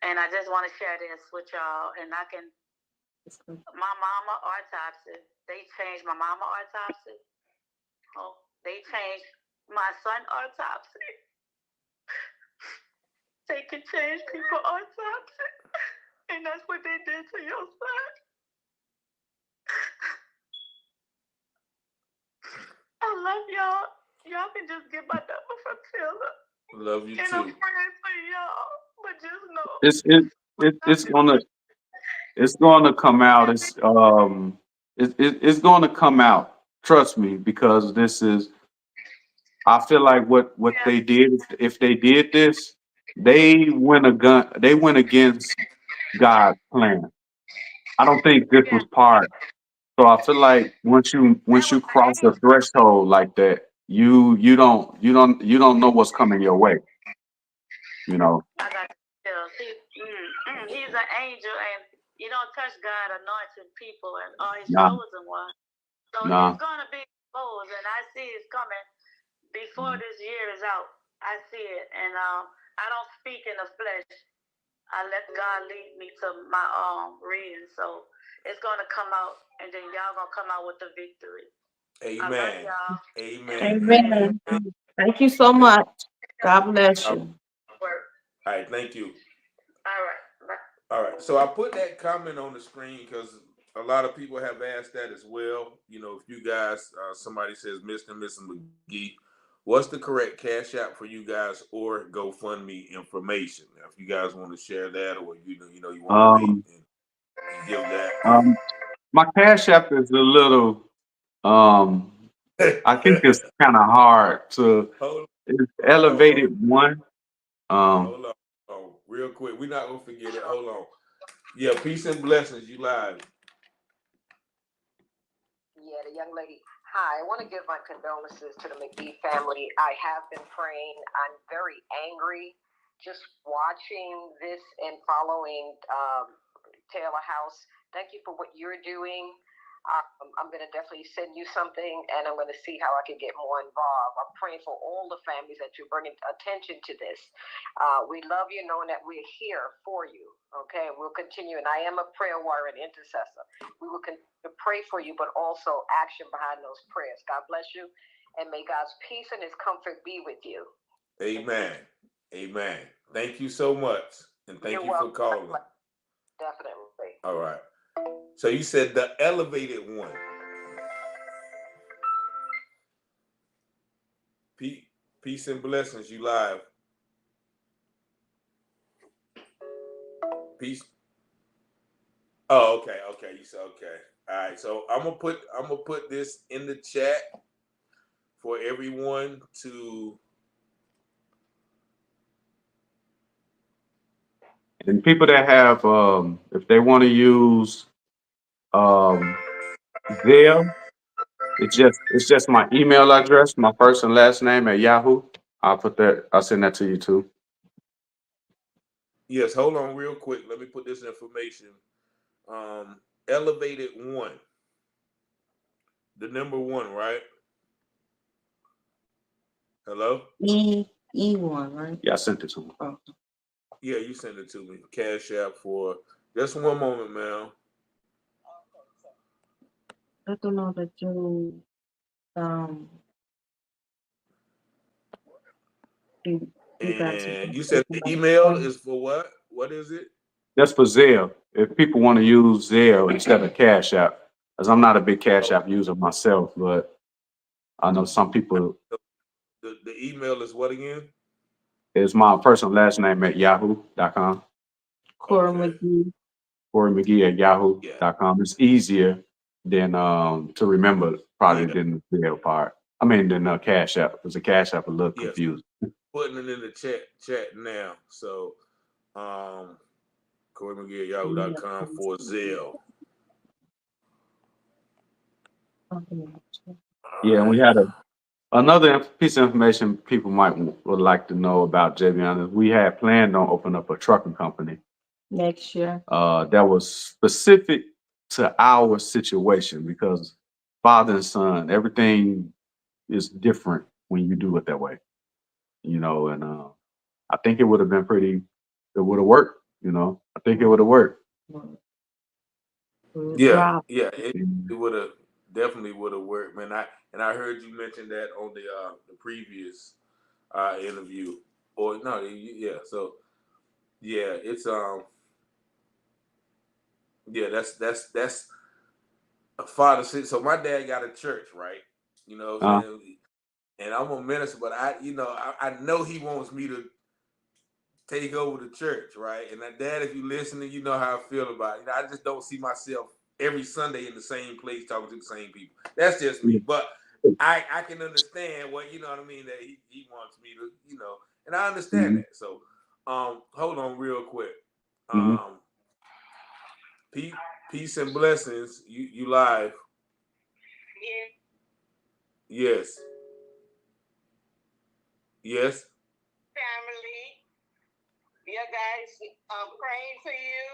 Speaker 5: And I just want to share this with y'all, and my mama autopsy. They changed my mama autopsy. Oh, they changed my son autopsy. They can change people autopsy, and that's what they did to your son. I love y'all. Y'all can just get my number from Taylor.
Speaker 1: Love you
Speaker 5: And
Speaker 1: too.
Speaker 5: I'm praying for y'all. But just know,
Speaker 2: It's it, it it's gonna come out. It's gonna come out. Trust me, because this is. I feel like what
Speaker 5: yeah,
Speaker 2: they did. If they did this, they went a gun. They went against God's plan. I don't think this
Speaker 5: yeah,
Speaker 2: was part. So I feel like once you cross the threshold like that, you don't know what's coming your way. You know.
Speaker 7: I got to tell. See, he's an angel, and you don't touch God anointed people and all his
Speaker 2: Nah,
Speaker 7: chosen ones. So
Speaker 2: nah.
Speaker 7: it's gonna be exposed, and I see it's coming before this year is out. I see it, and I don't speak in the flesh. I let God lead me to my reading. So it's gonna come out, and then y'all gonna come out with the victory. I love
Speaker 1: Amen.
Speaker 7: y'all.
Speaker 1: Amen.
Speaker 7: Amen.
Speaker 3: Amen. Thank you so
Speaker 1: Amen.
Speaker 3: much. God bless
Speaker 1: All
Speaker 3: you.
Speaker 1: right. Thank you.
Speaker 7: All right. Bye.
Speaker 1: All right. So I put that comment on the screen because a lot of people have asked that as well. You know, if you guys, somebody says Mr. and Mrs. McGee, what's the correct cash app for you guys or GoFundMe information? Now, if you guys want to share that, or you want to wait
Speaker 2: Um,
Speaker 1: and give
Speaker 2: um, my cash app is a little. Um, I think
Speaker 1: that.
Speaker 2: it's kind of hard to.
Speaker 1: hold,
Speaker 2: It's
Speaker 1: hold on,
Speaker 2: elevated one.
Speaker 1: hold on, real quick. We're not gonna forget it. Hold on. Yeah, peace and blessings. You live.
Speaker 9: Yeah, the young lady. Hi, I want to give my condolences to the McGee family. I have been praying. I'm very angry just watching this and following Taylor House. Thank you for what you're doing. I'm going to definitely send you something, and I'm going to see how I can get more involved. I'm praying for all the families that you're bringing attention to this. We love you, knowing that we're here for you. Okay, we'll continue, and I am a prayer warrior and intercessor. We will continue to pray for you, but also action behind those prayers. God bless you, and may God's peace and his comfort be with you.
Speaker 1: Amen. Amen. Thank you so much, and thank you for calling.
Speaker 9: Definitely.
Speaker 1: All right. So you said the elevated one. Peace and blessings. You live. Peace. Oh, okay. Okay. You said okay. All right. So I'm gonna put this in the chat for everyone to.
Speaker 2: And people that have, if they want to use Zelle, it's just my email address, my first and last name at Yahoo. I'll send that to you too.
Speaker 1: Yes. Hold on, real quick. Let me put this information. Elevated one. The number one, right? Hello.
Speaker 3: E1, right?
Speaker 2: Yeah, I sent it to him.
Speaker 3: Oh.
Speaker 1: Yeah, you sent it to me. Cash app for just one moment, ma'am.
Speaker 3: Let them know that you guys
Speaker 1: And you said the email is for what? What is it?
Speaker 2: That's for Zelle. If people want to use Zelle instead of Cash App, because I'm not a big Cash App user myself, but I know some people.
Speaker 1: The email is what again?
Speaker 2: It's my first and last name at yahoo.com.
Speaker 3: Kori
Speaker 1: Okay.
Speaker 3: Magee.
Speaker 2: Kori Magee at
Speaker 1: Yeah.
Speaker 2: yahoo.com. It's easier than to remember probably
Speaker 1: Yeah.
Speaker 2: than the Zelle part. I mean, than Cash App, because the Cash App a little
Speaker 1: Yes.
Speaker 2: confusing.
Speaker 1: Putting it in the chat now. So Kori Magee at yahoo.com for Zelle.
Speaker 2: Yeah, and we had another piece of information people would like to know about Javion is we had planned on opening up a trucking company
Speaker 3: Next year.
Speaker 2: that was specific to our situation because father and son, everything is different when you do it that way, and I think it would have been it would have worked, I think it would have worked.
Speaker 1: Yeah,
Speaker 3: Drop.
Speaker 1: yeah, it would have definitely would have worked, man. I heard you mention that on the previous interview, or no, yeah. So yeah, it's yeah, that's a father. So my dad got a church, right? You know what I'm
Speaker 2: Uh,
Speaker 1: saying? And I'm a minister, but I know he wants me to take over the church, right? And that, dad, if you listening, you know how I feel about it. I just don't see myself every Sunday in the same place talking to the same people. That's just me. But I can understand what you know what I mean, that he wants me to, and I understand
Speaker 2: mhm,
Speaker 1: that. So hold on real quick.
Speaker 2: mhm.
Speaker 1: Peace and blessings. You live. Yes. Yes.
Speaker 7: Family, you guys, I'm praying for you.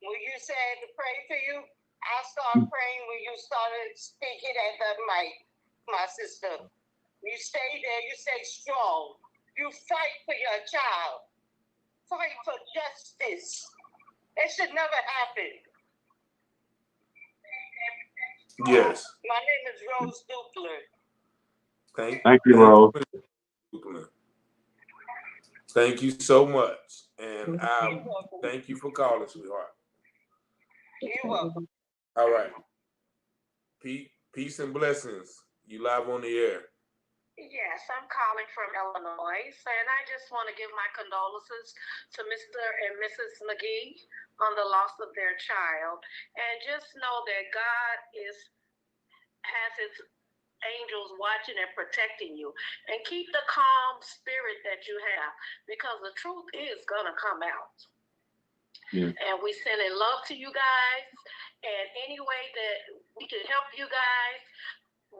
Speaker 7: When you said to pray for you, I started praying when you started speaking at the mic, my sister. You stay there, you stay strong. You fight for your child. Fight for justice. It should never happen.
Speaker 1: Yes.
Speaker 7: My name is Rose Dupler.
Speaker 2: Thank you, Rose.
Speaker 1: Thank you so much. And I thank you for calling, sweetheart.
Speaker 7: You're welcome.
Speaker 1: All right. Peace and blessings. You live on the air.
Speaker 7: Yes, I'm calling from Illinois, and I just want to give my condolences to Mr. and Mrs. Magee on the loss of their child, and just know that God has His angels watching and protecting you, and keep the calm spirit that you have, because the truth is gonna come out.
Speaker 2: Yeah.
Speaker 7: And we send in love to you guys, and any way that we can help you guys,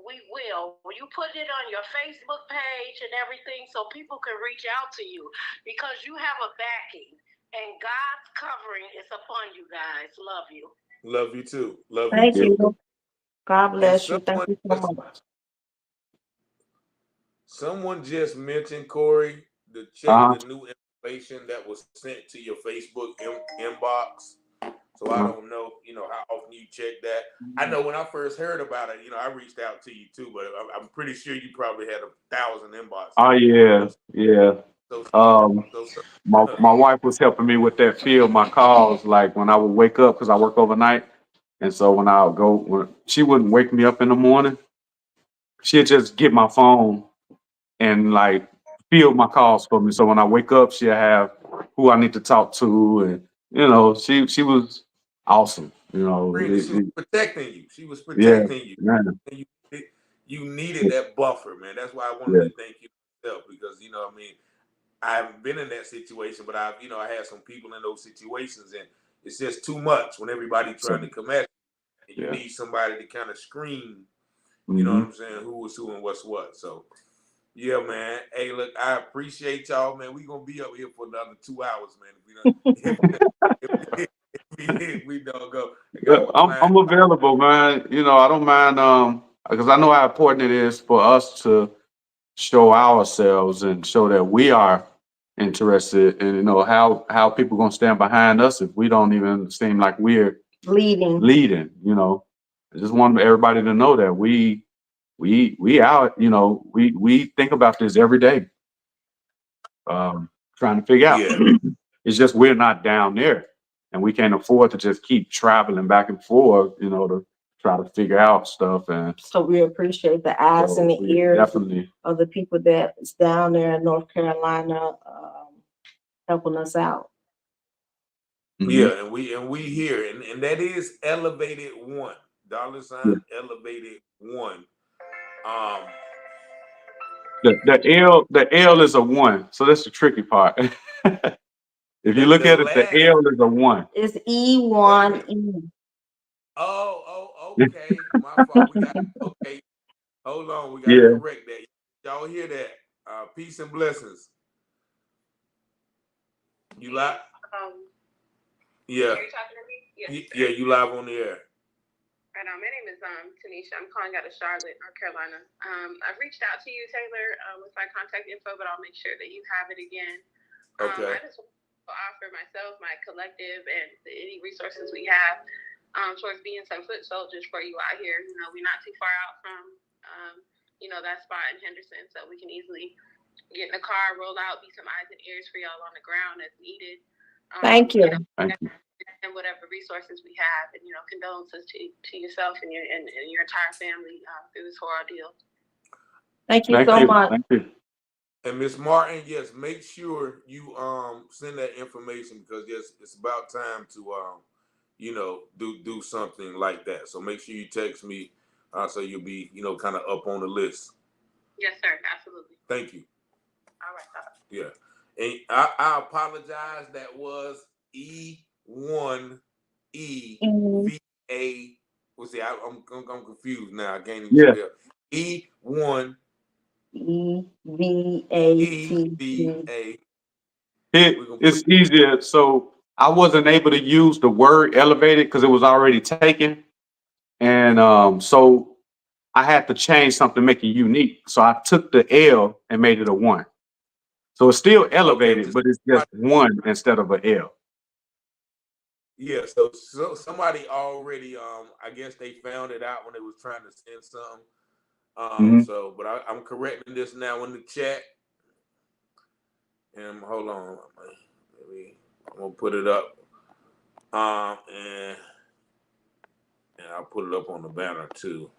Speaker 7: we will. You put it on your Facebook page and everything so people can reach out to you, because you have a backing and God's covering is upon you guys. Love you.
Speaker 1: Love you too. Love
Speaker 3: Thank
Speaker 1: you too.
Speaker 3: you. God bless you.
Speaker 1: Someone,
Speaker 3: Thank you so much.
Speaker 1: someone just mentioned, Kori, to check
Speaker 2: Uh-huh.
Speaker 1: the new information that was sent to your Facebook inbox. So I
Speaker 2: Uh-huh.
Speaker 1: don't know, how often you check that. I know when I first heard about it, I reached out to you too, but I'm pretty sure you probably had 1,000 inboxes.
Speaker 2: Oh yeah, yeah.
Speaker 1: So,
Speaker 2: My wife was helping me with that field my calls, like when I would wake up because I work overnight, and so when she wouldn't wake me up in the morning, she'd just get my phone and like field my calls for me. So when I wake up, she'll have who I need to talk to, and she was awesome.
Speaker 1: Brenda, she was protecting you. She was
Speaker 2: Yeah,
Speaker 1: protecting you.
Speaker 2: man.
Speaker 1: And you needed that buffer, man. That's why I wanted
Speaker 2: Yeah,
Speaker 1: to thank you myself, because I haven't been in that situation, but I had some people in those situations, and it's just too much when everybody trying to come at you, and you
Speaker 2: yeah.
Speaker 1: need somebody to kind of screen. You know
Speaker 2: Mm-hmm.
Speaker 1: what I'm saying? Who is who and what's what. So yeah, man. Hey, look, I appreciate y'all, man. We gonna be up here for another 2 hours, man. If we don't go. I got my
Speaker 2: I'm
Speaker 1: client.
Speaker 2: available, man. I don't mind because I know how important it is for us to show ourselves and show that we are interested, and how people gonna stand behind us if we don't even seem like we're
Speaker 3: Leading.
Speaker 2: I just want everybody to know that we out. We think about this every day, trying to figure out.
Speaker 1: Yeah,
Speaker 2: It's just we're not down there, and we can't afford to just keep traveling back and forth, to try to figure out stuff. And
Speaker 3: So we appreciate the eyes
Speaker 2: so
Speaker 3: and the
Speaker 2: we
Speaker 3: ears
Speaker 2: definitely,
Speaker 3: of the people that's down there in North Carolina, helping us out.
Speaker 1: yeah, and we here, and that is elevated one
Speaker 2: yeah.
Speaker 1: elevated one. Um,
Speaker 2: The L is a one, so that's the tricky part. If you look
Speaker 1: the
Speaker 2: at it, the
Speaker 1: last.
Speaker 2: L is a one.
Speaker 3: It's
Speaker 1: Wait a minute.
Speaker 3: E1E.
Speaker 1: Okay. My fault. We got okay. Hold on. We got to
Speaker 2: Yeah,
Speaker 1: correct that. Y'all hear that? Peace and blessings. You live? Yeah.
Speaker 10: Are you talking to me? Yes.
Speaker 1: Yeah. You live on the air.
Speaker 10: Right now, my name is Tanisha. I'm calling out of Charlotte, North Carolina. I've reached out to you, Taylor, with my contact info, but I'll make sure that you have it again.
Speaker 1: Okay.
Speaker 10: I just want to offer myself, my collective, and any resources we have towards being some foot soldiers for you out here. We're not too far out from, that spot in Henderson, so we can easily get in the car, roll out, be some eyes and ears for y'all on the ground as needed.
Speaker 3: Thank you.
Speaker 2: thank you.
Speaker 10: And whatever resources we have, and condolences to yourself and your entire family through this horrible deal.
Speaker 3: Thank you
Speaker 2: Thank
Speaker 3: so
Speaker 2: you.
Speaker 3: much.
Speaker 2: Thank you.
Speaker 1: And Miss Martin, yes, make sure you send that information, because yes, it's about time to do something like that. So make sure you text me, so you'll be kind of up on the list.
Speaker 10: Yes, sir. Absolutely.
Speaker 1: Thank you.
Speaker 10: All right. Bye.
Speaker 1: Yeah, and I apologize. That was E1EVA. Well, see, I'm confused now. I can't even
Speaker 2: Yeah,
Speaker 1: spell E1
Speaker 3: EVATE.
Speaker 1: EVA.
Speaker 2: It's easier. So I wasn't able to use the word elevated because it was already taken. And so I had to change something to make it unique. So I took the L and made it a 1. So it's still elevated, but it's just 1 instead of an L.
Speaker 1: Yeah, so somebody already, I guess they found it out when they was trying to send something. So, but I'm correcting this now in the chat. And hold on, maybe I'm gonna put it up, and I'll put it up on the banner too.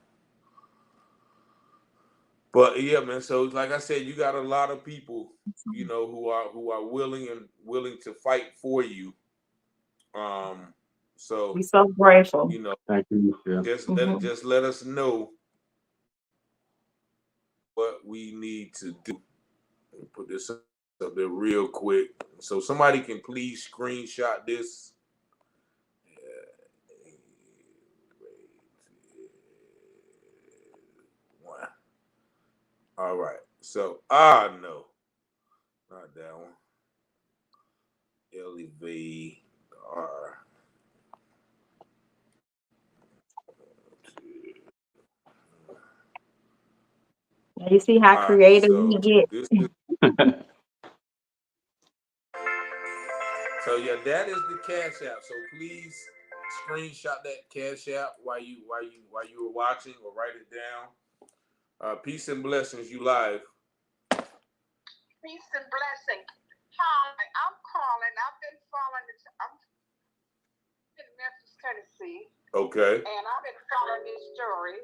Speaker 1: But yeah, man. So like I said, you got a lot of people, who are willing to fight for you. So
Speaker 3: We're so grateful.
Speaker 2: Thank you. Yeah.
Speaker 1: just let us know what we need to do. Let me put this up there real quick, so somebody can please screenshot this. All right. So no, not that one. Elevate R.
Speaker 3: You see how creative we get.
Speaker 1: So yeah, that is the Cash App. So please screenshot that Cash App while you were watching, or write it down. Peace and blessings. You live.
Speaker 5: Peace and blessing. Hi, I'm calling. I've been following this. I'm in Memphis, Tennessee.
Speaker 1: Okay.
Speaker 5: And I've been following this story.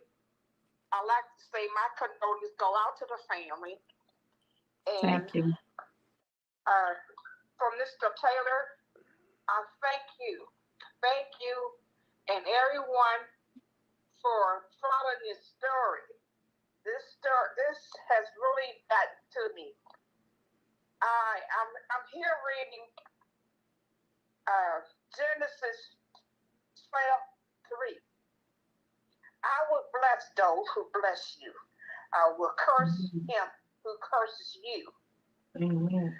Speaker 5: I like to say my condolences go out to the family. And
Speaker 3: thank you.
Speaker 5: For Mr. Taylor, I thank you. Thank you and everyone for following this story. This has really gotten to me. I'm here reading Genesis 12:3. I will bless those who bless you. I will curse him who curses you.
Speaker 3: Amen.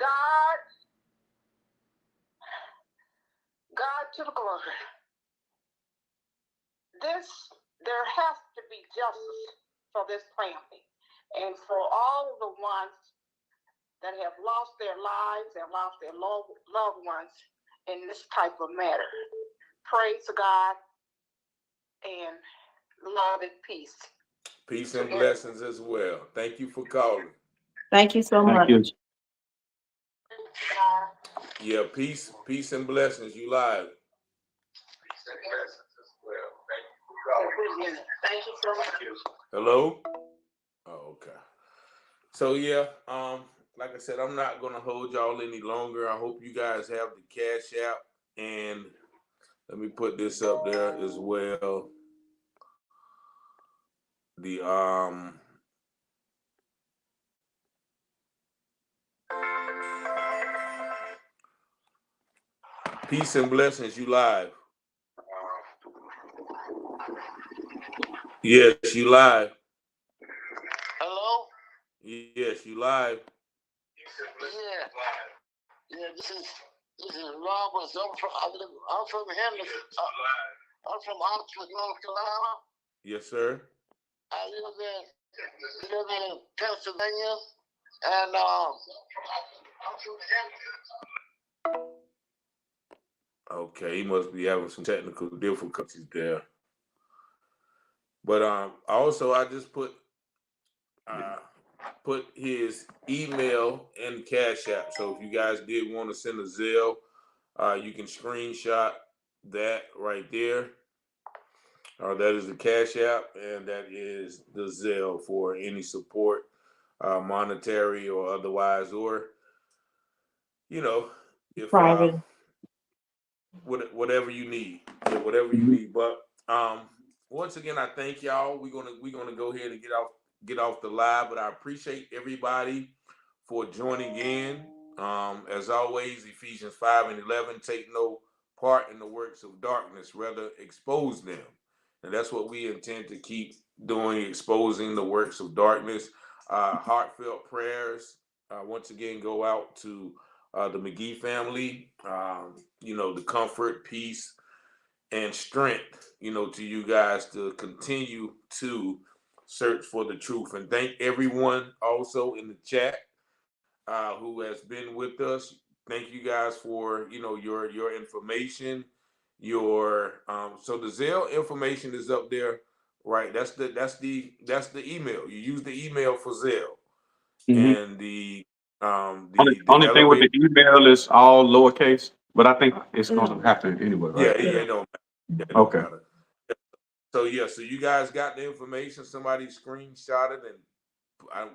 Speaker 5: God to the glory. There has to be justice for this family and for all the ones that have lost their lives and lost their loved ones in this type of matter. Praise God and love and peace.
Speaker 1: Peace and blessings as well. Thank you for calling.
Speaker 3: Thank you so much.
Speaker 2: You.
Speaker 1: Yeah, peace and blessings. You live.
Speaker 6: Peace and blessings as well. Thank you for calling.
Speaker 5: Thank you so much.
Speaker 1: Hello? Oh, okay. So yeah, like I said, I'm not gonna hold y'all any longer. I hope you guys have the Cash App, and let me put this up there as well. The peace and blessings. You live? Yes, you live.
Speaker 6: Hello?
Speaker 1: Yes, you live.
Speaker 6: Yeah, this is Robert. I'm from Henderson. I'm from Oxford, North Carolina.
Speaker 1: Yes, sir.
Speaker 6: I live in Pennsylvania, and I'm from Henderson.
Speaker 1: Okay, he must be having some technical difficulties there. But also I just put his email in Cash App. So if you guys did want to send a Zelle, you can screenshot that right there. That is the Cash App, and that is the Zelle for any support, monetary or otherwise, or if
Speaker 3: Private.
Speaker 1: whatever you need, whatever you need. But once again, I thank y'all. We're gonna go ahead and get off the live, but I appreciate everybody for joining in. As always, Ephesians 5:11, take no part in the works of darkness, rather expose them. And that's what we intend to keep doing exposing the works of darkness. Heartfelt prayers once again go out to the Magee family. The comfort, peace, and strength, to you guys to continue to search for the truth. And thank everyone also in the chat who has been with us. Thank you guys for your information. So the Zelle information is up there, right? That's the email. You use the email for Zelle, and the
Speaker 2: Only thing with
Speaker 1: elevator.
Speaker 2: the email is all lowercase, but I think it's going to happen anyway, right?
Speaker 1: Yeah, it don't matter. It don't
Speaker 2: Okay.
Speaker 1: matter. So so you guys got the information. Somebody screenshot it and I,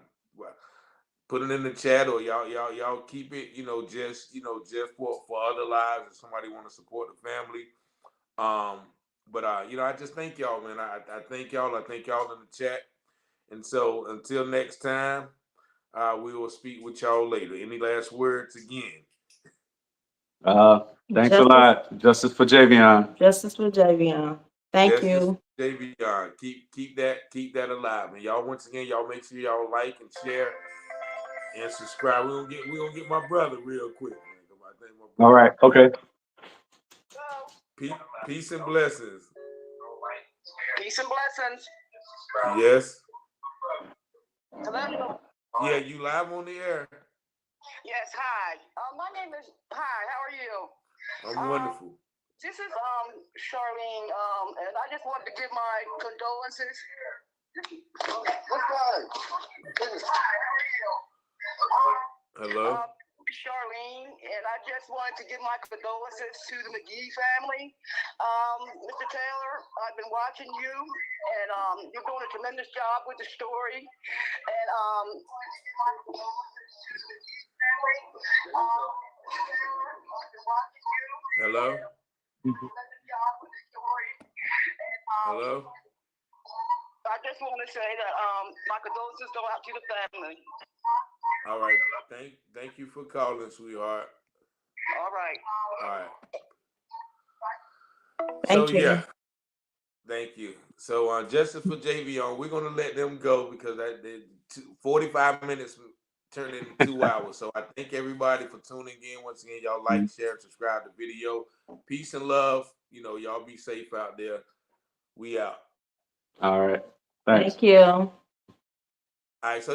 Speaker 1: put it in the chat, or y'all keep it. Just for other lives. If somebody want to support the family. But I just thank y'all, man. I thank y'all. I thank y'all in the chat. And so until next time, we will speak with y'all later. Any last words again?
Speaker 2: Thanks a lot. Justice for Javion.
Speaker 3: Justice for Javion. Thank
Speaker 1: Justice
Speaker 3: you.
Speaker 1: for Javion. Keep that alive. And y'all, once again, y'all make sure y'all like and share and subscribe. We gonna get my brother real quick, man. 'Cause I think my brother.
Speaker 2: All right. Okay.
Speaker 1: Peace and blessings.
Speaker 5: Peace and blessings.
Speaker 1: Yes.
Speaker 5: Hello?
Speaker 1: Yeah, you live on the air.
Speaker 5: Yes, hi. My name is, hi, how are you?
Speaker 1: I'm wonderful.
Speaker 5: This is Charlene, and I just wanted to give my condolences. What's going on?
Speaker 1: Hello.
Speaker 5: Charlene, and I just wanted to give my condolences to the Magee family. Mr. Taylor, I've been watching you, and you're doing a tremendous job with the story. And
Speaker 1: Hello. Hello.
Speaker 5: I just want to say that my condolences go out to the family.
Speaker 1: All right. Thank you for calling, sweetheart.
Speaker 5: All right.
Speaker 1: All right.
Speaker 3: Thank you.
Speaker 1: Yeah. Thank you. So Justice for Javion, we're gonna let them go because 45 minutes turned into 2 hours. So I thank everybody for tuning in. Once again, y'all like, share, and subscribe to the video. Peace and love. Y'all be safe out there. We out.
Speaker 2: All right. Thanks.
Speaker 3: Thank you.
Speaker 1: All right. So